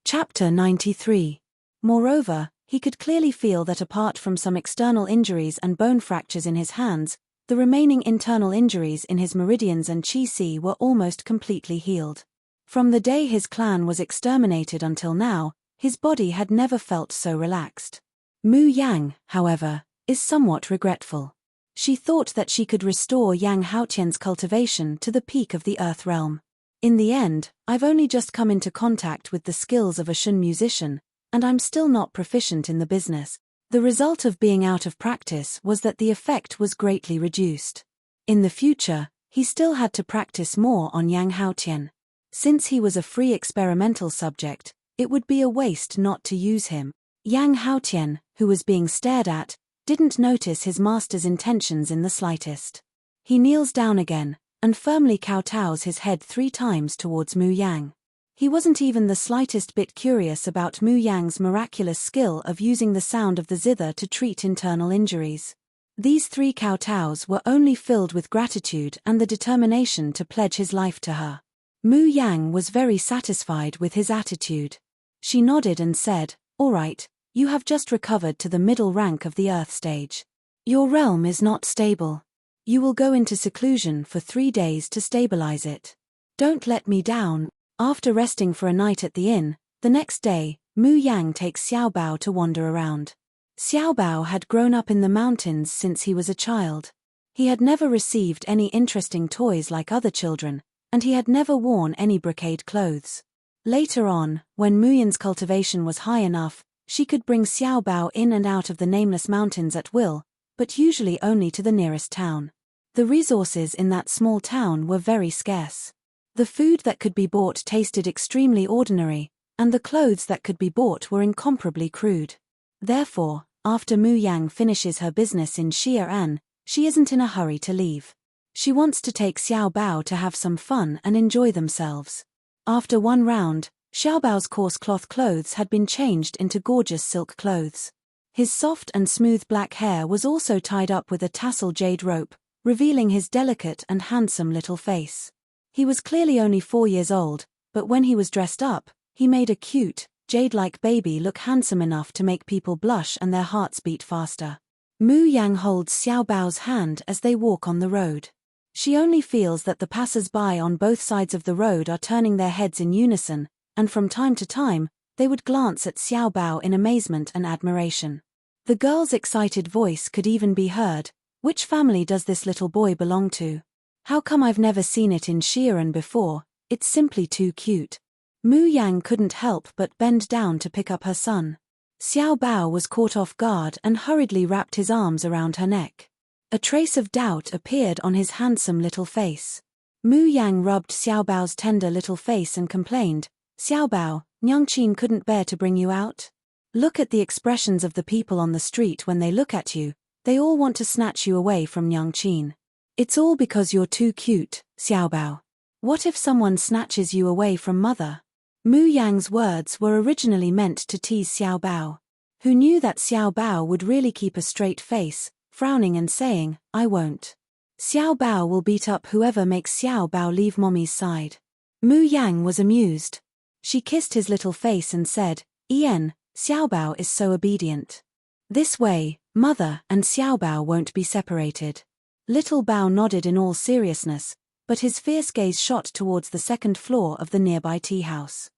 Speaker 1: Chapter 93. Moreover, he could clearly feel that apart from some external injuries and bone fractures in his hands, the remaining internal injuries in his meridians and qi si were almost completely healed. From the day his clan was exterminated until now, his body had never felt so relaxed. Mu Yang, however, is somewhat regretful. She thought that she could restore Yang Haotian's cultivation to the peak of the Earth realm. In the end, I've only just come into contact with the skills of a Shun musician, and I'm still not proficient in the business. The result of being out of practice was that the effect was greatly reduced. In the future, he still had to practice more on Yang Haotian. Since he was a free experimental subject, it would be a waste not to use him. Yang Haotian, who was being stared at, didn't notice his master's intentions in the slightest. He kneels down again, and firmly kowtows his head 3 times towards Mu Yang. He wasn't even the slightest bit curious about Mu Yang's miraculous skill of using the sound of the zither to treat internal injuries. These 3 kowtows were only filled with gratitude and the determination to pledge his life to her. Mu Yang was very satisfied with his attitude. She nodded and said, "All right, you have just recovered to the middle rank of the Earth stage. Your realm is not stable. You will go into seclusion for 3 days to stabilize it. Don't let me down." After resting for a night at the inn, the next day, Mu Yang takes Xiao Bao to wander around. Xiao Bao had grown up in the mountains since he was a child. He had never received any interesting toys like other children, and he had never worn any brocade clothes. Later on, when Muyan's cultivation was high enough, she could bring Xiao Bao in and out of the nameless mountains at will, but usually only to the nearest town. The resources in that small town were very scarce. The food that could be bought tasted extremely ordinary, and the clothes that could be bought were incomparably crude. Therefore, after Mu Yang finishes her business in Xi'an, she isn't in a hurry to leave. She wants to take Xiao Bao to have some fun and enjoy themselves. After one round, Xiao Bao's coarse cloth clothes had been changed into gorgeous silk clothes. His soft and smooth black hair was also tied up with a tassel jade rope, revealing his delicate and handsome little face. He was clearly only 4 years old, but when he was dressed up, he made a cute, jade-like baby look handsome enough to make people blush and their hearts beat faster. Mu Yang holds Xiao Bao's hand as they walk on the road. She only feels that the passers-by on both sides of the road are turning their heads in unison, and from time to time, they would glance at Xiao Bao in amazement and admiration. The girl's excited voice could even be heard. "Which family does this little boy belong to? How come I've never seen it in Xi'an before? It's simply too cute." Mu Yang couldn't help but bend down to pick up her son. Xiao Bao was caught off guard and hurriedly wrapped his arms around her neck. A trace of doubt appeared on his handsome little face. Mu Yang rubbed Xiao Bao's tender little face and complained, "Xiao Bao, Nyangqin couldn't bear to bring you out? Look at the expressions of the people on the street when they look at you. They all want to snatch you away from Nyangqin. It's all because you're too cute, Xiao Bao. What if someone snatches you away from mother?" Mu Yang's words were originally meant to tease Xiao Bao, who knew that Xiao Bao would really keep a straight face, frowning and saying, "I won't. Xiao Bao will beat up whoever makes Xiao Bao leave mommy's side." Mu Yang was amused. She kissed his little face and said, "Xiao Bao is so obedient. This way, mother and Xiao Bao won't be separated." Little Bao nodded in all seriousness, but his fierce gaze shot towards the 2nd floor of the nearby tea house.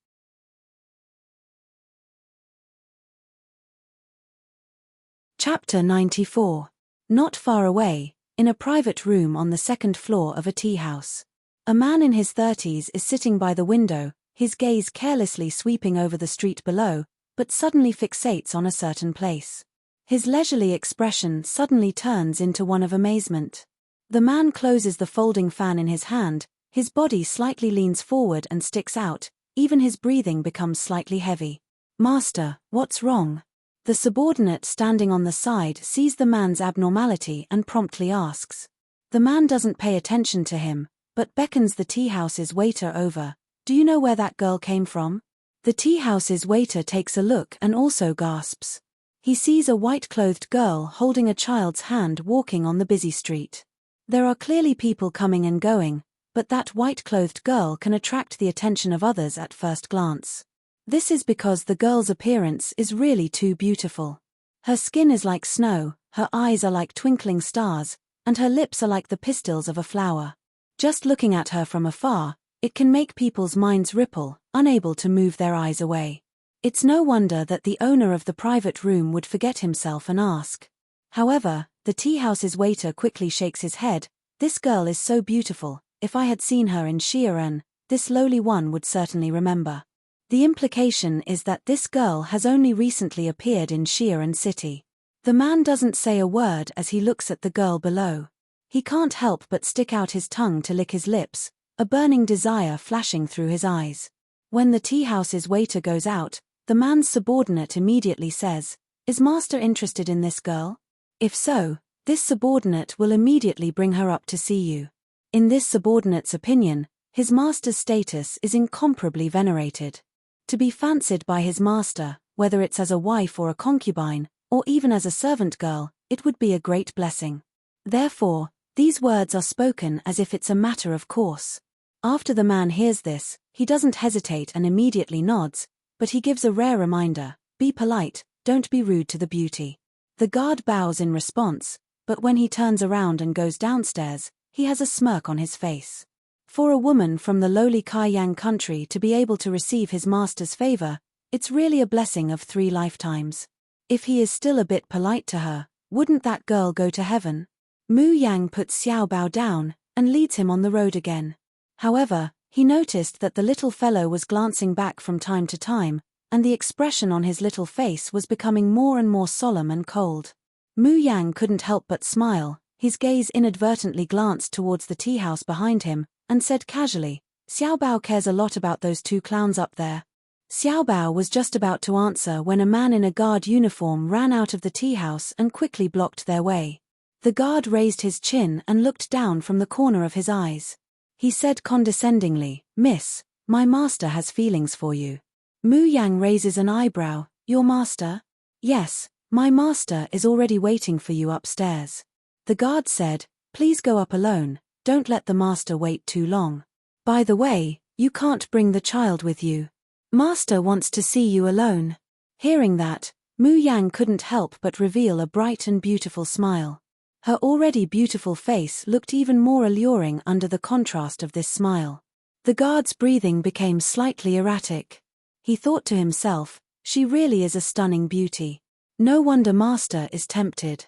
Speaker 1: Chapter 94. Not far away, in a private room on the 2nd floor of a tea house. A man in his 30s is sitting by the window, his gaze carelessly sweeping over the street below, but suddenly fixates on a certain place. His leisurely expression suddenly turns into one of amazement. The man closes the folding fan in his hand, his body slightly leans forward and sticks out, even his breathing becomes slightly heavy. "Master, what's wrong?" The subordinate standing on the side sees the man's abnormality and promptly asks. The man doesn't pay attention to him, but beckons the tea house's waiter over. "Do you know where that girl came from?" The tea house's waiter takes a look and also gasps. He sees a white-clothed girl holding a child's hand walking on the busy street. There are clearly people coming and going, but that white-clothed girl can attract the attention of others at first glance. This is because the girl's appearance is really too beautiful. Her skin is like snow, her eyes are like twinkling stars, and her lips are like the pistils of a flower. Just looking at her from afar, it can make people's minds ripple, unable to move their eyes away. It's no wonder that the owner of the private room would forget himself and ask. However, the tea house's waiter quickly shakes his head. "This girl is so beautiful, if I had seen her in Xi'an, this lowly one would certainly remember." The implication is that this girl has only recently appeared in Xi'an City. The man doesn't say a word as he looks at the girl below. He can't help but stick out his tongue to lick his lips, a burning desire flashing through his eyes. When the tea house's waiter goes out, the man's subordinate immediately says, "Is master interested in this girl? If so, this subordinate will immediately bring her up to see you." In this subordinate's opinion, his master's status is incomparably venerated. To be fancied by his master, whether it's as a wife or a concubine, or even as a servant girl, it would be a great blessing. Therefore, these words are spoken as if it's a matter of course. After the man hears this, he doesn't hesitate and immediately nods, but he gives a rare reminder: be polite, don't be rude to the beauty. The guard bows in response, but when he turns around and goes downstairs, he has a smirk on his face. For a woman from the lowly Kaiyang country to be able to receive his master's favor, it's really a blessing of 3 lifetimes. If he is still a bit polite to her, wouldn't that girl go to heaven? Mu Yang puts Xiao Bao down and leads him on the road again. However, he noticed that the little fellow was glancing back from time to time, and the expression on his little face was becoming more and more solemn and cold. Mu Yang couldn't help but smile. His gaze inadvertently glanced towards the tea house behind him, and said casually, "Xiao Bao cares a lot about those 2 clowns up there." Xiao Bao was just about to answer when a man in a guard uniform ran out of the tea house and quickly blocked their way. The guard raised his chin and looked down from the corner of his eyes. He said condescendingly, "Miss, my master has feelings for you." Mu Yang raises an eyebrow. "Your master?" "Yes, my master is already waiting for you upstairs." The guard said, "Please go up alone, don't let the master wait too long. By the way, you can't bring the child with you. Master wants to see you alone." Hearing that, Mu Yang couldn't help but reveal a bright and beautiful smile. Her already beautiful face looked even more alluring under the contrast of this smile. The guard's breathing became slightly erratic. He thought to himself, she really is a stunning beauty. No wonder master is tempted.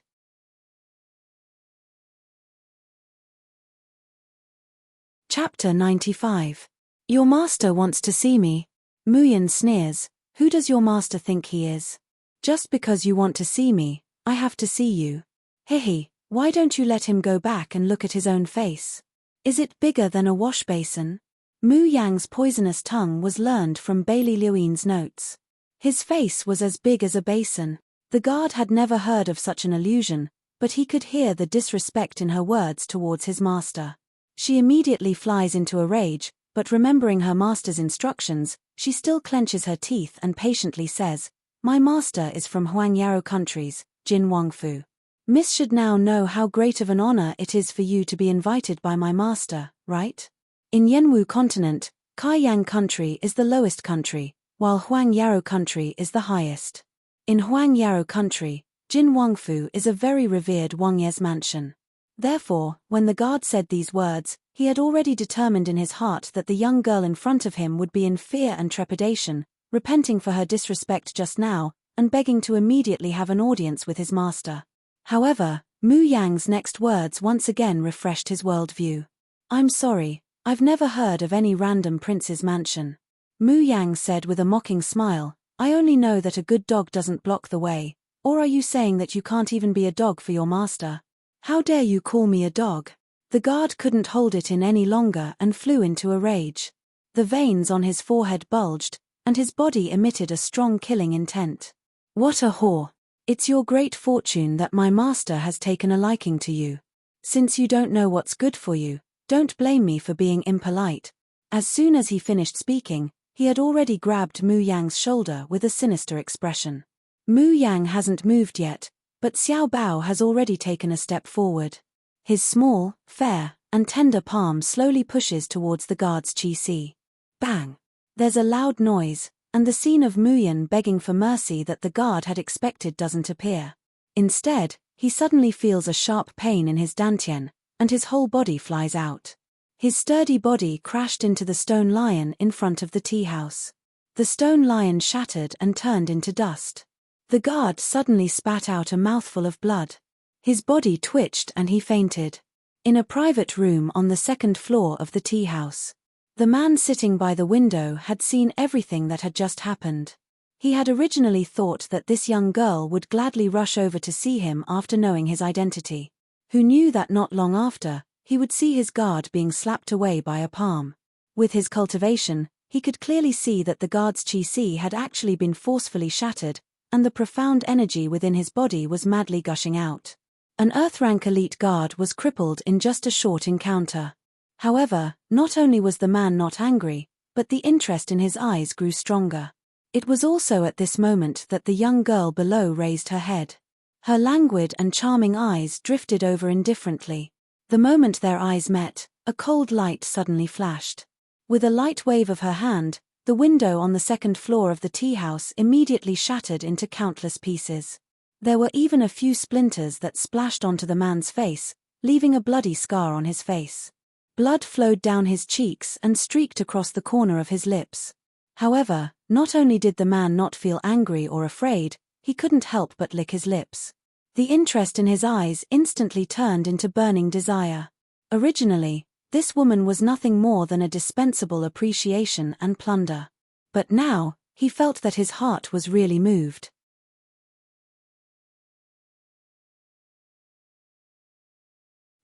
Speaker 1: Chapter 95. Your master wants to see me. Muyan sneers, "Who does your master think he is? Just because you want to see me, I have to see you. Hihi, why don't you let him go back and look at his own face? Is it bigger than a wash basin?" Mu Yang's poisonous tongue was learned from Bailey Liuin's notes. His face was as big as a basin. The guard had never heard of such an allusion, but he could hear the disrespect in her words towards his master. She immediately flies into a rage, but remembering her master's instructions, she still clenches her teeth and patiently says, "My master is from Huangyaro countries, Jin Wangfu. Miss should now know how great of an honor it is for you to be invited by my master, right? In Yanwu continent, Kaiyang country is the lowest country, while Huangyaro country is the highest. In Huangyaro country, Jin Wangfu is a very revered Wangye's mansion." Therefore, when the guard said these words, he had already determined in his heart that the young girl in front of him would be in fear and trepidation, repenting for her disrespect just now, and begging to immediately have an audience with his master. However, Mu Yang's next words once again refreshed his worldview. "I'm sorry, I've never heard of any random prince's mansion." Mu Yang said with a mocking smile, "I only know that a good dog doesn't block the way, or are you saying that you can't even be a dog for your master? How dare you call me a dog?" The guard couldn't hold it in any longer and flew into a rage. The veins on his forehead bulged, and his body emitted a strong killing intent. "What a whore! It's your great fortune that my master has taken a liking to you. Since you don't know what's good for you, don't blame me for being impolite." As soon as he finished speaking, he had already grabbed Mu Yang's shoulder with a sinister expression. Mu Yang hasn't moved yet, but Xiao Bao has already taken a step forward. His small, fair, and tender palm slowly pushes towards the guard's chi-si. Bang! There's a loud noise, and the scene of Muyan begging for mercy that the guard had expected doesn't appear. Instead, he suddenly feels a sharp pain in his dantian, and his whole body flies out. His sturdy body crashed into the stone lion in front of the tea house. The stone lion shattered and turned into dust. The guard suddenly spat out a mouthful of blood. His body twitched and he fainted. In a private room on the 2nd floor of the tea house, the man sitting by the window had seen everything that had just happened. He had originally thought that this young girl would gladly rush over to see him after knowing his identity. Who knew that not long after, he would see his guard being slapped away by a palm. With his cultivation, he could clearly see that the guard's chi-si had actually been forcefully shattered, and the profound energy within his body was madly gushing out. An Earth-rank elite guard was crippled in just a short encounter. However, not only was the man not angry, but the interest in his eyes grew stronger. It was also at this moment that the young girl below raised her head. Her languid and charming eyes drifted over indifferently. The moment their eyes met, a cold light suddenly flashed. With a light wave of her hand, the window on the second floor of the tea house immediately shattered into countless pieces. There were even a few splinters that splashed onto the man's face, leaving a bloody scar on his face. Blood flowed down his cheeks and streaked across the corner of his lips. However, not only did the man not feel angry or afraid, he couldn't help but lick his lips. The interest in his eyes instantly turned into burning desire. Originally, this woman was nothing more than a dispensable appreciation and plunder. But now, he felt that his heart was really moved.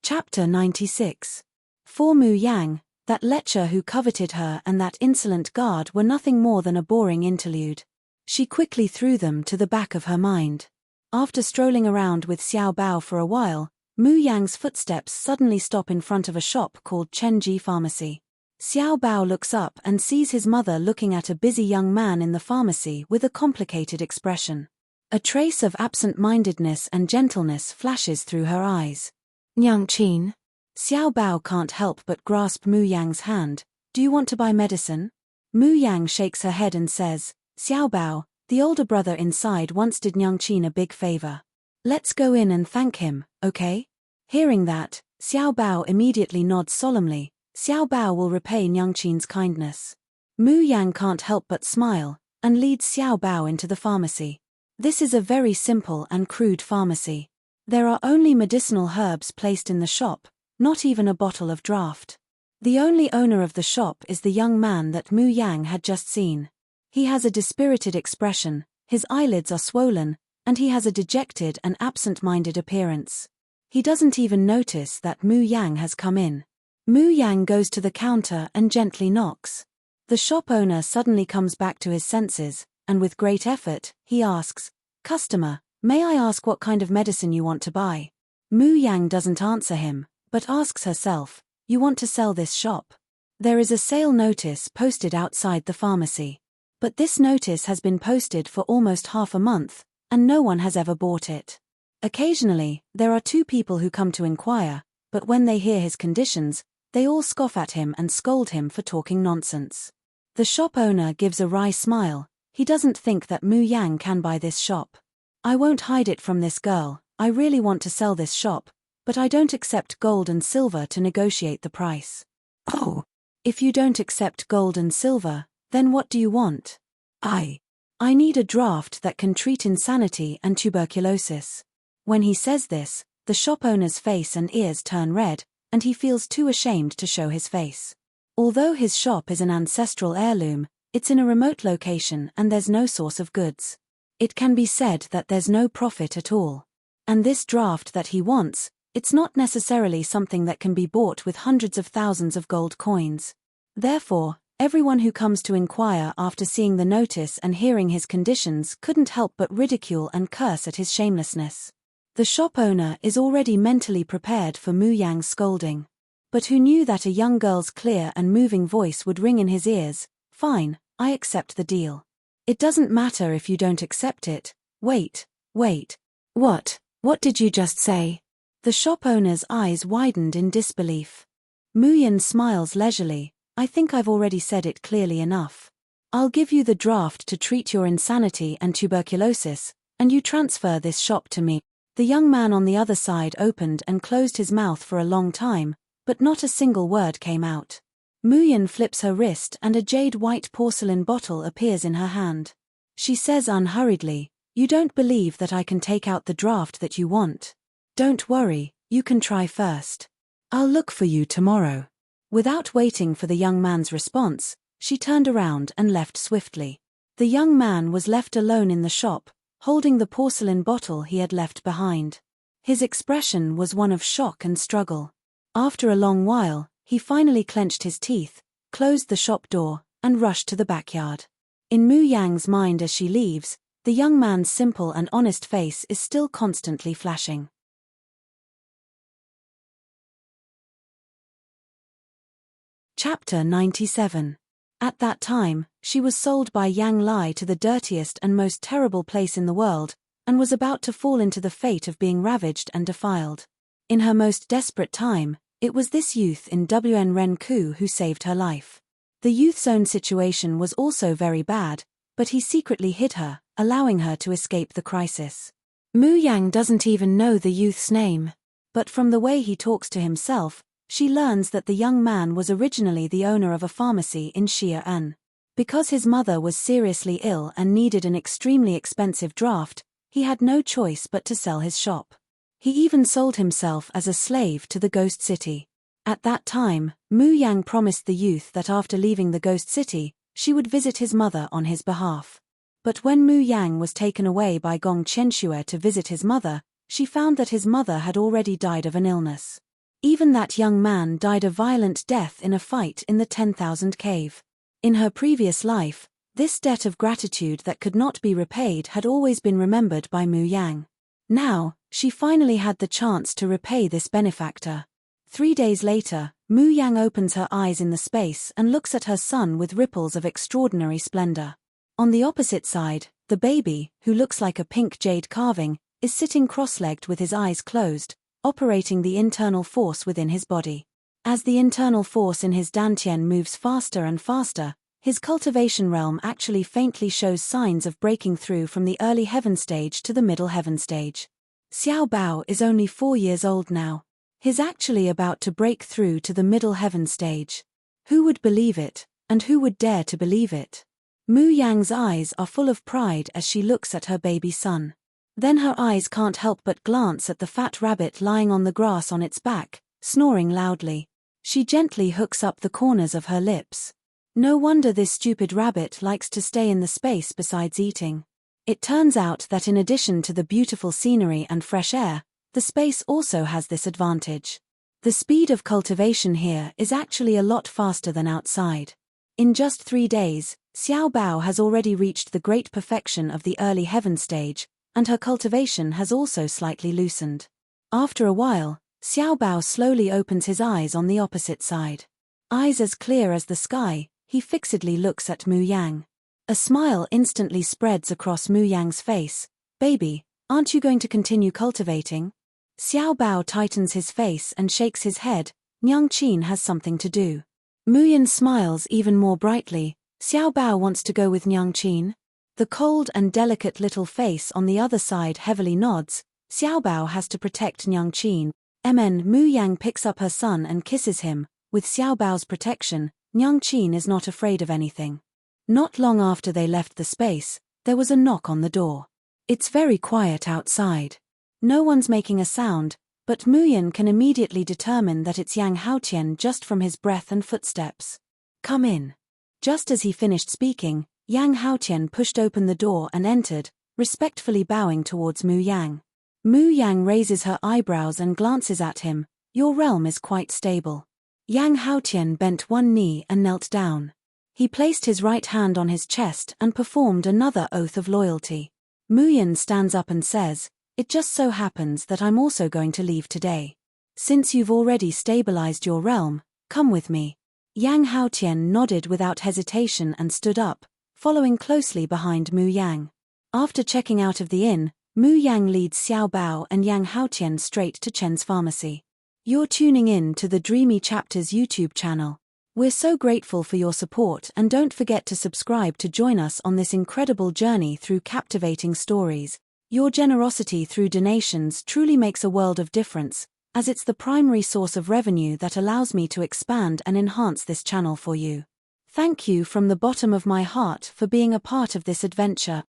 Speaker 1: Chapter 96. For Mu Yang, that lecher who coveted her and that insolent guard were nothing more than a boring interlude. She quickly threw them to the back of her mind. After strolling around with Xiao Bao for a while, Mu Yang's footsteps suddenly stop in front of a shop called Chenji Pharmacy. Xiao Bao looks up and sees his mother looking at a busy young man in the pharmacy with a complicated expression. A trace of absent-mindedness and gentleness flashes through her eyes. "Nyangqin?" Xiao Bao can't help but grasp Mu Yang's hand. "Do you want to buy medicine?" Mu Yang shakes her head and says, "Xiao Bao, the older brother inside once did Nyangqin a big favor. Let's go in and thank him, okay?" Hearing that, Xiao Bao immediately nods solemnly. Xiao Bao will repay Nyangqin's kindness. Mu Yang can't help but smile, and leads Xiao Bao into the pharmacy. This is a very simple and crude pharmacy. There are only medicinal herbs placed in the shop, not even a bottle of draft. The only owner of the shop is the young man that Mu Yang had just seen. He has a dispirited expression, his eyelids are swollen, and he has a dejected and absent-minded appearance. He doesn't even notice that Mu Yang has come in. Mu Yang goes to the counter and gently knocks. The shop owner suddenly comes back to his senses, and with great effort, he asks, "Customer, may I ask what kind of medicine you want to buy?" Mu Yang doesn't answer him, but asks herself, "You want to sell this shop?" There is a sale notice posted outside the pharmacy. But this notice has been posted for almost half a month, and no one has ever bought it. Occasionally, there are two people who come to inquire, but when they hear his conditions, they all scoff at him and scold him for talking nonsense. The shop owner gives a wry smile. He doesn't think that Mu Yang can buy this shop. "I won't hide it from this girl, I really want to sell this shop, but I don't accept gold and silver to negotiate the price." "Oh, if you don't accept gold and silver, then what do you want?" I need a draft that can treat insanity and tuberculosis." When he says this, the shop owner's face and ears turn red, and he feels too ashamed to show his face. Although his shop is an ancestral heirloom, it's in a remote location and there's no source of goods. It can be said that there's no profit at all. And this draft that he wants, it's not necessarily something that can be bought with hundreds of thousands of gold coins. Therefore, everyone who comes to inquire after seeing the notice and hearing his conditions couldn't help but ridicule and curse at his shamelessness. The shop owner is already mentally prepared for Mu Yang's scolding. But who knew that a young girl's clear and moving voice would ring in his ears? "Fine, I accept the deal." "It doesn't matter if you don't accept it." Wait. What did you just say?" The shop owner's eyes widened in disbelief. Mu Yan smiles leisurely. "I think I've already said it clearly enough. I'll give you the draft to treat your insanity and tuberculosis, and you transfer this shop to me." The young man on the other side opened and closed his mouth for a long time, but not a single word came out. Mu Yan flips her wrist and a jade white porcelain bottle appears in her hand. She says unhurriedly, "You don't believe that I can take out the draft that you want? Don't worry, you can try first. I'll look for you tomorrow." Without waiting for the young man's response, she turned around and left swiftly. The young man was left alone in the shop, holding the porcelain bottle he had left behind. His expression was one of shock and struggle. After a long while, he finally clenched his teeth, closed the shop door, and rushed to the backyard. In Mu Yang's mind as she leaves, the young man's simple and honest face is still constantly flashing. Chapter 97. At that time, she was sold by Yang Lai to the dirtiest and most terrible place in the world, and was about to fall into the fate of being ravaged and defiled. In her most desperate time, it was this youth in WN Renku who saved her life. The youth's own situation was also very bad, but he secretly hid her, allowing her to escape the crisis. Mu Yang doesn't even know the youth's name, but from the way he talks to himself, she learns that the young man was originally the owner of a pharmacy in Xi'an. Because his mother was seriously ill and needed an extremely expensive draft, he had no choice but to sell his shop. He even sold himself as a slave to the Ghost City. At that time, Mu Yang promised the youth that after leaving the Ghost City, she would visit his mother on his behalf. But when Mu Yang was taken away by Gong Qianxue to visit his mother, she found that his mother had already died of an illness. Even that young man died a violent death in a fight in the 10,000 cave. In her previous life, this debt of gratitude that could not be repaid had always been remembered by Mu Yang. Now, she finally had the chance to repay this benefactor. 3 days later, Mu Yang opens her eyes in the space and looks at her son with ripples of extraordinary splendor. On the opposite side, the baby, who looks like a pink jade carving, is sitting cross-legged with his eyes closed, operating the internal force within his body. As the internal force in his dantian moves faster and faster, his cultivation realm actually faintly shows signs of breaking through from the early heaven stage to the middle heaven stage. Xiao Bao is only 4 years old now. He's actually about to break through to the middle heaven stage. Who would believe it, and who would dare to believe it? Mu Yang's eyes are full of pride as she looks at her baby son. Then her eyes can't help but glance at the fat rabbit lying on the grass on its back, snoring loudly. She gently hooks up the corners of her lips. No wonder this stupid rabbit likes to stay in the space besides eating. It turns out that in addition to the beautiful scenery and fresh air, the space also has this advantage. The speed of cultivation here is actually a lot faster than outside. In just 3 days, Xiao Bao has already reached the great perfection of the early heaven stage, and her cultivation has also slightly loosened. After a while, Xiao Bao slowly opens his eyes on the opposite side. Eyes as clear as the sky, he fixedly looks at Mu Yang. A smile instantly spreads across Mu Yang's face. "Baby, aren't you going to continue cultivating?" Xiao Bao tightens his face and shakes his head. "Nyang Qin has something to do." Mu Yan smiles even more brightly. "Xiao Bao wants to go with Nyang Qin?" The cold and delicate little face on the other side heavily nods. Xiao Bao has to protect Nyang Qin. Mu Yang picks up her son and kisses him. With Xiao Bao's protection, Nyang Qin is not afraid of anything. Not long after they left the space, there was a knock on the door. It's very quiet outside. No one's making a sound, but Mu Yan can immediately determine that it's Yang Haotian just from his breath and footsteps. "Come in." Just as he finished speaking, Yang Haotian pushed open the door and entered, respectfully bowing towards Mu Yang. Mu Yang raises her eyebrows and glances at him. "Your realm is quite stable." Yang Haotian bent one knee and knelt down. He placed his right hand on his chest and performed another oath of loyalty. Mu Yan stands up and says, "It just so happens that I'm also going to leave today. Since you've already stabilized your realm, come with me." Yang Haotian nodded without hesitation and stood up, following closely behind Mu Yang. After checking out of the inn, Mu Yang leads Xiao Bao and Yang Haotian straight to Chen's pharmacy. You're tuning in to the Dreamy Chapters YouTube channel. We're so grateful for your support, and don't forget to subscribe to join us on this incredible journey through captivating stories. Your generosity through donations truly makes a world of difference, as it's the primary source of revenue that allows me to expand and enhance this channel for you. Thank you from the bottom of my heart for being a part of this adventure.